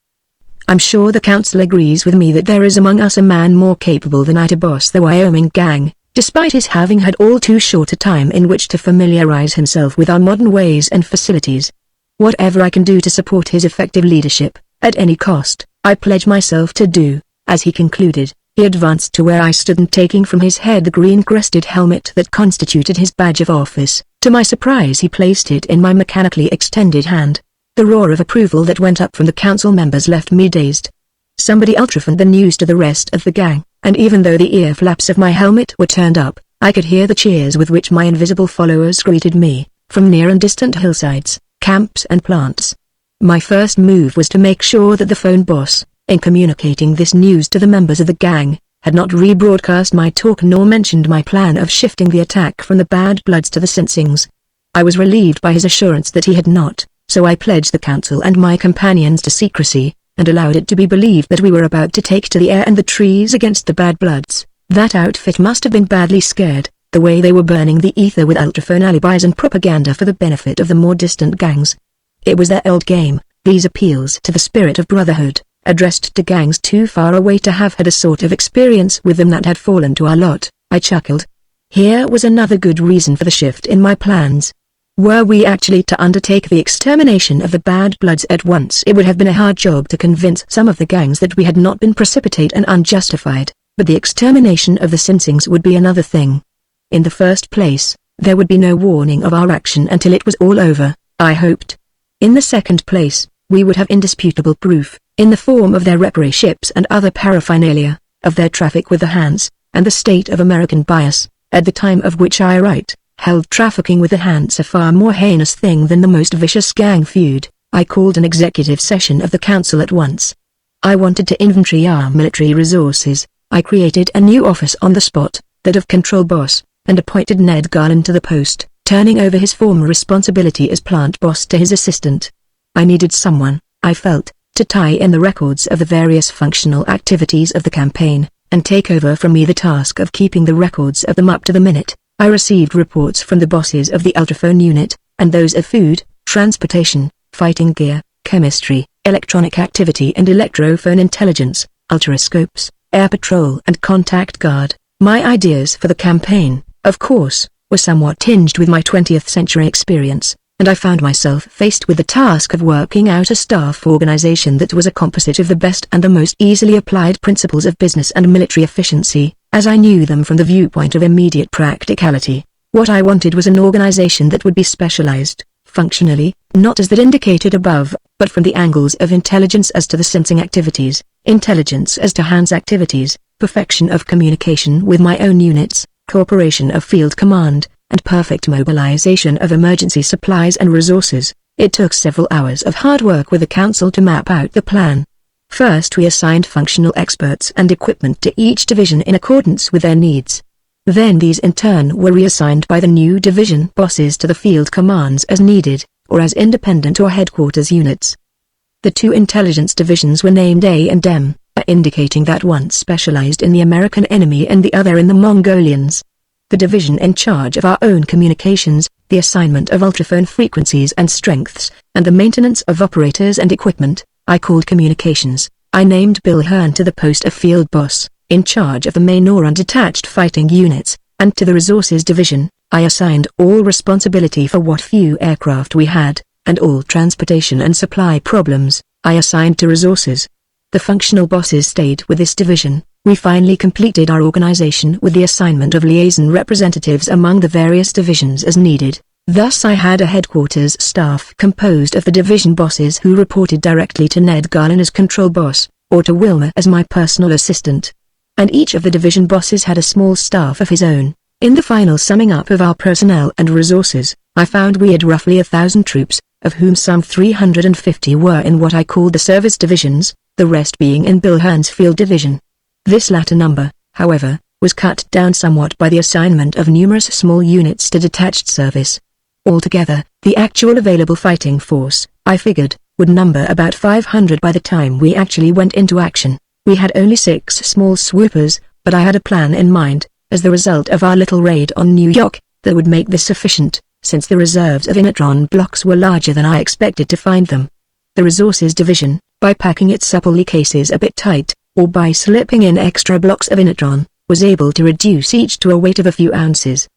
Speaker 1: I'm sure the council agrees with me that there is among us a man more capable than I to boss the Wyoming gang, despite his having had all too short a time in which to familiarize himself with our modern ways and facilities. Whatever I can do to support his effective leadership, at any cost, I pledge myself to do. As he concluded, he advanced to where I stood, and taking from his head the green-crested helmet that constituted his badge of office, to my surprise he placed it in my mechanically extended hand. The roar of approval that went up from the council members left me dazed. Somebody ultraphoned the news to the rest of the gang, and even though the ear flaps of my helmet were turned up, I could hear the cheers with which my invisible followers greeted me, from near and distant hillsides, camps and plants. My first move was to make sure that the phone boss, in communicating this news to the members of the gang, had not rebroadcast my talk nor mentioned my plan of shifting the attack from the Bad Bloods to the Sinsings. I was relieved by his assurance that he had not, so I pledged the council and my companions to secrecy, and allowed it to be believed that we were about to take to the air and the trees against the Bad Bloods. That outfit must have been badly scared, the way they were burning the ether with ultraphone alibis and propaganda for the benefit of the more distant gangs. It was their old game, these appeals to the spirit of brotherhood, addressed to gangs too far away to have had a sort of experience with them that had fallen to our lot. I chuckled. Here was another good reason for the shift in my plans. Were we actually to undertake the extermination of the Bad Bloods at once, it would have been a hard job to convince some of the gangs that we had not been precipitate and unjustified, but the extermination of the Sinsings would be another thing. In the first place, there would be no warning of our action until it was all over, I hoped. In the second place, we would have indisputable proof, in the form of their reparee ships and other paraphernalia, of their traffic with the hands, and the state of American bias, at the time of which I write, held trafficking with the hands a far more heinous thing than the most vicious gang feud. I called an executive session of the council at once. I wanted to inventory our military resources. I created a new office on the spot, that of Control Boss, and appointed Ned Garland to the post, turning over his former responsibility as plant boss to his assistant. I needed someone, I felt, to tie in the records of the various functional activities of the campaign, and take over from me the task of keeping the records of them up to the minute. I received reports from the bosses of the Ultraphone unit, and those of food, transportation, fighting gear, chemistry, electronic activity and electrophone intelligence, ultrascopes, air patrol and contact guard. My ideas for the campaign, of course, were somewhat tinged with my 20th century experience, and I found myself faced with the task of working out a staff organization that was a composite of the best and the most easily applied principles of business and military efficiency, as I knew them from the viewpoint of immediate practicality. What I wanted was an organization that would be specialized, functionally, not as that indicated above, but from the angles of intelligence as to the sensing activities, intelligence as to hands activities, perfection of communication with my own units, cooperation of field command, and perfect mobilization of emergency supplies and resources. It took several hours of hard work with the council to map out the plan. First we assigned functional experts and equipment to each division in accordance with their needs. Then these in turn were reassigned by the new division bosses to the field commands as needed, or as independent or headquarters units. The two intelligence divisions were named A and M, indicating that one specialized in the American enemy and the other in the Mongolians. The division in charge of our own communications, the assignment of ultraphone frequencies and strengths, and the maintenance of operators and equipment, I called communications. I named Bill Hearn to the post of field boss, in charge of the main or undetached fighting units, and to the resources division, I assigned all responsibility for what few aircraft we had, and all transportation and supply problems, I assigned to resources. The functional bosses stayed with this division. We finally completed our organization with the assignment of liaison representatives among the various divisions as needed. Thus I had a headquarters staff composed of the division bosses who reported directly to Ned Garland as control boss, or to Wilmer as my personal assistant. And each of the division bosses had a small staff of his own. In the final summing up of our personnel and resources, I found we had roughly 1,000 troops, of whom some 350 were in what I called the service divisions, the rest being in Bill Hearn's field division. This latter number, however, was cut down somewhat by the assignment of numerous small units to detached service. Altogether, the actual available fighting force, I figured, would number about 500 by the time we actually went into action. We had only 6 small swoopers, but I had a plan in mind, as the result of our little raid on New York, that would make this sufficient, since the reserves of Inatron blocks were larger than I expected to find them. The resources division, by packing its supple cases a bit tight, or by slipping in extra blocks of Inatron, was able to reduce each to a weight of a few ounces.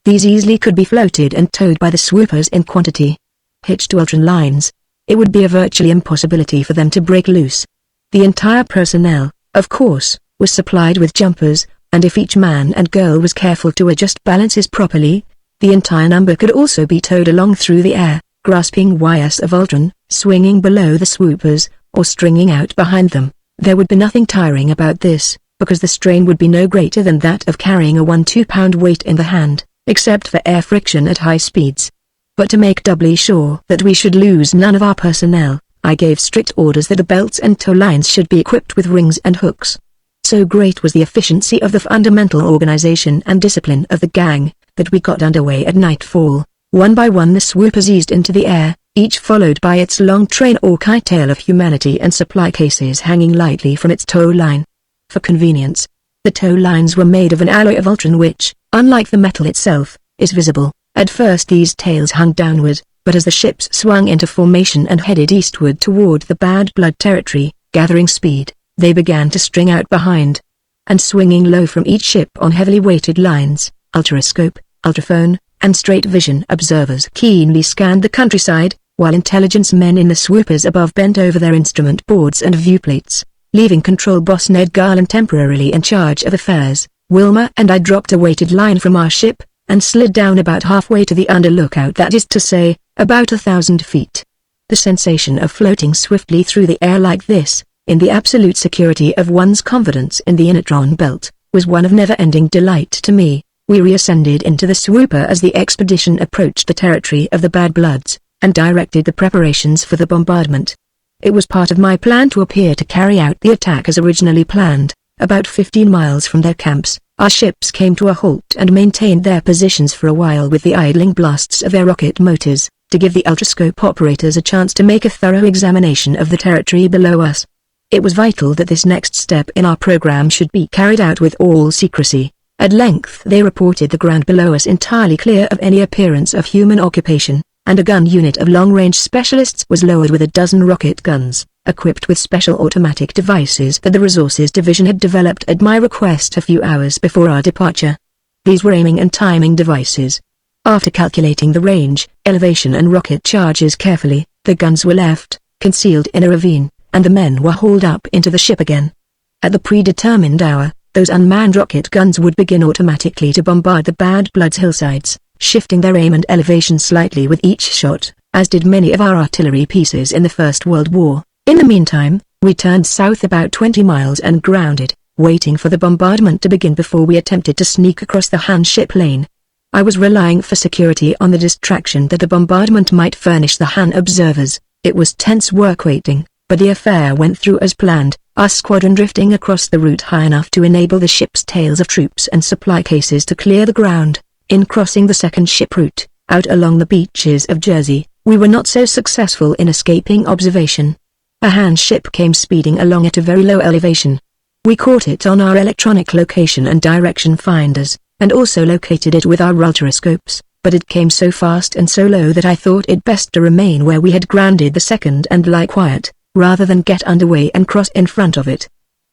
Speaker 1: These easily could be floated and towed by the swoopers in quantity. Hitched to Ultron lines, it would be a virtually impossibility for them to break loose. The entire personnel, of course, was supplied with jumpers, and if each man and girl was careful to adjust balances properly, the entire number could also be towed along through the air, grasping wires of Ultron, swinging below the swoopers, or stringing out behind them. There would be nothing tiring about this, because the strain would be no greater than that of carrying a 1-2 pound weight in the hand, except for air friction at high speeds. But to make doubly sure that we should lose none of our personnel, I gave strict orders that the belts and tow lines should be equipped with rings and hooks. So great was the efficiency of the fundamental organization and discipline of the gang, that we got underway at nightfall. One by one the swoopers eased into the air, each followed by its long train or kite-tail of humanity and supply cases hanging lightly from its tow line. For convenience, the tow lines were made of an alloy of Ultron which, unlike the metal itself, is visible. At first these tails hung downward, but as the ships swung into formation and headed eastward toward the Bad Blood territory, gathering speed, they began to string out behind. And swinging low from each ship on heavily weighted lines, ultrascope, ultraphone, and straight vision observers keenly scanned the countryside, while intelligence men in the swoopers above bent over their instrument boards and viewplates. Leaving Control Boss Ned Garland temporarily in charge of affairs, Wilma and I dropped a weighted line from our ship, and slid down about halfway to the under lookout, that is to say, about 1,000 feet. The sensation of floating swiftly through the air like this, in the absolute security of one's confidence in the Inatron belt, was one of never-ending delight to me. We reascended into the swooper as the expedition approached the territory of the Bad Bloods, and directed the preparations for the bombardment. It was part of my plan to appear to carry out the attack as originally planned. About 15 miles from their camps, our ships came to a halt and maintained their positions for a while with the idling blasts of their rocket motors, to give the ultrascope operators a chance to make a thorough examination of the territory below us. It was vital that this next step in our program should be carried out with all secrecy. At length they reported the ground below us entirely clear of any appearance of human occupation, and a gun unit of long-range specialists was lowered with a dozen rocket guns, equipped with special automatic devices that the Resources Division had developed at my request a few hours before our departure. These were aiming and timing devices. After calculating the range, elevation and rocket charges carefully, the guns were left, concealed in a ravine, and the men were hauled up into the ship again. At the predetermined hour, those unmanned rocket guns would begin automatically to bombard the Bad Bloods' hillsides, shifting their aim and elevation slightly with each shot, as did many of our artillery pieces in the First World War. In the meantime, we turned south about 20 miles and grounded, waiting for the bombardment to begin before we attempted to sneak across the Han ship lane. I was relying for security on the distraction that the bombardment might furnish the Han observers. It was tense work waiting, but the affair went through as planned, our squadron drifting across the route high enough to enable the ship's tails of troops and supply cases to clear the ground. In crossing the second ship route, out along the beaches of Jersey, we were not so successful in escaping observation. A Han ship came speeding along at a very low elevation. We caught it on our electronic location and direction finders, and also located it with our ultrascopes, but it came so fast and so low that I thought it best to remain where we had grounded the second and lie quiet, rather than get underway and cross in front of it.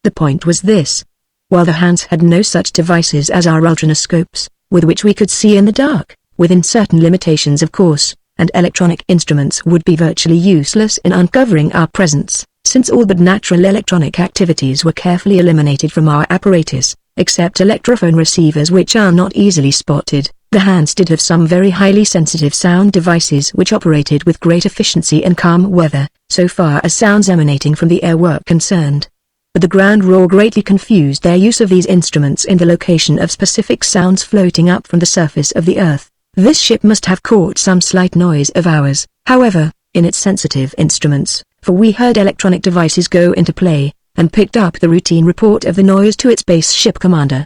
Speaker 1: The point was this. While the Hans had no such devices as our ultrascopes, with which we could see in the dark, within certain limitations of course, and electronic instruments would be virtually useless in uncovering our presence, since all but natural electronic activities were carefully eliminated from our apparatus, except electrophone receivers which are not easily spotted. The Hans did have some very highly sensitive sound devices which operated with great efficiency in calm weather, so far as sounds emanating from the air were concerned. But the ground roar greatly confused their use of these instruments in the location of specific sounds floating up from the surface of the earth. This ship must have caught some slight noise of ours, however, in its sensitive instruments, for we heard electronic devices go into play, and picked up the routine report of the noise to its base ship commander.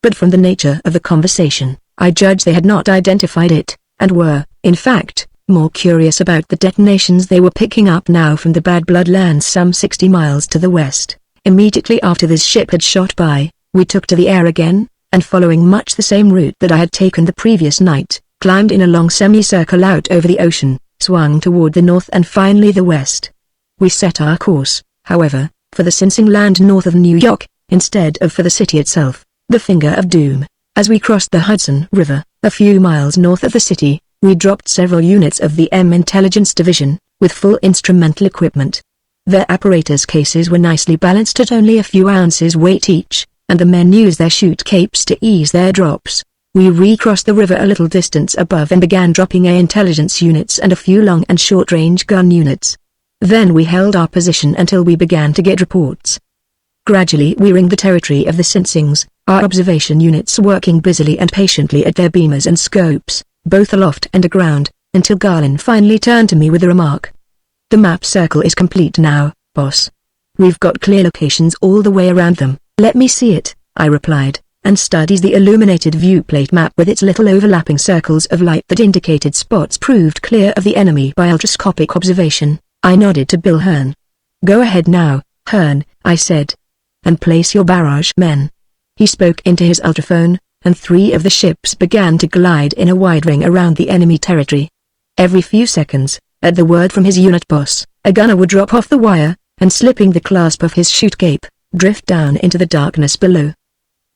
Speaker 1: But from the nature of the conversation, I judged they had not identified it, and were, in fact, more curious about the detonations they were picking up now from the Bad Blood lands some 60 miles to the west. Immediately after this ship had shot by, we took to the air again, and following much the same route that I had taken the previous night, climbed in a long semicircle out over the ocean, swung toward the north and finally the west. We set our course, however, for the Sing land north of New York, instead of for the city itself, the Finger of Doom. As we crossed the Hudson River, a few miles north of the city, we dropped several units of the M Intelligence Division, with full instrumental equipment. Their apparatus cases were nicely balanced at only a few ounces weight each, and the men used their chute capes to ease their drops. We recrossed the river a little distance above and began dropping A intelligence units and a few long and short-range gun units. Then we held our position until we began to get reports. Gradually we ringed the territory of the Sinsings, our observation units working busily and patiently at their beamers and scopes, both aloft and aground, until Garland finally turned to me with the remark. "The map circle is complete now, boss. We've got clear locations all the way around them." "Let me see it," I replied, and studied the illuminated viewplate map with its little overlapping circles of light that indicated spots proved clear of the enemy by ultrascopic observation. I nodded to Bill Hearn. "Go ahead now, Hearn," I said. "And place your barrage men." He spoke into his ultraphone, and 3 of the ships began to glide in a wide ring around the enemy territory. Every few seconds, at the word from his unit boss, a gunner would drop off the wire, and slipping the clasp of his chute cape, drift down into the darkness below.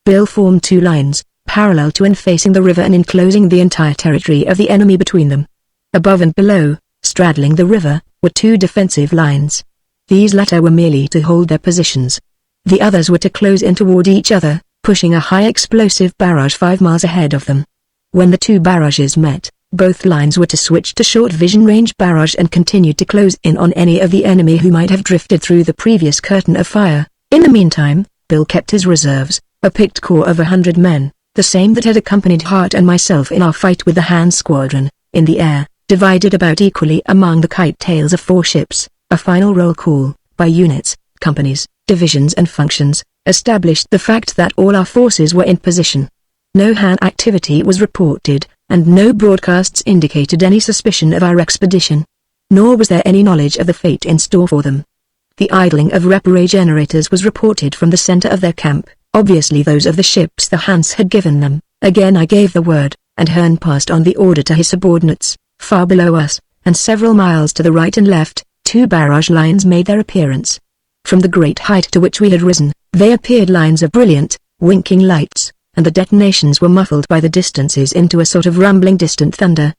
Speaker 1: Bill formed 2 lines, parallel to and facing the river and enclosing the entire territory of the enemy between them. Above and below, straddling the river, were two defensive lines. These latter were merely to hold their positions. The others were to close in toward each other, pushing a high-explosive barrage 5 miles ahead of them. When the two barrages met, both lines were to switch to short-vision range barrage and continue to close in on any of the enemy who might have drifted through the previous curtain of fire. In the meantime, Bill kept his reserves, a picked corps of 100 men, the same that had accompanied Hart and myself in our fight with the Han Squadron, in the air, divided about equally among the kite tails of 4 ships. A final roll call, by units, companies, divisions and functions, established the fact that all our forces were in position. No Han activity was reported, and no broadcasts indicated any suspicion of our expedition. Nor was there any knowledge of the fate in store for them. The idling of repare generators was reported from the center of their camp, obviously those of the ships the Hans had given them. Again I gave the word, and Hearn passed on the order to his subordinates. Far below us, and several miles to the right and left, 2 barrage lines made their appearance. From the great height to which we had risen, they appeared lines of brilliant, winking lights, and the detonations were muffled by the distances into a sort of rumbling distant thunder.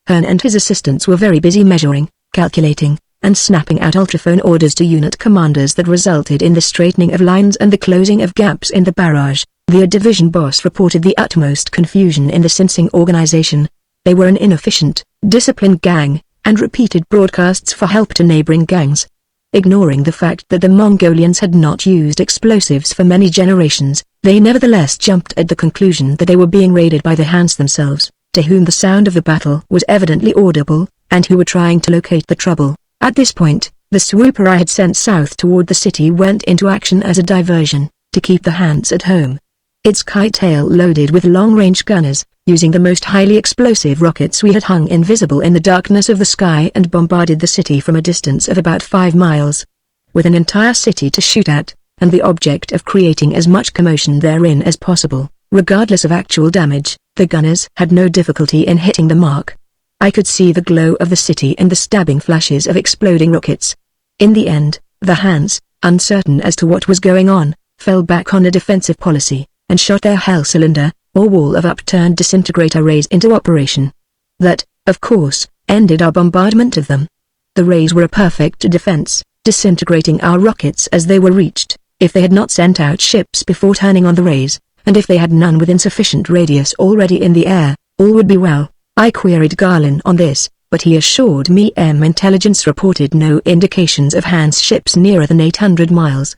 Speaker 1: Hearn and his assistants were very busy measuring, calculating, and snapping out ultrophone orders to unit commanders that resulted in the straightening of lines and the closing of gaps in the barrage. The division boss reported the utmost confusion in the Sinsing organization. They were an inefficient, disciplined gang, and repeated broadcasts for help to neighboring gangs. Ignoring the fact that the Mongolians had not used explosives for many generations, they nevertheless jumped at the conclusion that they were being raided by the Hans themselves, to whom the sound of the battle was evidently audible, and who were trying to locate the trouble. At this point, the swooper I had sent south toward the city went into action as a diversion, to keep the Hans at home. Its kite tail loaded with long-range gunners, using the most highly explosive rockets we had hung invisible in the darkness of the sky and bombarded the city from a distance of about 5 miles. With an entire city to shoot at, and the object of creating as much commotion therein as possible, regardless of actual damage, the gunners had no difficulty in hitting the mark. I could see the glow of the city and the stabbing flashes of exploding rockets. In the end, the Hans, uncertain as to what was going on, fell back on a defensive policy, and shot their hell cylinder, or wall of upturned disintegrator rays into operation. That, of course, ended our bombardment of them. The rays were a perfect defense, disintegrating our rockets as they were reached. If they had not sent out ships before turning on the rays, and if they had none within sufficient radius already in the air, all would be well. I queried Garlin on this, but he assured me intelligence reported no indications of Hans ships nearer than 800 miles.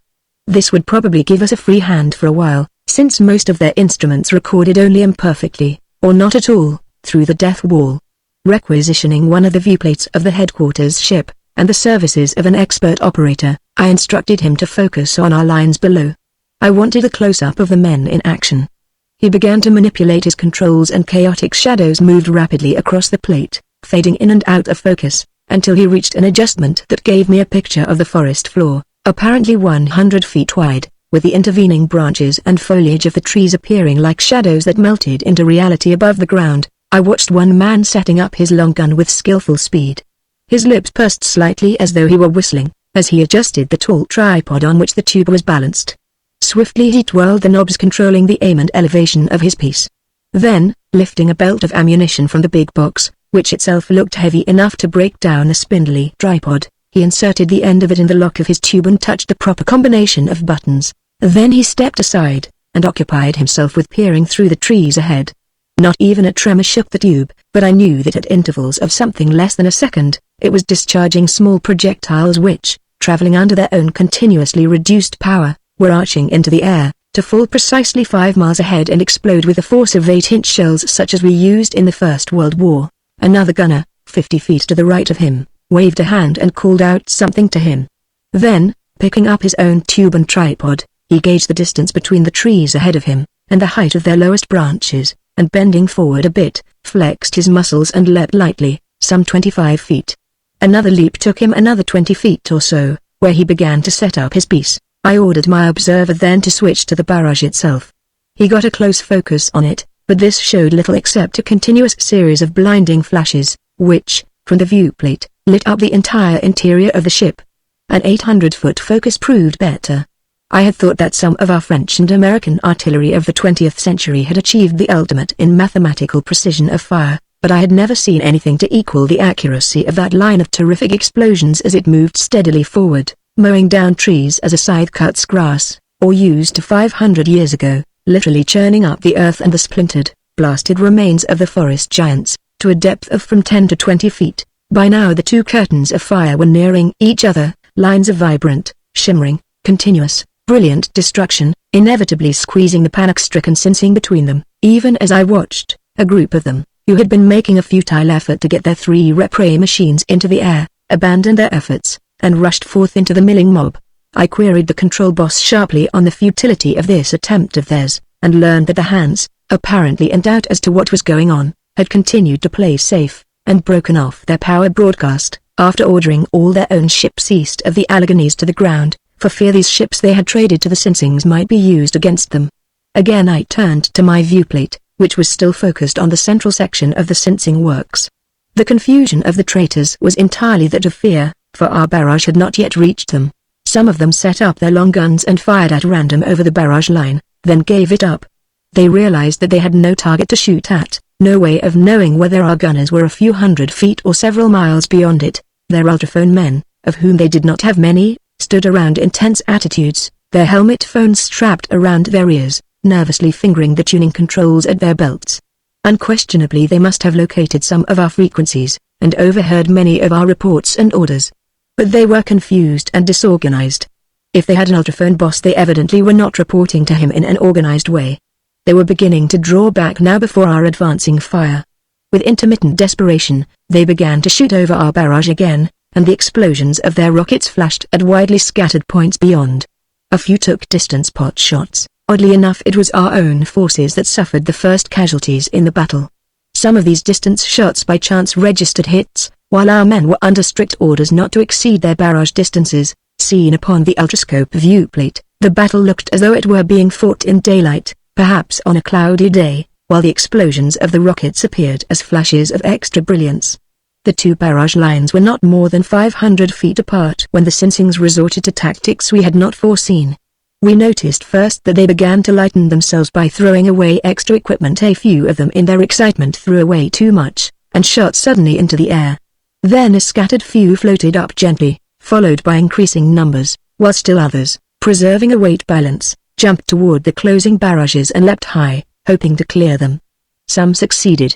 Speaker 1: This would probably give us a free hand for a while, since most of their instruments recorded only imperfectly, or not at all, through the death wall. Requisitioning one of the viewplates of the headquarters ship, and the services of an expert operator, I instructed him to focus on our lines below. I wanted a close-up of the men in action. He began to manipulate his controls and chaotic shadows moved rapidly across the plate, fading in and out of focus, until he reached an adjustment that gave me a picture of the forest floor, apparently 100 feet wide, with the intervening branches and foliage of the trees appearing like shadows that melted into reality above the ground. I watched one man setting up his long gun with skillful speed. His lips pursed slightly as though he were whistling, as he adjusted the tall tripod on which the tube was balanced. Swiftly he twirled the knobs controlling the aim and elevation of his piece. Then, lifting a belt of ammunition from the big box, which itself looked heavy enough to break down a spindly tripod, he inserted the end of it in the lock of his tube and touched the proper combination of buttons. Then he stepped aside, and occupied himself with peering through the trees ahead. Not even a tremor shook the tube, but I knew that at intervals of something less than a second, it was discharging small projectiles which, traveling under their own continuously reduced power, were arching into the air, to fall precisely 5 miles ahead and explode with the force of 8-inch shells such as we used in the First World War. Another gunner, 50 feet to the right of him, waved a hand and called out something to him. Then, picking up his own tube and tripod, he gauged the distance between the trees ahead of him, and the height of their lowest branches, and bending forward a bit, flexed his muscles and leapt lightly, some 25 feet. Another leap took him another 20 feet or so, where he began to set up his piece. I ordered my observer then to switch to the barrage itself. He got a close focus on it, but this showed little except a continuous series of blinding flashes, which, from the viewplate, lit up the entire interior of the ship. An 800-foot focus proved better. I had thought that some of our French and American artillery of the 20th century had achieved the ultimate in mathematical precision of fire, but I had never seen anything to equal the accuracy of that line of terrific explosions as it moved steadily forward, mowing down trees as a scythe cuts grass, or used to 500 years ago, literally churning up the earth and the splintered, blasted remains of the forest giants, to a depth of from 10 to 20 feet. By now the two curtains of fire were nearing each other, lines of vibrant, shimmering, continuous, brilliant destruction, inevitably squeezing the panic-stricken Sinsing between them. Even as I watched, a group of them, who had been making a futile effort to get their 3 Repray machines into the air, abandoned their efforts, and rushed forth into the milling mob. I queried the control boss sharply on the futility of this attempt of theirs, and learned that the hands, apparently in doubt as to what was going on, had continued to play safe, and broken off their power broadcast, after ordering all their own ships east of the Alleghenies to the ground, for fear these ships they had traded to the Sinsings might be used against them. Again I turned to my viewplate, which was still focused on the central section of the Sinsing works. The confusion of the traitors was entirely that of fear, for our barrage had not yet reached them. Some of them set up their long guns and fired at random over the barrage line, then gave it up. They realized that they had no target to shoot at, no way of knowing whether our gunners were a few hundred feet or several miles beyond it. Their ultraphone men, of whom they did not have many, stood around in tense attitudes, their helmet phones strapped around their ears, nervously fingering the tuning controls at their belts. Unquestionably they must have located some of our frequencies, and overheard many of our reports and orders. But they were confused and disorganized. If they had an ultraphone boss they evidently were not reporting to him in an organized way. They were beginning to draw back now before our advancing fire. With intermittent desperation, they began to shoot over our barrage again, and the explosions of their rockets flashed at widely scattered points beyond. A few took distance pot shots. Oddly enough it was our own forces that suffered the first casualties in the battle. Some of these distance shots by chance registered hits, while our men were under strict orders not to exceed their barrage distances. Seen upon the ultrascope viewplate, the battle looked as though it were being fought in daylight, perhaps on a cloudy day, while the explosions of the rockets appeared as flashes of extra brilliance. The two barrage lines were not more than 500 feet apart when the Sinsings resorted to tactics we had not foreseen. We noticed first that they began to lighten themselves by throwing away extra equipment. A few of them in their excitement threw away too much, and shot suddenly into the air. Then a scattered few floated up gently, followed by increasing numbers, while still others, preserving a weight balance, jumped toward the closing barrages and leapt high, hoping to clear them. Some succeeded.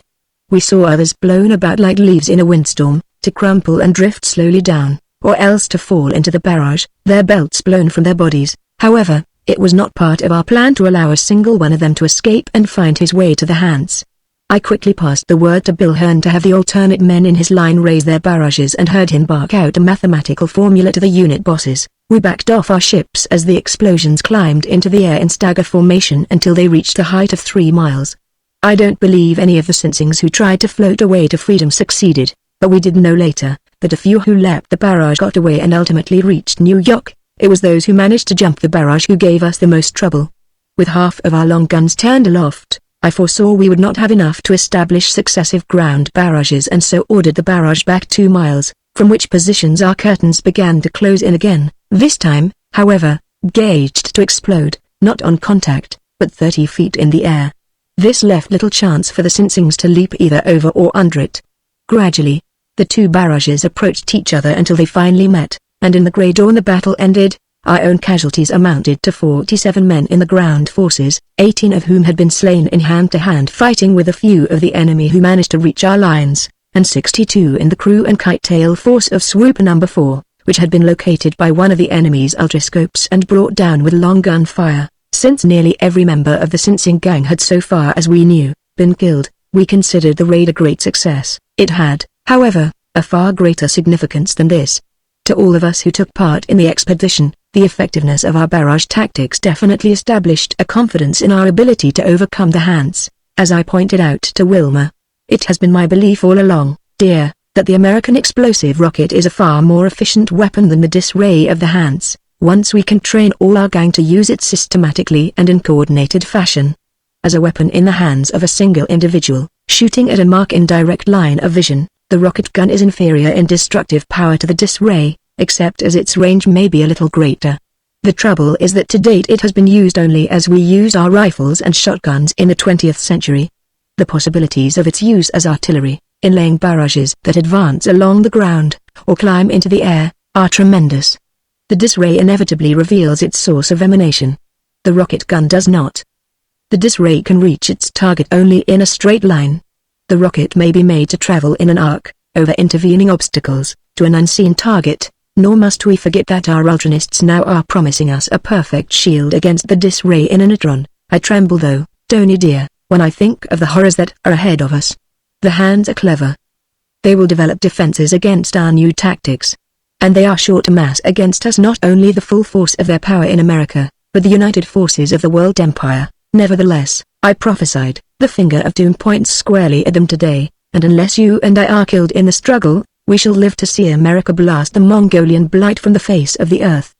Speaker 1: We saw others blown about like leaves in a windstorm, to crumple and drift slowly down, or else to fall into the barrage, their belts blown from their bodies. However, it was not part of our plan to allow a single one of them to escape and find his way to the hands. I quickly passed the word to Bill Hearn to have the alternate men in his line raise their barrages and heard him bark out a mathematical formula to the unit bosses. We backed off our ships as the explosions climbed into the air in stagger formation until they reached a height of 3 miles. I don't believe any of the Sinsings who tried to float away to freedom succeeded, but we did know later, that a few who leapt the barrage got away and ultimately reached New York. It was those who managed to jump the barrage who gave us the most trouble. With half of our long guns turned aloft, I foresaw we would not have enough to establish successive ground barrages and so ordered the barrage back 2 miles, from which positions our curtains began to close in again, this time, however, gauged to explode, not on contact, but 30 feet in the air. This left little chance for the Sinsings to leap either over or under it. Gradually, the two barrages approached each other until they finally met, and in the grey dawn the battle ended. Our own casualties amounted to 47 men in the ground forces, 18 of whom had been slain in hand-to-hand fighting with a few of the enemy who managed to reach our lines, and 62 in the crew and kite-tail force of Swoop No. 4, which had been located by one of the enemy's ultrascopes and brought down with long gun fire. Since nearly every member of the Sinsing gang had so far as we knew, been killed, we considered the raid a great success. It had, however, a far greater significance than this. To all of us who took part in the expedition, the effectiveness of our barrage tactics definitely established a confidence in our ability to overcome the Hands. As I pointed out to Wilma, it has been my belief all along, dear, that the American explosive rocket is a far more efficient weapon than the disarray of the Hands, once we can train all our gang to use it systematically and in coordinated fashion. As a weapon in the hands of a single individual, shooting at a mark in direct line of vision, the rocket gun is inferior in destructive power to the disarray, except as its range may be a little greater. The trouble is that to date it has been used only as we use our rifles and shotguns in the 20th century. The possibilities of its use as artillery, in laying barrages that advance along the ground, or climb into the air, are tremendous. The dis-ray inevitably reveals its source of emanation. The rocket gun does not. The dis-ray can reach its target only in a straight line. The rocket may be made to travel in an arc, over intervening obstacles, to an unseen target, nor must we forget that our ultranists now are promising us a perfect shield against the dis-ray in a neutron. I tremble though, Tony dear, when I think of the horrors that are ahead of us. The hands are clever. They will develop defenses against our new tactics. And they are sure to mass against us not only the full force of their power in America, but the united forces of the world empire. Nevertheless, I prophesied, the finger of doom points squarely at them today, and unless you and I are killed in the struggle, we shall live to see America blast the Mongolian blight from the face of the earth.